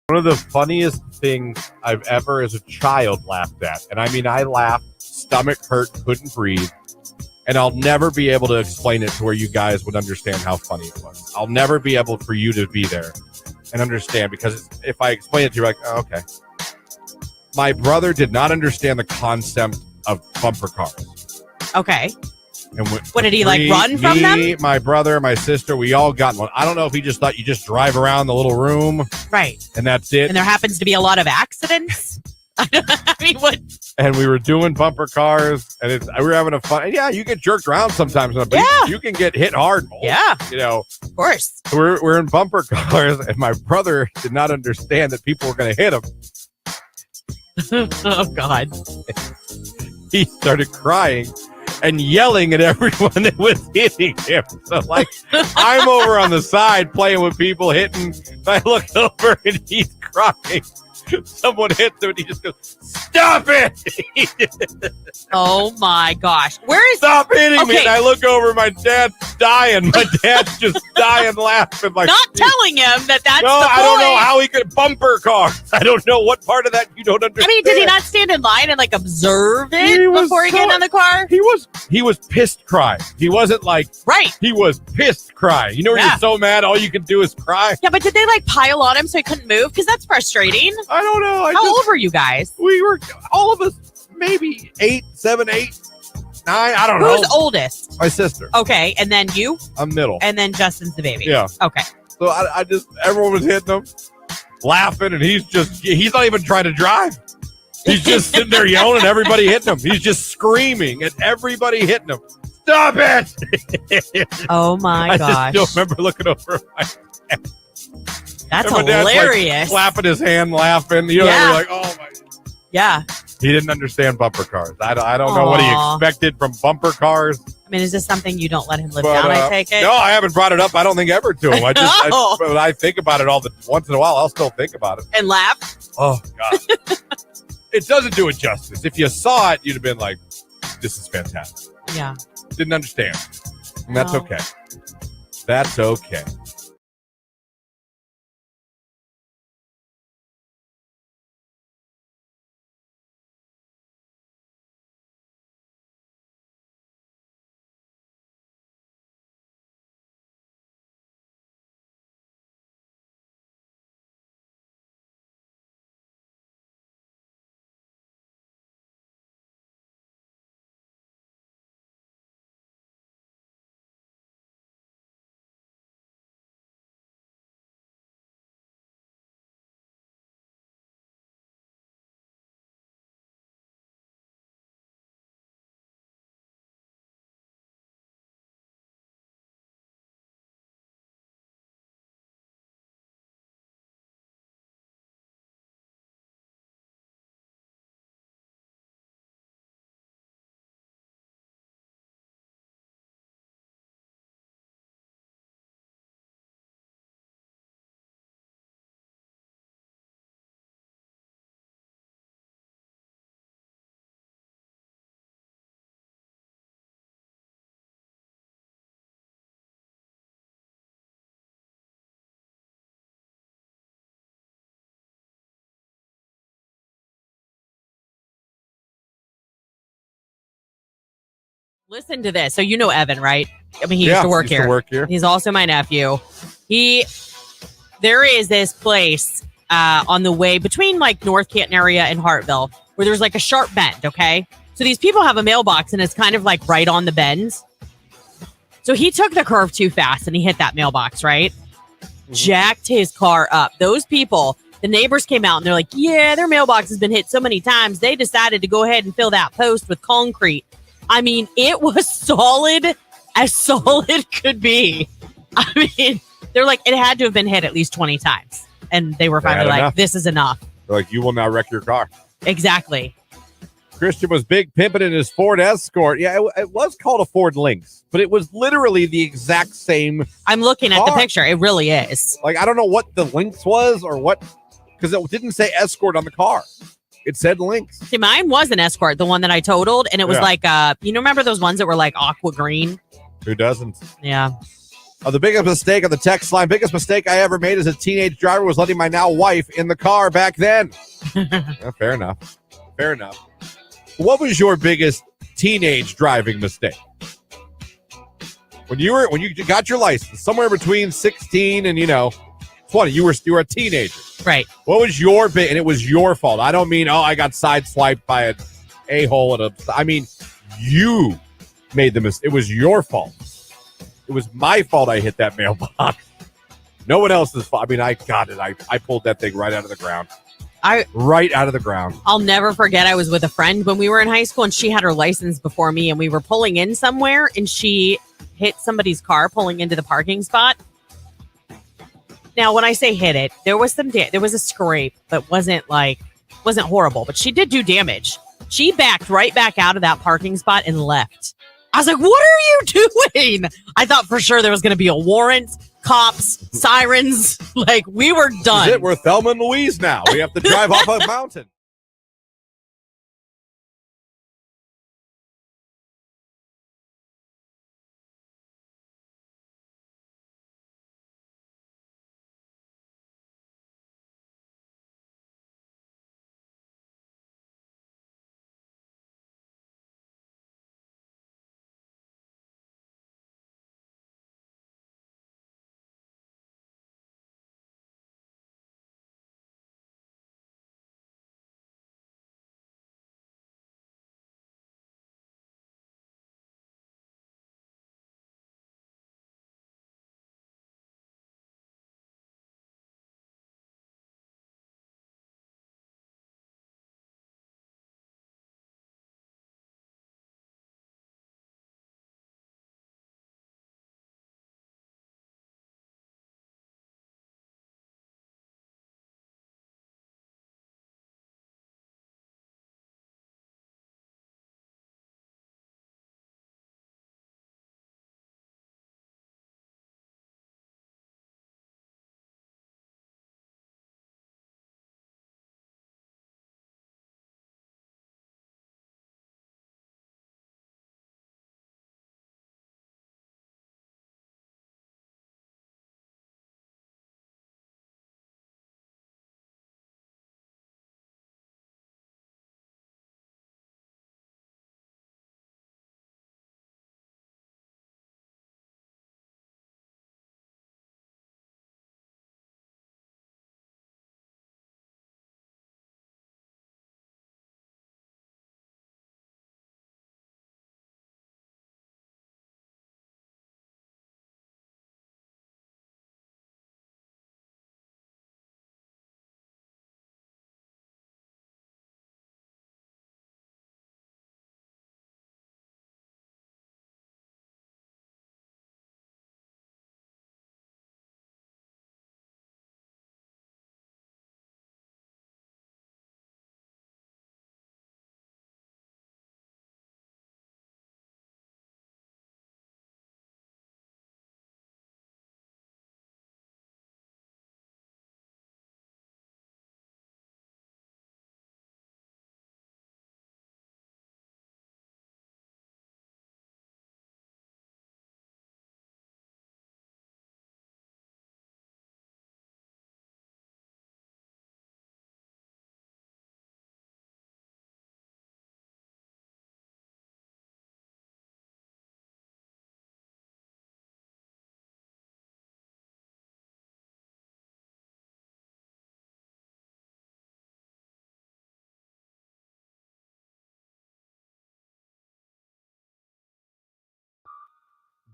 One of the funniest things I've ever as a child laughed at, and I mean I laughed, stomach hurt, couldn't breathe, and I'll never be able to explain it to where you guys would understand how funny it was. I'll never be able for you to be there and understand, because if I explain it to you, like, oh, okay. My brother did not understand the concept of bumper cars. Okay. And what did he like run from them? My brother, my sister, we all got one. I don't know if he just thought you just drive around the little room, right? And that's it. And there happens to be a lot of accidents. I mean, what? And we were doing bumper cars, and we were having a fun. And yeah, you get jerked around sometimes. But yeah, you can get hit hard. Yeah, you know, of course. We're in bumper cars, and my brother did not understand that people were going to hit him. Oh God! He started crying and yelling at everyone that was hitting him. So, like, I'm over on the side playing with people hitting. I look over and he's crying. Someone hits him and he just goes, "Stop it!" Oh my gosh. Where is Stop hitting me? And I look over, my dad's dying. My dad's just dying laughing. Like, not telling him that's no, the I don't know how he could bumper cars. I don't know what part of that you don't understand. I mean, did he not stand in line and like observe it before he got on the car? He was pissed crying. He wasn't like, right. He was pissed crying. You know when you're so mad, all you can do is cry? Yeah, but did they like pile on him so he couldn't move? Because that's frustrating. I don't know. How old were you guys? We were, all of us, maybe 8, 7, 8, 9. I don't know. Who's oldest? My sister. Okay, and then you? I'm middle. And then Justin's the baby. Yeah. Okay. So I just, everyone was hitting him, laughing, and he's not even trying to drive. He's just sitting there yelling at everybody hitting him. He's just screaming at everybody hitting him. Stop it! Oh my gosh. I just don't remember looking over at my dad. That's and my hilarious. Dad's, like, slapping his hand, laughing. You know, we're like, oh my. Yeah. He didn't understand bumper cars. I don't know what he expected from bumper cars. I mean, is this something you don't let him live down, I take it? No, I haven't brought it up, I don't think, ever to him. But I think about it once in a while. I'll still think about it. And laugh? Oh, God. It doesn't do it justice. If you saw it, you'd have been like, this is fantastic. Yeah. Didn't understand. And that's okay. That's okay. Listen to this. So you know Evan, right? I mean, he used to work here. He's also my nephew. There is this place on the way between like North Canton area and Hartville where there's like a sharp bend, okay? So these people have a mailbox and it's kind of like right on the bend. So he took the curve too fast and he hit that mailbox, right? jacked his car up. Those people, the neighbors came out and they're like, yeah, their mailbox has been hit so many times. They decided to go ahead and fill that post with concrete. I mean, it was solid as solid could be. I mean, they're like, it had to have been hit at least 20 times. And they were finally like, enough. this is enough. They're like, you will now wreck your car. Exactly. Christian was big pimping in his Ford Escort. Yeah, it was called a Ford Lynx, but it was literally the exact same. I'm looking at the car. picture. It really is. Like, I don't know what the Lynx was or what, because it didn't say Escort on the car. It said Lynx. See, mine was an Escort, the one that I totaled. And it was like, you know, remember those ones that were like aqua green? Who doesn't? Yeah. The biggest mistake on the text line, biggest mistake I ever made as a teenage driver was letting my now wife in the car back then. Yeah, fair enough. Fair enough. What was your biggest teenage driving mistake? When you got your license, somewhere between 16 and 20, you were a teenager. Right. What was your big, and it was your fault. I don't mean, I got sideswiped by an a-hole I mean, you made the mistake. It was your fault. It was my fault I hit that mailbox. No one else's fault. I mean, I got it. I pulled that thing right out of the ground. Right out of the ground. I'll never forget. I was with a friend when we were in high school, and she had her license before me, and we were pulling in somewhere, and she hit somebody's car pulling into the parking spot. Now, when I say hit it, there was there was a scrape, but wasn't horrible, but she did do damage. She backed right back out of that parking spot and left. I was like, what are you doing? I thought for sure there was going to be a warrant, cops, sirens. Like, we were done. That's it. We're Thelma and Louise now. We have to drive off a mountain.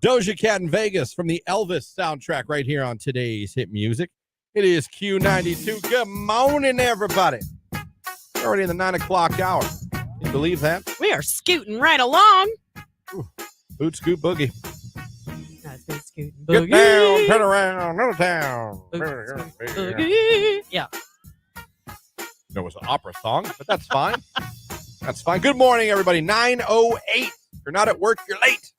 Doja Cat in Vegas from the Elvis soundtrack right here on today's hit music. It is Q92. Good morning, everybody. We're already in the 9 o'clock hour. Can you believe that? We are scooting right along. Boot scoot boogie. That's good scooting. Get Boogie. down, turn around, another town. Boogie. Yeah. That was an opera song, but that's fine. That's fine. Good morning, everybody. 9:08. If you're not at work, you're late.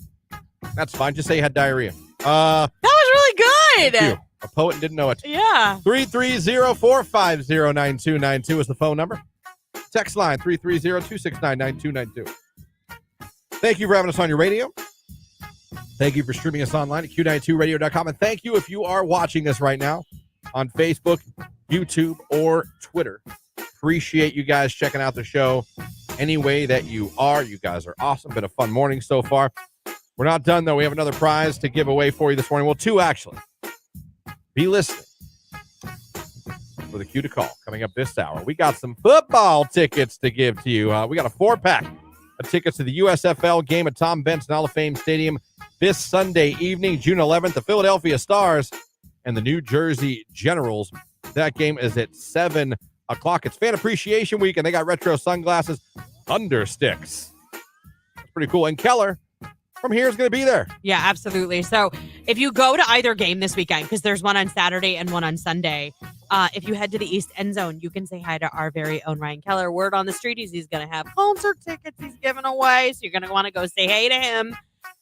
That's fine. Just say you had diarrhea. That was really good. Thank you. A poet didn't know it. Yeah. 330-450-9292 is the phone number. Text line 330-269-9292. Thank you for having us on your radio. Thank you for streaming us online at q92radio.com. And thank you if you are watching us right now on Facebook, YouTube, or Twitter. Appreciate you guys checking out the show any way that you are. You guys are awesome. Been a fun morning so far. We're not done, though. We have another prize to give away for you this morning. Well, two, actually. Be listening for the cue to call coming up this hour. We got some football tickets to give to you. We got a 4-pack of tickets to the USFL game at Tom Benson Hall of Fame Stadium this Sunday evening, June 11th. The Philadelphia Stars and the New Jersey Generals. That game is at 7 o'clock. It's Fan Appreciation Week, and they got retro sunglasses, Thunder Sticks. That's pretty cool. And Keller from here is going to be there. Yeah, absolutely. So if you go to either game this weekend, because there's one on Saturday and one on Sunday, if you head to the East End Zone, you can say hi to our very own Ryan Keller. Word on the street is he's going to have concert tickets he's giving away, so you're going to want to go say hey to him.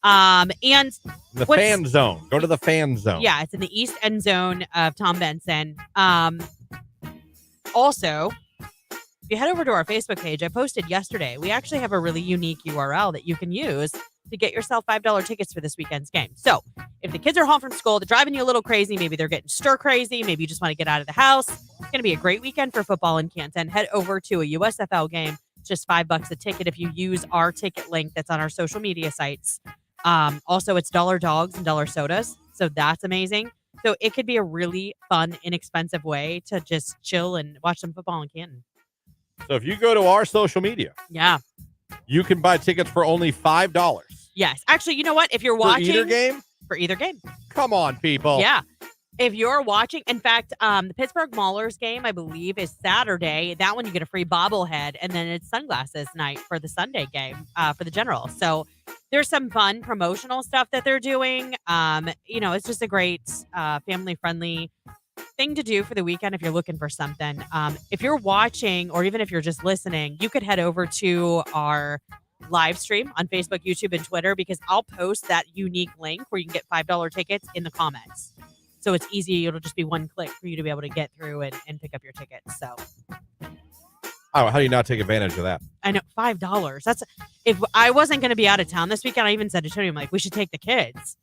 And the fan zone. Go to the fan zone. Yeah, it's in the East End Zone of Tom Benson. Also, if you head over to our Facebook page, I posted yesterday, we actually have a really unique URL that you can use to get yourself $5 tickets for this weekend's game. So if the kids are home from school, they're driving you a little crazy, maybe they're getting stir crazy, maybe you just want to get out of the house, it's going to be a great weekend for football in Canton. Head over to a USFL game. It's just $5 a ticket if you use our ticket link that's on our social media sites. Also, it's dollar dogs and dollar sodas, so that's amazing. So it could be a really fun, inexpensive way to just chill and watch some football in Canton. So if you go to our social media, yeah, you can buy tickets for only $5. Yes. Actually, you know what? If you're watching for either game, come on, people. Yeah. If you're watching, in fact, the Pittsburgh Maulers game, I believe, is Saturday. That one you get a free bobblehead, and then it's sunglasses night for the Sunday game for the General. So there's some fun promotional stuff that they're doing. It's just a great family-friendly thing to do for the weekend if you're looking for something. If you're watching, or even if you're just listening, you could head over to our live stream on Facebook, YouTube, and Twitter, because I'll post that unique link where you can get $5 tickets in the comments. So it's easy. It'll just be one click for you to be able to get through and pick up your tickets. So how do you not take advantage of that? I know, $5. That's if I wasn't going to be out of town this weekend. I even said to Tony, I'm like, we should take the kids.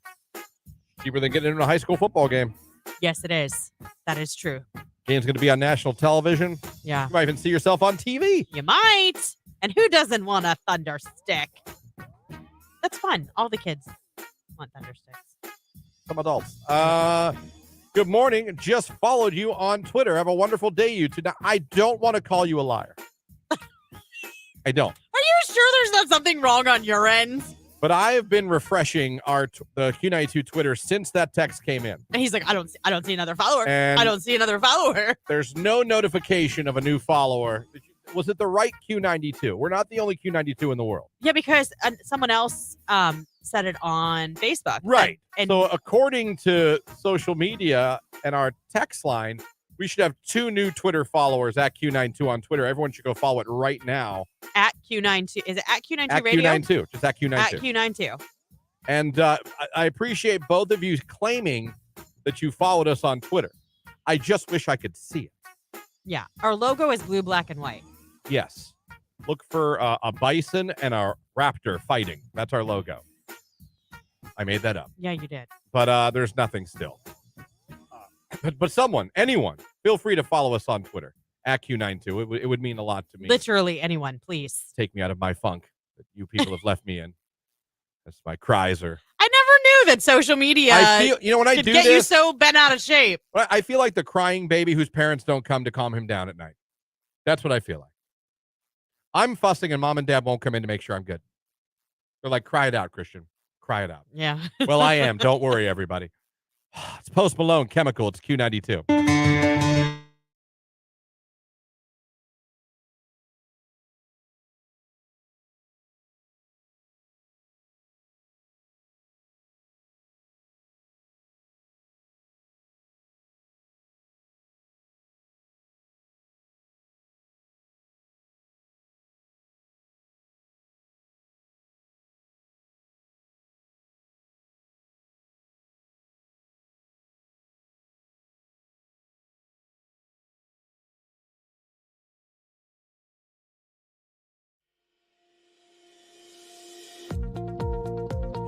Cheaper than getting into a high school football game. Yes, it is. That is true. Game's going to be on national television. Yeah. You might even see yourself on TV. You might. And who doesn't want a thunder stick? That's fun. All the kids want thunder sticks. Some adults. Good morning. Just followed you on Twitter. Have a wonderful day, you two. Now, I don't want to call you a liar. I don't. Are you sure there's not something wrong on your end? But I have been refreshing the Q92 Twitter since that text came in. And he's like, I don't see another follower. And I don't see another follower. There's no notification of a new follower. Was it the right Q92? We're not the only Q92 in the world. Yeah, because someone else said it on Facebook. Right. And so according to social media and our text line, we should have 2 new Twitter followers at Q92 on Twitter. Everyone should go follow it right now. At Q92. Is it at Q92 at Radio? Q92. Just at Q92. At Q92. And I appreciate both of you claiming that you followed us on Twitter. I just wish I could see it. Yeah. Our logo is blue, black, and white. Yes. Look for a bison and a raptor fighting. That's our logo. I made that up. Yeah, you did. But there's nothing still. But anyone, feel free to follow us on Twitter at Q92. It would mean a lot to me. Literally anyone, please. Take me out of my funk that you people have left me in. That's my cries are. I never knew that social media when I could do get this, you so bent out of shape. I feel like the crying baby whose parents don't come to calm him down at night. That's what I feel like. I'm fussing and mom and dad won't come in to make sure I'm good. They're like, cry it out, Christian. Cry it out. Yeah. Well, I am. Don't worry, everybody. It's Post Malone, Chemical. It's Q92.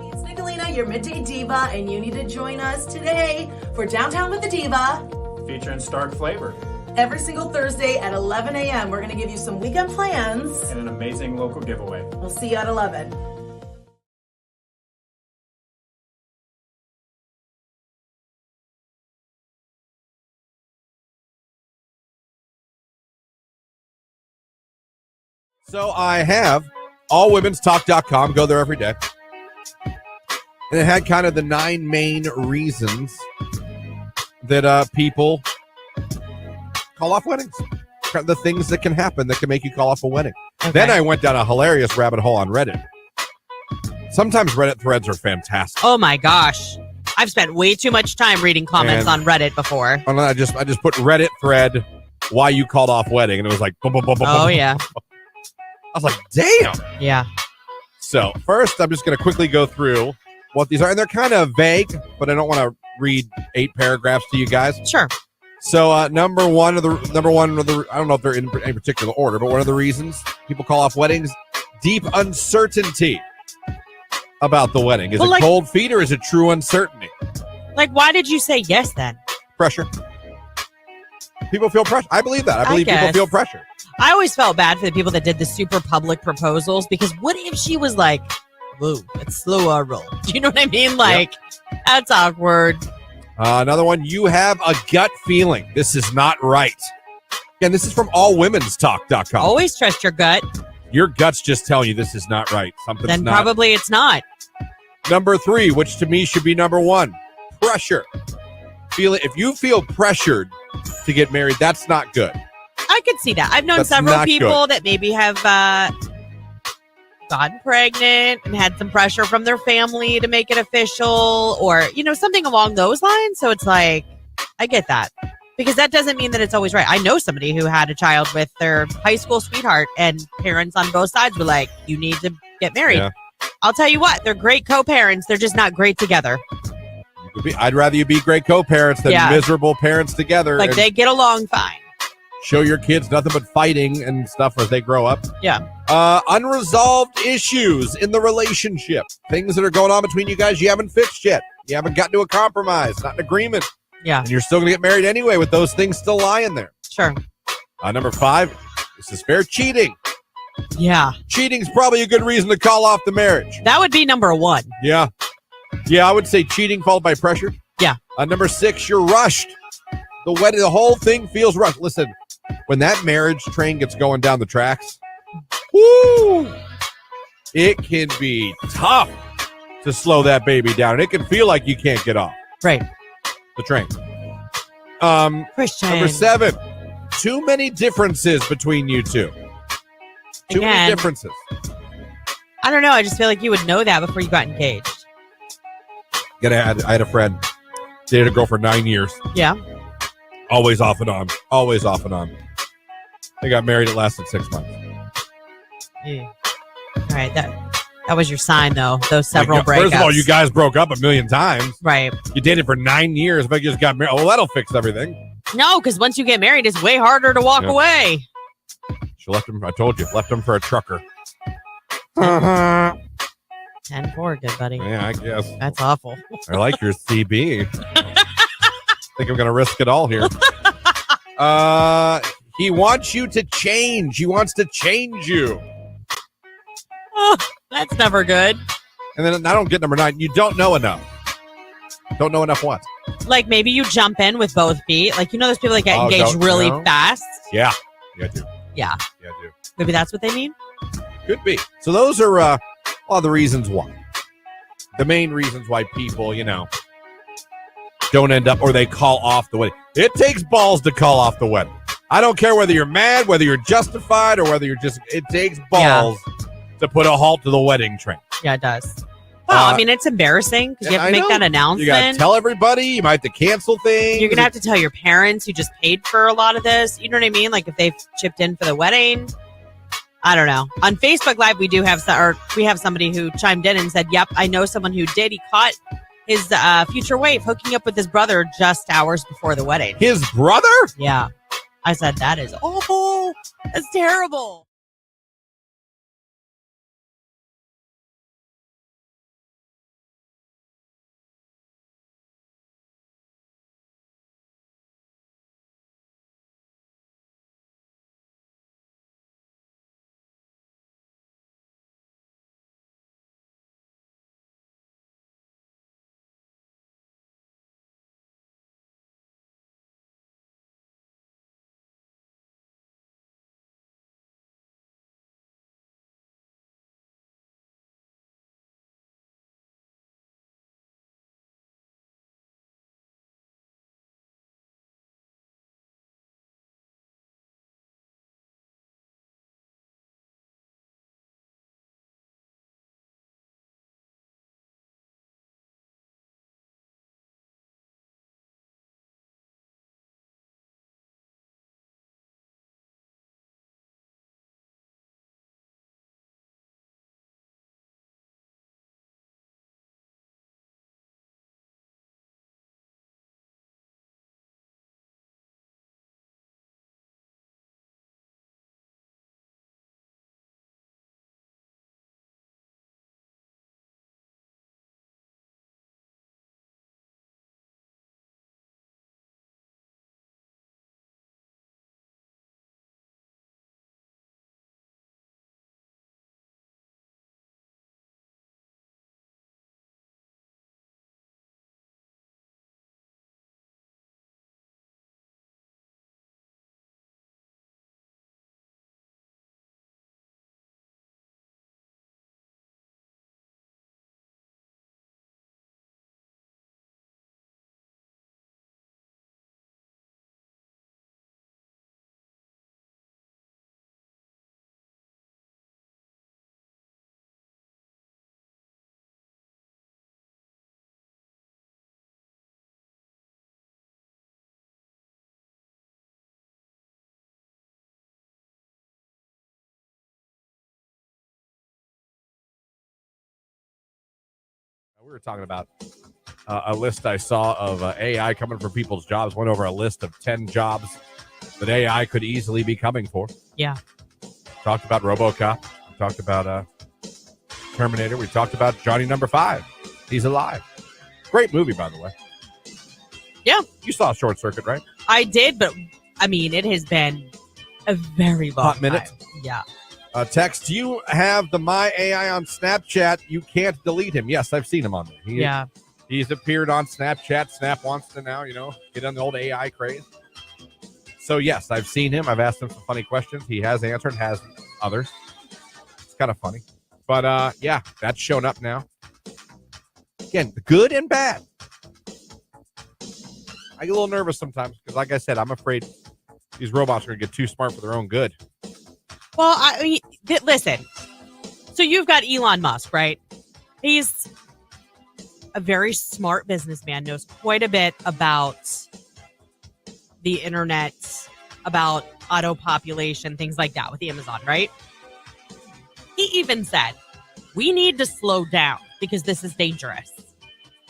It's Nicolina, your midday diva, and you need to join us today for Downtown with the Diva. Featuring Stark Flavor. Every single Thursday at 11 a.m. We're going to give you some weekend plans. And an amazing local giveaway. We'll see you at 11. So I have allwomenstalk.com. Go there every day. And it had kind of the 9 main reasons that people call off weddings. The things that can happen that can make you call off a wedding. Okay. Then I went down a hilarious rabbit hole on Reddit. Sometimes Reddit threads are fantastic. Oh my gosh. I've spent way too much time reading comments on Reddit before. And I just put Reddit thread why you called off wedding, and it was like boom, boom, boom, boom, Oh boom. yeah. I was like, damn. Yeah. So first, I'm just going to quickly go through what these are, and they're kind of vague, but I don't want to read 8 paragraphs to you guys. Sure. So number one of the I don't know if they're in any particular order, but one of the reasons people call off weddings, deep uncertainty about the wedding. Is it cold feet or is it true uncertainty? Like, why did you say yes then? Pressure. People feel pressure. I believe that. I believe people feel pressure. I always felt bad for the people that did the super public proposals, because what if she was like, whoa, let's slow our roll. Do you know what I mean? Like, that's awkward. Another one, you have a gut feeling this is not right. Again, this is from allwomenstalk.com. Always trust your gut. Your gut's just telling you this is not right. Something's Then not. probably it's not. Number 3, which to me should be number 1, pressure. If you feel pressured to get married, that's not good. I could see that. I've known That's several not people good. that maybe have gotten pregnant and had some pressure from their family to make it official, or, something along those lines. So it's like, I get that, because that doesn't mean that it's always right. I know somebody who had a child with their high school sweetheart, and parents on both sides were like, you need to get married. Yeah. I'll tell you what, they're great co-parents. They're just not great together. I'd rather you be great co-parents than miserable parents together. Like, they get along fine. Show your kids nothing but fighting and stuff as they grow up. Yeah. Unresolved issues in the relationship. Things that are going on between you guys you haven't fixed yet. You haven't gotten to a compromise, not an agreement. Yeah. And you're still going to get married anyway with those things still lying there. Sure. Number 5, this is fair, cheating. Yeah. Cheating's probably a good reason to call off the marriage. That would be number 1. Yeah. Yeah, I would say cheating followed by pressure. Yeah. Number 6, you're rushed. The whole thing feels rushed. Listen, when that marriage train gets going down the tracks, whoo, it can be tough to slow that baby down. And it can feel like you can't get off. Right. The train. Christian. Number 7, too many differences between you two. Too many differences. I don't know. I just feel like you would know that before you got engaged. I had a friend, dated a girl for 9 years. Yeah. Always off and on. Always off and on. They got married. It lasted 6 months. Yeah. All right. That was your sign, though. Those several breakups. First of all, you guys broke up a million times. Right. You dated for 9 years. If I just got married, well, that'll fix everything. No, because once you get married, it's way harder to walk away. She left him. I told you, left him for a trucker. 10-4, good buddy. Yeah, I guess. That's awful. I like your CB. Think I'm going to risk it all here. He wants you to change. He wants to change you. Oh, that's never good. And then I don't get number 9. You don't know enough. Don't know enough what? Like, maybe you jump in with both feet. Like, those people that get engaged really fast. Yeah. Yeah, I do. Yeah. Yeah, I do. Maybe that's what they mean? Could be. So those are all the reasons why. the main reasons why people, don't end up or they call off the wedding. It takes balls to call off the wedding. I don't care whether you're mad, whether you're justified, or whether you're just, it takes balls to put a halt to the wedding train. Yeah, it does. Well, I mean, it's embarrassing because you have to make that announcement. You got to tell everybody. You might have to cancel things. You're going to have to tell your parents who just paid for a lot of this. You know what I mean? Like if they've chipped in for the wedding. I don't know. On Facebook Live, we have somebody who chimed in and said, yep, I know someone who did. He caught his future wife hooking up with his brother just hours before the wedding. His brother? Yeah. I said, that is awful. That's terrible. We were talking about a list I saw of AI coming for people's jobs. Went over a list of 10 jobs that AI could easily be coming for. Yeah. Talked about RoboCop. We talked about Terminator. We talked about Johnny Number 5. He's alive. Great movie, by the way. Yeah. You saw Short Circuit, right? I did, but I mean, it has been a very long hot minute. time. Yeah. Text, you have the My AI on Snapchat. You can't delete him. Yes, I've seen him on there. He's appeared on Snapchat. Snap wants to now, get on the old AI craze. So, yes, I've seen him. I've asked him some funny questions. He has answered, has others. It's kind of funny. But, yeah, that's shown up now. Again, good and bad. I get a little nervous sometimes because, like I said, I'm afraid these robots are going to get too smart for their own good. Well, I mean, listen. So you've got Elon Musk, right? He's a very smart businessman, knows quite a bit about the internet, about auto population, things like that with Amazon, right? He even said, we need to slow down because this is dangerous.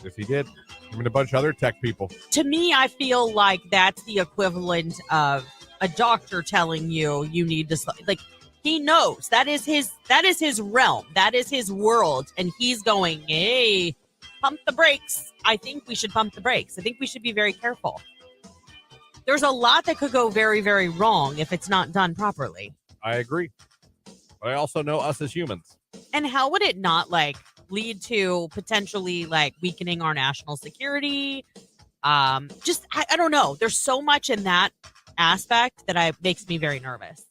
Yes, he did. Him and a bunch of other tech people. To me, I feel like that's the equivalent of a doctor telling you need to slow. Like, he knows that is his realm, that is his world, and he's going, hey, pump the brakes. I think we should pump the brakes. I think we should be very careful. There's a lot that could go very, very wrong if it's not done properly. I agree. But I also know us as humans. And how would it not lead to potentially weakening our national security? I don't know. There's so much in that aspect that makes me very nervous.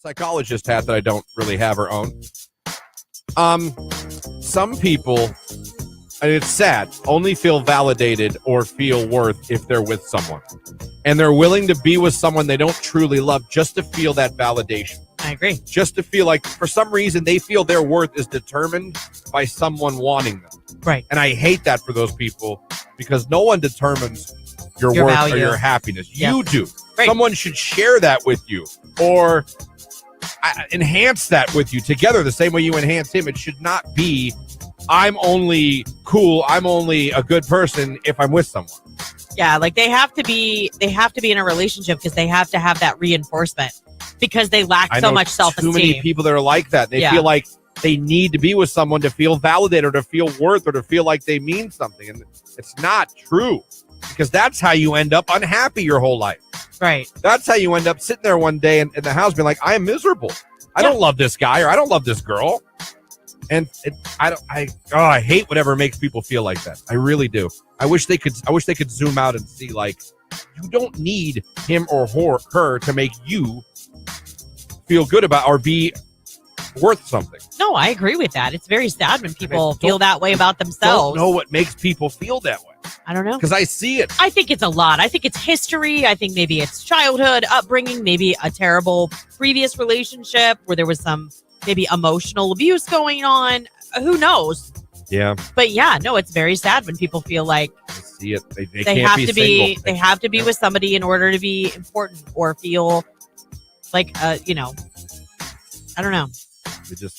psychologist hat that I don't really have or own. Some people, and it's sad, only feel validated or feel worth if they're with someone. And they're willing to be with someone they don't truly love just to feel that validation. I agree. Just to feel like, for some reason, they feel their worth is determined by someone wanting them. Right. And I hate that for those people because no one determines your worth value. or your happiness. Yeah. You do. Right. Someone should share that with you or enhance that with you together the same way you enhance him. It should not be, I'm only cool, I'm only a good person if I'm with someone. Yeah, like they have to be in a relationship because they have to have that reinforcement because they lack so much self-esteem. Too many people that are like that. They feel like they need to be with someone to feel validated or to feel worth or to feel like they mean something. And it's not true because that's how you end up unhappy your whole life. Right. That's how you end up sitting there one day in the house being like, I am miserable. I don't love this guy or I don't love this girl. And I hate whatever makes people feel like that. I really do. I wish they could zoom out and see, like, you don't need him or her to make you feel good about or be worth something. No, I agree with that. It's very sad when people feel that way about themselves. Don't know what makes people feel that way. I don't know. Because I see it. I think it's a lot. I think it's history. I think maybe it's childhood, upbringing, maybe a terrible previous relationship where there was some maybe emotional abuse going on. Who knows? Yeah. But yeah, no, it's very sad when people feel like I see it. They they can't have be to be single. they have to be with somebody in order to be important or feel like I don't know.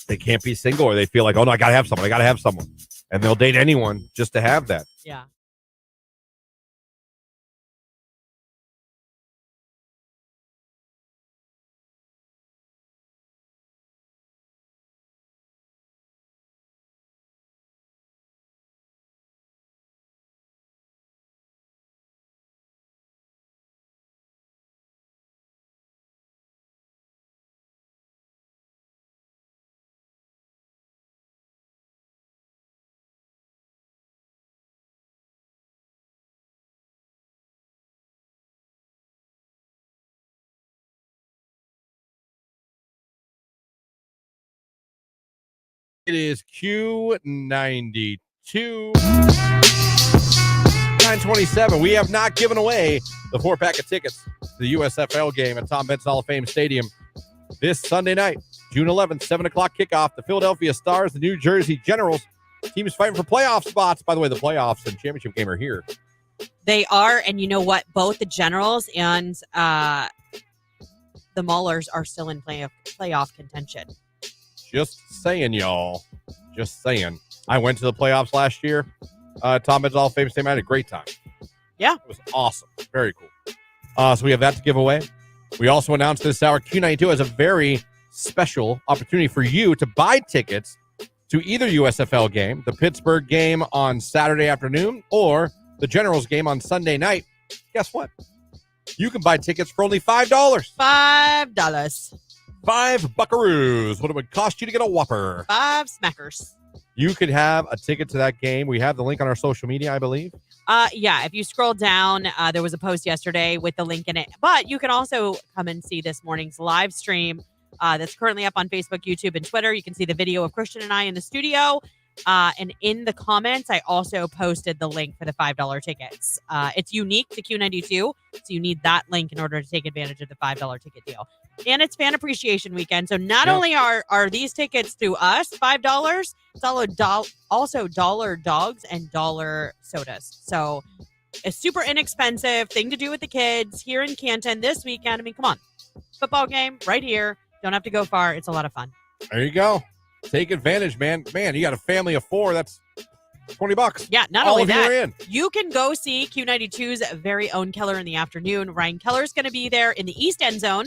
They can't be single or they feel like, oh no, I gotta have someone. And they'll date anyone just to have that. Yeah. It is Q92 927. We have not given away the 4-pack of tickets to the USFL game at Tom Benson Hall of Fame Stadium this Sunday night, June 11th, 7 o'clock kickoff. The Philadelphia Stars, the New Jersey Generals. Teams fighting for playoff spots. By the way, the playoffs and championship game are here. They are, and you know what? Both the Generals and the Maulers are still in playoff contention. Just saying, y'all. Just saying. I went to the playoffs last year. Tom Benson Hall of Fame Stadium. I had a great time. Yeah. It was awesome. Very cool. So we have that to give away. We also announced this hour Q92 as a very special opportunity for you to buy tickets to either USFL game, the Pittsburgh game on Saturday afternoon, or the Generals game on Sunday night. Guess what? You can buy tickets for only $5. $5. 5 buckaroos. What it would cost you to get a Whopper. 5 smackers. You could have a ticket to that game. We have the link on our social media, I believe. Yeah, if you scroll down, there was a post yesterday with the link in it. But you can also come and see this morning's live stream that's currently up on Facebook, YouTube, and Twitter. You can see the video of Christian and I in the studio. And in the comments, I also posted the link for the $5 tickets. It's unique to Q92, so you need that link in order to take advantage of the $5 ticket deal. And it's Fan Appreciation Weekend, so not only are these tickets to us $5, it's also dollar dogs and dollar sodas. So a super inexpensive thing to do with the kids here in Canton this weekend. I mean, come on. Football game right here. Don't have to go far. It's a lot of fun. There you go. Take advantage, man. Man, you got a family of 4. That's $20. Yeah, not All only of you are that, in. you can go see Q92's very own Keller in the afternoon. Ryan Keller's going to be there in the East End Zone.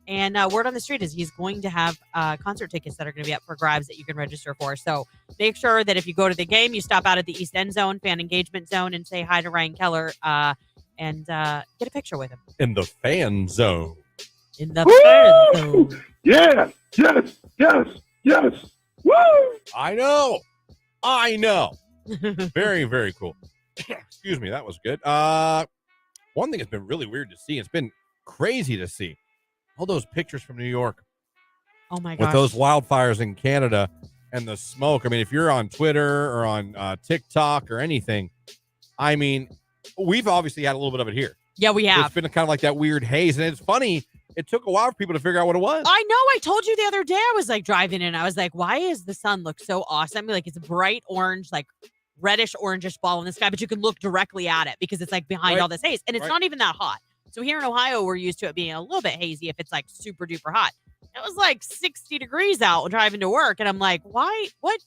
And word on the street is he's going to have concert tickets that are going to be up for grabs that you can register for. So make sure that if you go to the game, you stop out at the East End Zone, fan engagement zone, and say hi to Ryan Keller and get a picture with him. In the fan zone. In the fan zone. Yes, yes, yes, yes. Woo! I know. Very, very cool. Excuse me. That was good. One thing that's been really weird to see. It's been crazy to see. All those pictures from New York Oh my with gosh. those wildfires in Canada and the smoke. I mean, if you're on Twitter or on TikTok or anything, I mean, we've obviously had a little bit of it here. Yeah, we have. It's been kind of like that weird haze. And it's funny. It took a while for people to figure out what it was. I know. I told you the other day, I was like driving in. I was like, why is the sun look so awesome? Like it's a bright orange, like reddish orangish ball in the sky, but you can look directly at it because it's like behind all this haze. And it's not even that hot. So here in Ohio, we're used to it being a little bit hazy if it's like super duper hot. It was like 60 degrees out driving to work. And I'm like, why? What?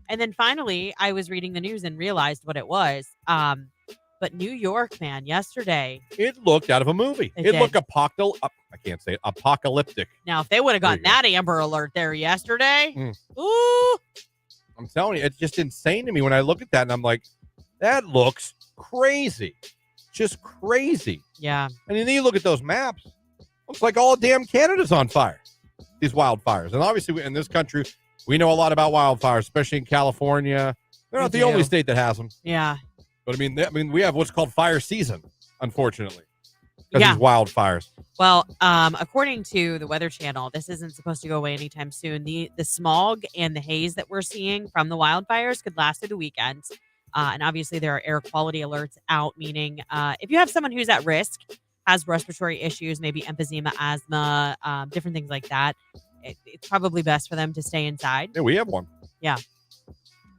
And then finally, I was reading the news and realized what it was. But New York, man, yesterday. It looked out of a movie. It looked I can't say it, apocalyptic. Now, if they would have gotten that Amber Alert there yesterday, ooh. I'm telling you, it's just insane to me when I look at that and I'm like, that looks crazy. Just crazy. Yeah. And then you look at those maps. Looks like all damn Canada's on fire. These wildfires. And obviously in this country, we know a lot about wildfires, especially in California. They're not the only state that has them. Yeah. But I mean, we have what's called fire season, unfortunately, because these wildfires. Well, according to the Weather Channel, this isn't supposed to go away anytime soon. The smog and the haze that we're seeing from the wildfires could last through the weekend. And obviously, there are air quality alerts out, meaning if you have someone who's at risk, has respiratory issues, maybe emphysema, asthma, different things like that, it's probably best for them to stay inside. Yeah, we have one. Yeah.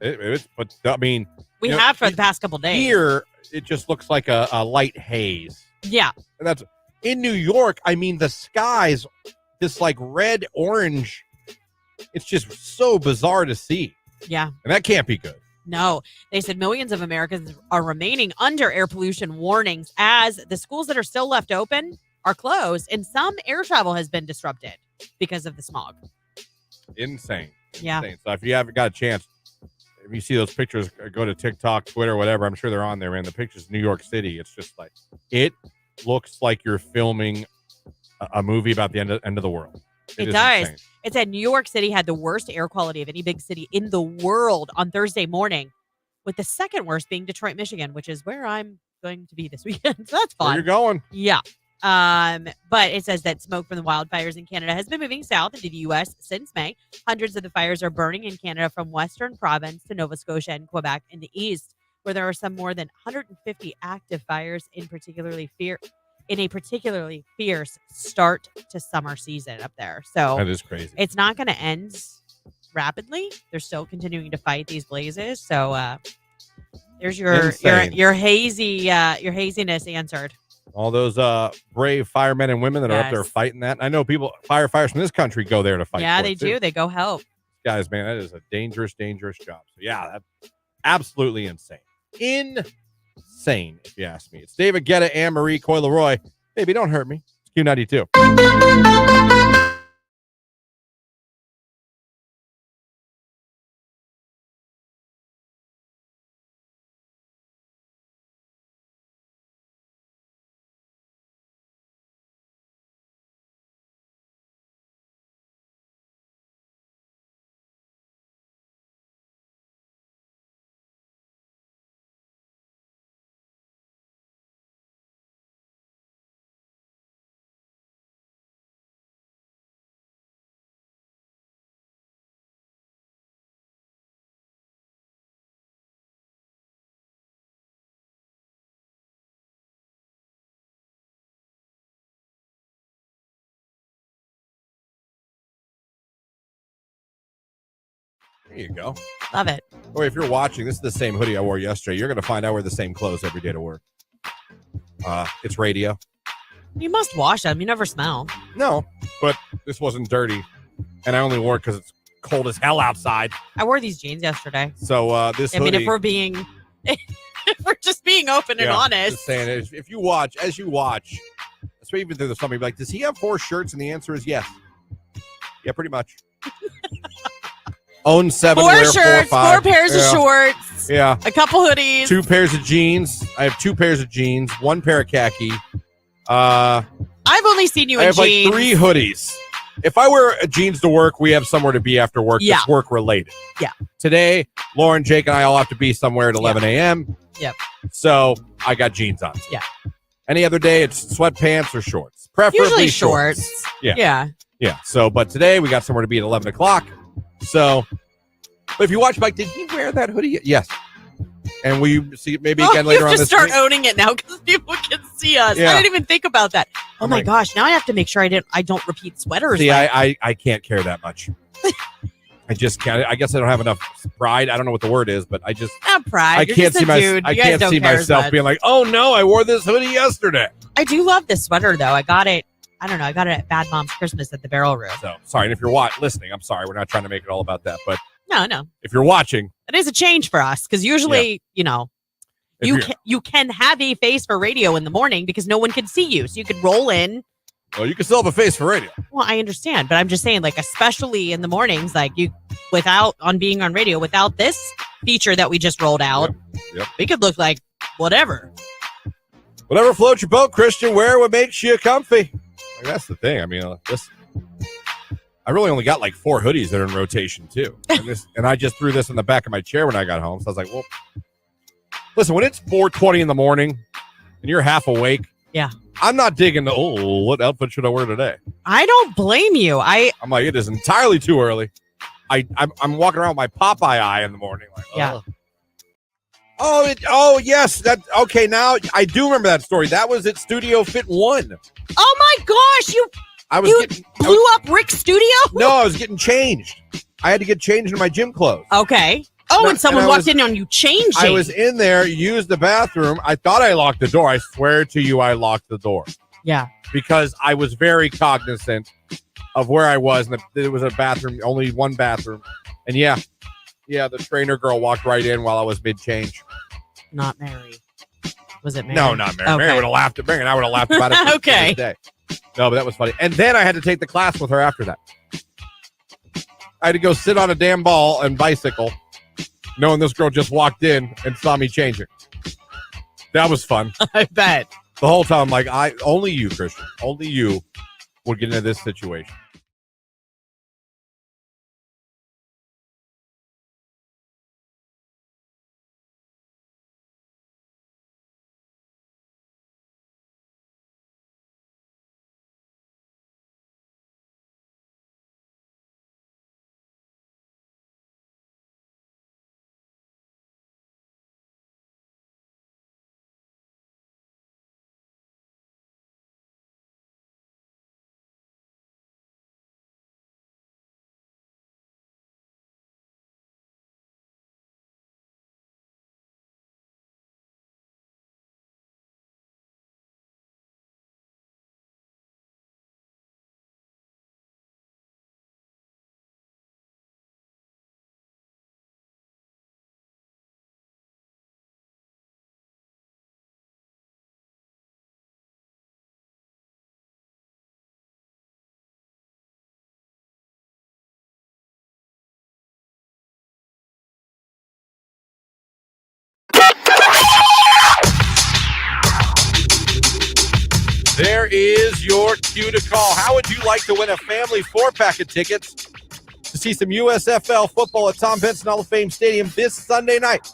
But I mean, we have for the past couple days. Here, it just looks like a light haze. Yeah. And that's in New York. I mean, the skies, this like red, orange. It's just so bizarre to see. Yeah. And that can't be good. No. They said millions of Americans are remaining under air pollution warnings as the schools that are still left open are closed and some air travel has been disrupted because of the smog. Insane. Yeah. So if you haven't got a chance, if you see those pictures, go to TikTok, Twitter, whatever. I'm sure they're on there, man. The pictures of New York City. It's just like, it looks like you're filming a movie about the end of the world. It does. Insane. It said New York City had the worst air quality of any big city in the world on Thursday morning, with the second worst being Detroit, Michigan, which is where I'm going to be this weekend. So that's fun. Where you're going? Yeah. But it says that smoke from the wildfires in Canada has been moving south into the U.S. since May. Hundreds of the fires are burning in Canada from Western Province to Nova Scotia and Quebec in the east, where there are some more than 150 active fires in a particularly fierce start to summer season up there. So that is crazy. It's not going to end rapidly. They're still continuing to fight these blazes. So there's your haziness answered. All those brave firemen and women that are up there fighting that. I know firefighters from this country go there to fight. Yeah, they do. They go help. Guys, man, that is a dangerous, dangerous job. So, yeah, that's absolutely insane. Insane, if you ask me. It's David Guetta, Anne-Marie, Coy Leroy. Baby, don't hurt me. It's Q92. There you go. Love it. Or if you're watching, this is the same hoodie I wore yesterday. You're going to find out I wear the same clothes every day to work. It's radio. You must wash them. You never smell. No, but this wasn't dirty. And I only wore it because it's cold as hell outside. I wore these jeans yesterday. So this hoodie. I mean, if we're being, if we're just being open and honest. Just saying, as you watch, especially even there's somebody like, does he have 4 shirts? And the answer is yes. Yeah, pretty much. Own 7, 4 wear shirts, 4 pairs of shorts. Yeah. A couple hoodies. 2 pairs of jeans. I have 2 pairs of jeans, 1 pair of khaki. I've only seen you in jeans. I have like 3 hoodies. If I wear jeans to work, we have somewhere to be after work that's work related. Yeah. Today, Lauren, Jake, and I all have to be somewhere at 11 a.m. Yep. So I got jeans on. Yeah. Any other day, it's sweatpants or shorts. Preferably usually shorts. Yeah. Yeah. Yeah. So, but today we got somewhere to be at 11 o'clock. So, but if you watch, Mike, did he wear that hoodie? Yes. And we see it maybe again later on this start week. owning it now because people can see us. Yeah. I didn't even think about that. Oh I'm my like- gosh! Now I have to make sure I don't repeat sweaters. See, like- I can't care that much. I just can't. I guess I don't have enough pride. I don't know what the word is, but I just Not pride. I You're can't just see a my dude. I You guys can't don't see care as myself much. being like, oh no, I wore this hoodie yesterday. I do love this sweater though. I got it. I don't know. I got it at Bad Mom's Christmas at the Barrel Room. So sorry, and if you're listening, I'm sorry. We're not trying to make it all about that, but No. if you're watching, It is a change for us because usually, if you you're- you can have a face for radio in the morning because no one can see you, so you could roll in. well, you can still have a face for radio. Well, I understand, but I'm just saying, like, especially in the mornings, like being on radio, without this feature that we just rolled out, Yep. we could look like whatever. Whatever floats your boat, Christian. Wear what makes you comfy. Like, that's the thing. I mean, I really only got like 4 hoodies that are in rotation too, and I just threw this in the back of my chair when I got home. So I was like, well, listen, when it's 4:20 in the morning and you're half awake, Yeah. I'm not digging the what outfit should I wear today? I don't blame you. I'm like, it is entirely too early. I'm walking around with my Popeye eye in the morning, like, Yeah. Oh yes, that okay. Now I do remember that story. That was at Studio Fit 1. Oh my gosh, you I blew up Rick's studio? No, I was getting changed. I had to get changed into my gym clothes. Okay. Oh, No, and someone and I walked was- in on you changing. I was in there, used the bathroom. I thought I locked the door. I swear to you, I locked the door Yeah. because I was very cognizant of where I was. And there was a bathroom, only one bathroom. And yeah, the trainer girl walked right in while I was mid-change. Not Mary. Was it Mary? No, not Mary. Okay. Mary would have laughed at me, and I would have laughed about it. to Okay. this day. No, but that was funny. And then I had to take the class with her after that. I had to go sit on a damn ball and bicycle, knowing this girl just walked in and saw me changing. That was fun. I bet. The whole time, like, only you, Christian, only you would get into this situation. There is your cue to call. How would you like to win a family 4-pack of tickets to see some USFL football at Tom Benson Hall of Fame Stadium this Sunday night?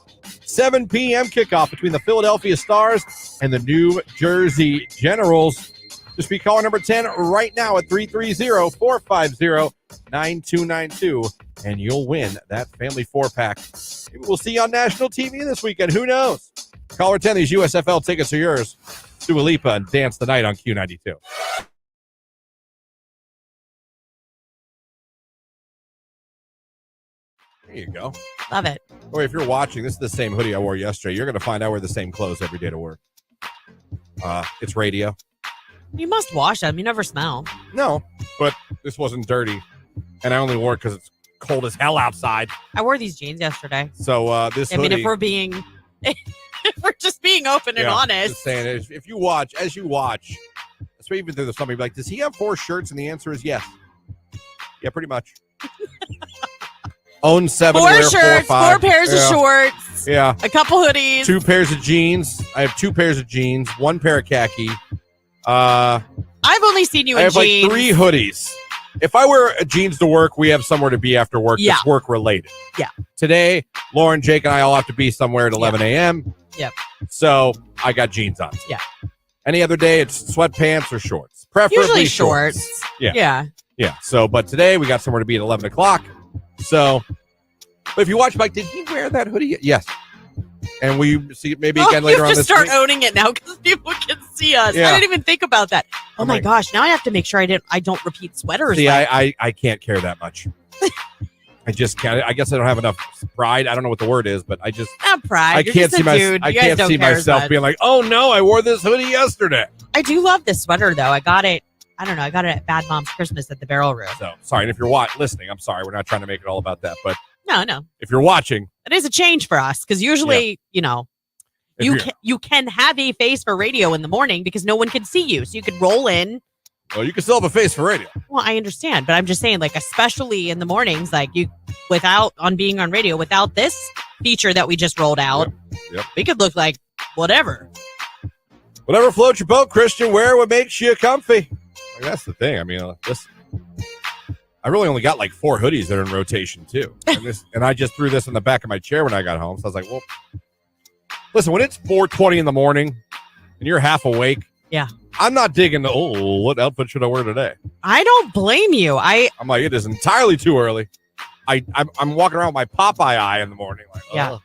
7 p.m. kickoff between the Philadelphia Stars and the New Jersey Generals. Just be caller number 10 right now at 330-450-9292, and you'll win that family 4-pack. Maybe we'll see you on national TV this weekend. Who knows? Caller 10, these USFL tickets are yours. Dua Lipa and Dance the Night on Q92. There you go. Love it. Or if you're watching, this is the same hoodie I wore yesterday. You're going to find I wear the same clothes every day to work. It's radio. You must wash them. You never smell. No, but this wasn't dirty. And I only wore it because it's cold as hell outside. I wore these jeans yesterday. So this I mean, hoodie, if we're being, if we're just being open and yeah, honest. Just saying, if you watch, especially even though somebody be like, does he have 4 shirts? And the answer is yes. Yeah, pretty much. Own 7, 4 wear shirts, 4, 5. 4 pairs of Yeah. shorts, Yeah. a couple hoodies. 2 pairs of jeans. I have 2 pairs of jeans, 1 pair of khaki. I've only seen you I in have jeans. like 3 hoodies. If I wear jeans to work, we have somewhere to be after work that's work related. Yeah. Today, Lauren, Jake, and I all have to be somewhere at 11 a.m. Yep. So I got jeans on. Yeah. Any other day, it's sweatpants or shorts. Preferably Usually shorts. Yeah. Yeah. Yeah. So, but today we got somewhere to be at 11 o'clock. So, but if you watch, Mike, did he wear that hoodie? Yes. And we see it maybe again later on this start week. owning it now because people can see us. Yeah. I didn't even think about that. Oh I'm my like- gosh! Now I have to make sure I don't repeat sweaters. See, like- I can't care that much. I just can't. I guess I don't have enough pride. I don't know what the word is, but I just not pride. I You're can't just see a dude. I You guys can't don't see care as myself much. being like, oh no, I wore this hoodie yesterday. I do love this sweater though. I got it. I don't know. I got it at Bad Mom's Christmas at the Barrel Room. So sorry, and if you're listening, I'm sorry. We're not trying to make it all about that, but No. if you're watching, It is a change for us because usually, if you can have a face for radio in the morning because no one can see you, so you could roll in. well, you can still have a face for radio. Well, I understand, but I'm just saying, like, especially in the mornings, like being on radio, without this feature that we just rolled out, Yep. we could look like whatever. Whatever floats your boat, Christian. Wear what makes you comfy. Like, that's the thing. I mean, I really only got like 4 hoodies that are in rotation too, and I just threw this in the back of my chair when I got home. So I was like, well, listen, when it's 4:20 in the morning and you're half awake, yeah, I'm not digging the what outfit should I wear today? I don't blame you. I'm like, it is entirely too early. I'm walking around with my Popeye eye in the morning, like, yeah.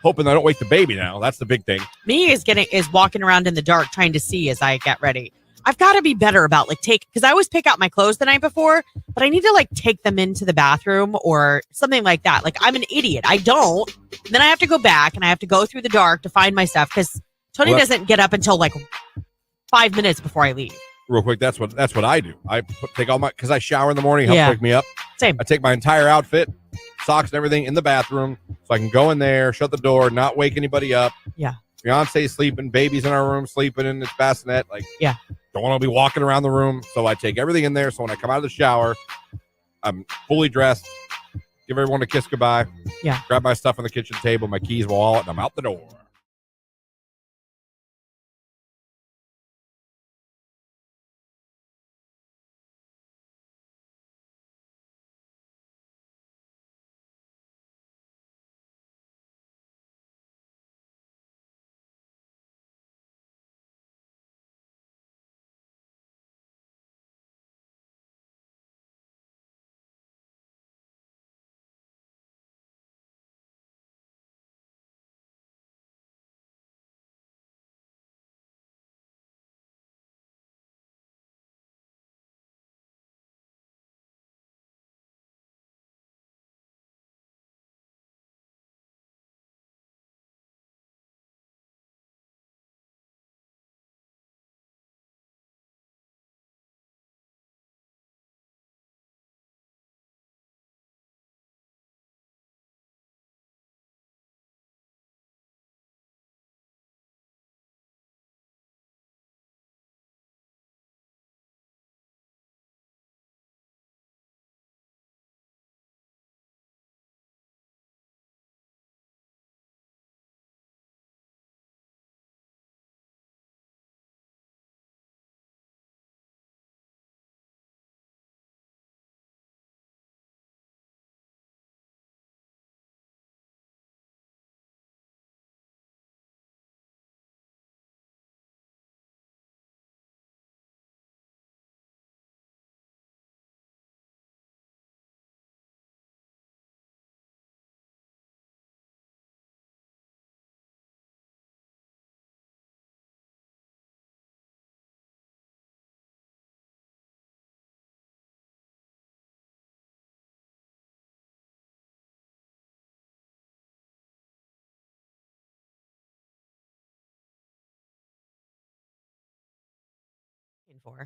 Hoping I don't wake the baby now. That's the big thing. Me is walking around in the dark trying to see as I get ready. I've got to be better about because I always pick out my clothes the night before, but I need to take them into the bathroom or something like that. Like, I'm an idiot. I don't. And then I have to go back and I have to go through the dark to find my stuff because Tony doesn't get up until 5 minutes before I leave. Real quick, that's what I do. I take all because I shower in the morning, help pick me up. Same. I take my entire outfit, socks and everything in the bathroom so I can go in there, shut the door, not wake anybody up. Yeah. Fiance's sleeping, baby's in our room sleeping in its bassinet. Yeah. Don't want to be walking around the room. So I take everything in there. So when I come out of the shower, I'm fully dressed, give everyone a kiss goodbye. Yeah. Grab my stuff on the kitchen table, my keys, wallet, and I'm out the door.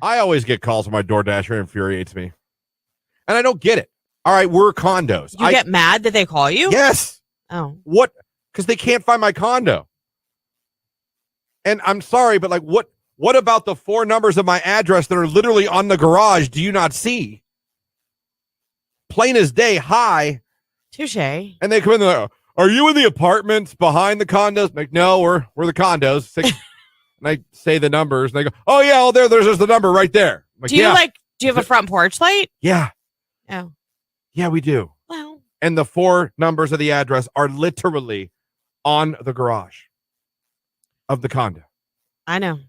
I always get calls from my DoorDasher. It infuriates me. And I don't get it. All right, we're condos. You get mad that they call you? Yes. Oh. What? Because they can't find my condo. And I'm sorry, but what about the 4 numbers of my address that are literally on the garage? Do you not see? Plain as day, hi. Touche. And they come in there, are you in the apartments behind the condos? I'm like, no, we're the condos. And I say the numbers, and they go, oh, yeah, well, there's the number right there. I'm like, Do you have a front porch light? Yeah. Oh. Yeah, we do. Well. And the 4 numbers of the address are literally on the garage of the condo. I know.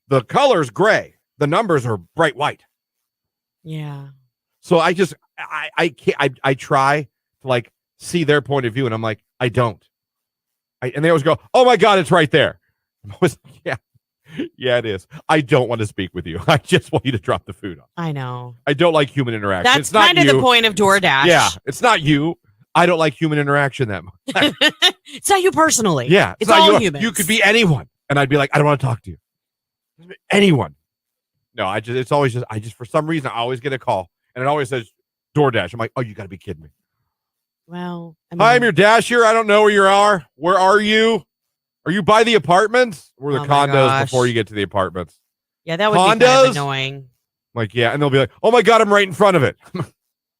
The color's gray. The numbers are bright white. Yeah. So I can't. I try to like see their point of view, and I'm like, I don't. And they always go, "Oh my God, it's right there." I'm always, yeah, it is. I don't want to speak with you. I just want you to drop the food off. I know. I don't like human interaction. That's it's not kind of you. the point of DoorDash. Yeah, it's not you. I don't like human interaction that much. It's not you personally. Yeah, it's not all you. humans. You could be anyone, and I'd be like, I don't want to talk to you. Anyone. No, it's always just for some reason I always get a call, and it always says DoorDash. I'm like, oh, you got to be kidding me. Well, Hi, I'm your dasher. I don't know where you are. Where are you? Are you by the apartments or the condos before you get to the apartments? Yeah, that would be kind of annoying. Like, yeah, and they'll be like, oh my God, I'm right in front of it.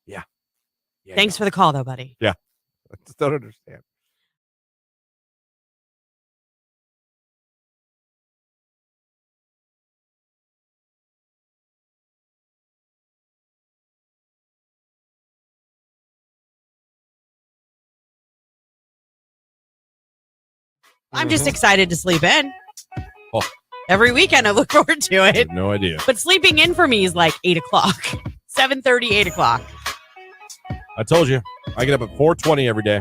Yeah. Thanks for the call, though, buddy. Yeah. I just don't understand. I'm just excited to sleep in. Oh. Every weekend, I look forward to I it. have no idea. But sleeping in for me is like 8 o'clock, 7:30, 8 o'clock. I told you, I get up at 4:20 every day.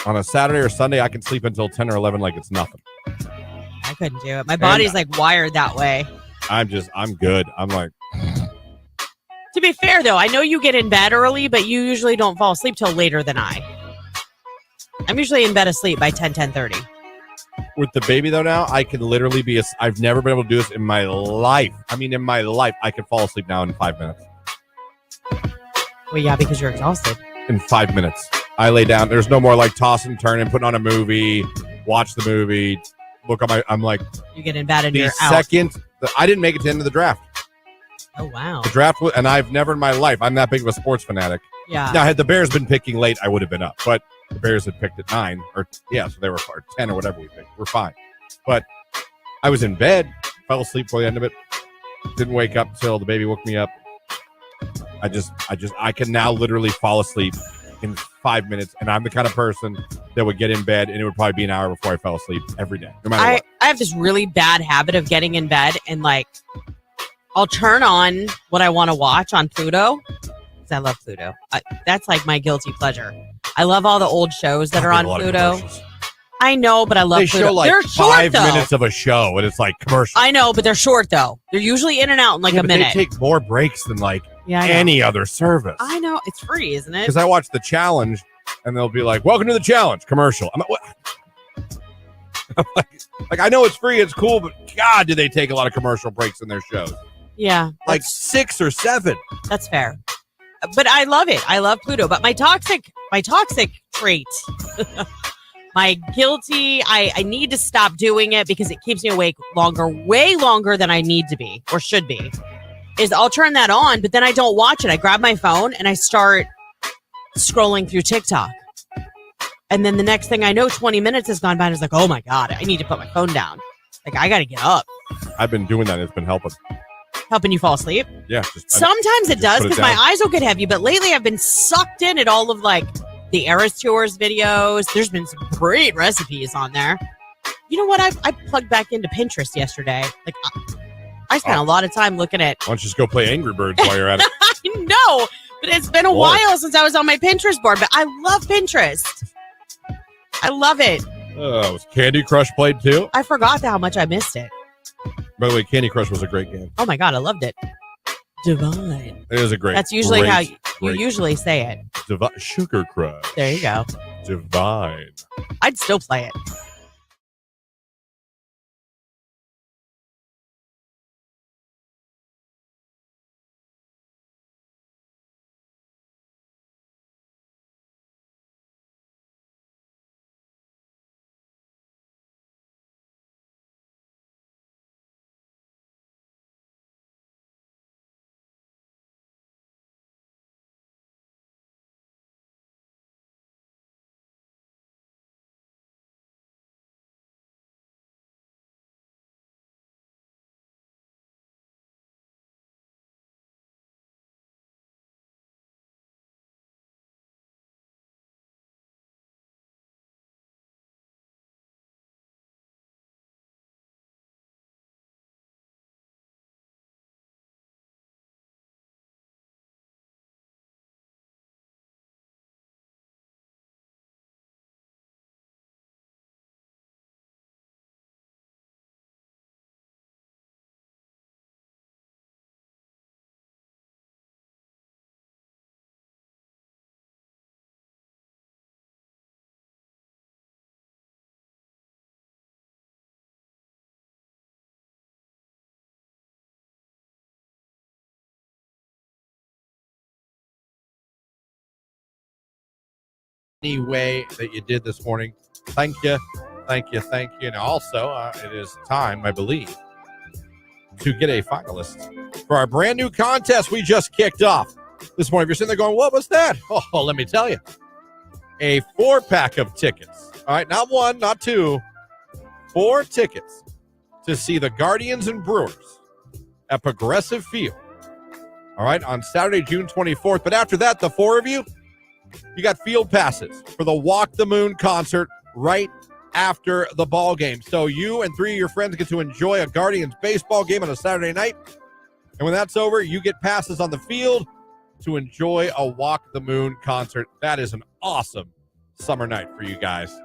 On a Saturday or Sunday, I can sleep until 10 or 11 like it's nothing. I couldn't do it. My body's like wired that way. I'm good. I'm like. To be fair, though, I know you get in bed early, but you usually don't fall asleep till later than I. I'm usually in bed asleep by 10:30. With the baby, though, now, I can literally I've never been able to do this in my life. I mean, in my life, I can fall asleep now in 5 minutes. Well, yeah, because you're exhausted. In 5 minutes. I lay down. There's no more like tossing, turning, putting on a movie, watch the movie, look at I'm like. You get in bed and you're out. I didn't make it to the end of the draft. Oh, wow. The draft, and I've never in my life, I'm that big of a sports fanatic. Yeah. Now, had the Bears been picking late, I would have been up. But the Bears had picked at 9, so they were 10 or whatever we picked. We're fine. But I was in bed, fell asleep for the end of it, didn't wake up till the baby woke me up. I can now literally fall asleep in 5 minutes, and I'm the kind of person that would get in bed, and it would probably be an hour before I fell asleep every day, no matter what. I have this really bad habit of getting in bed and like I'll turn on what I want to watch on Pluto because I love Pluto. That's like my guilty pleasure. I love all the old shows that are on Pluto. I know, but I love Pluto. Show like they're 5 short, minutes of a show, and it's like commercial. I know, but they're short though. They're usually in and out in like a minute. They take more breaks than like I any other service. I know. It's free, isn't it? Because I watch The Challenge, and they'll be like, welcome to The Challenge, commercial. I'm like, what? like, I know it's free, it's cool, but God, do they take a lot of commercial breaks in their shows. Yeah. Like 6 or 7. That's fair. But I love it. I love Pluto. But my toxic trait, my guilty, I need to stop doing it because it keeps me awake longer, way longer than I need to be or should be, is I'll turn that on, but then I don't watch it. I grab my phone and I start scrolling through TikTok. And then the next thing I know, 20 minutes has gone by and it's like, oh my God, I need to put my phone down. Like, I got to get up. I've been doing that. It's been helping. Helping you fall asleep? Yeah. Sometimes it does because my eyes will get heavy, but lately I've been sucked in at all of like the Eras Tours videos. There's been some great recipes on there. You know what? I plugged back into Pinterest yesterday. Like, I spent a lot of time looking at. Why don't you just go play Angry Birds while you're at it? I know, but it's been a while since I was on my Pinterest board, but I love Pinterest. I love it. Was Candy Crush played too? I forgot how much I missed it. By the way, Candy Crush was a great game. Oh my God, I loved it. Divine. It is a great. That's usually how you usually say it. Sugar Crush. There you go. Divine. I'd still play it. any way that you did this morning. Thank you. Thank you. Thank you. And also, it is time, I believe, to get a finalist for our brand new contest we just kicked off this morning. If you're sitting there going, what was that? Oh, let me tell you. A 4-pack of tickets. All right, not 1, not 2. 4 tickets to see the Guardians and Brewers at Progressive Field. All right, on Saturday, June 24th. But after that, the 4 of you got field passes for the Walk the Moon concert right after the ball game. So you and 3 of your friends get to enjoy a Guardians baseball game on a Saturday night. And when that's over, you get passes on the field to enjoy a Walk the Moon concert. That is an awesome summer night for you guys.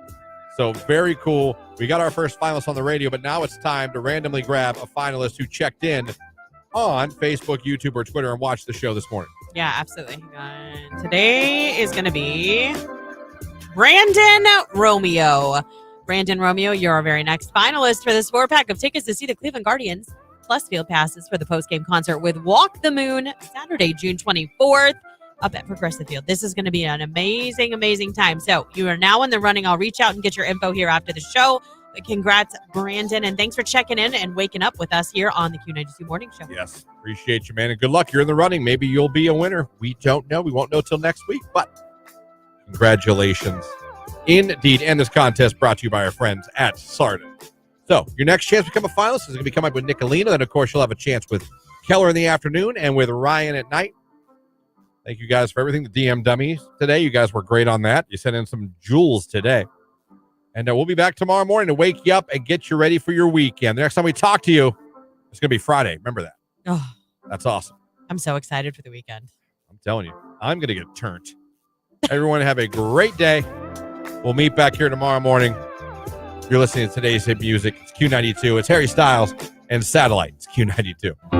So very cool. We got our first finalist on the radio, but now it's time to randomly grab a finalist who checked in on Facebook, YouTube, or Twitter and watched the show this morning. Yeah, absolutely. Today is going to be Brandon Romeo. Brandon Romeo, you're our very next finalist for this 4-pack of tickets to see the Cleveland Guardians, plus field passes for the post-game concert with Walk the Moon, Saturday, June 24th, up at Progressive Field. This is going to be an amazing, amazing time. So you are now in the running. I'll reach out and get your info here after the show. But congrats, Brandon, and thanks for checking in and waking up with us here on the Q92 Morning Show. Yes, appreciate you, man, and good luck. You're in the running. Maybe you'll be a winner. We don't know. We won't know till next week, but congratulations. Indeed, and this contest brought to you by our friends at Sardin. So your next chance to become a finalist is going to be coming up with Nicolina. Then, of course, you'll have a chance with Keller in the afternoon and with Ryan at night. Thank you guys for everything. The DM Dummies today. You guys were great on that. You sent in some jewels today. And we'll be back tomorrow morning to wake you up and get you ready for your weekend. The next time we talk to you, it's going to be Friday. Remember that. Oh, that's awesome. I'm so excited for the weekend. I'm telling you, I'm going to get turned. Everyone have a great day. We'll meet back here tomorrow morning. You're listening to today's hit music. It's Q92. It's Harry Styles and Satellite. It's Q92.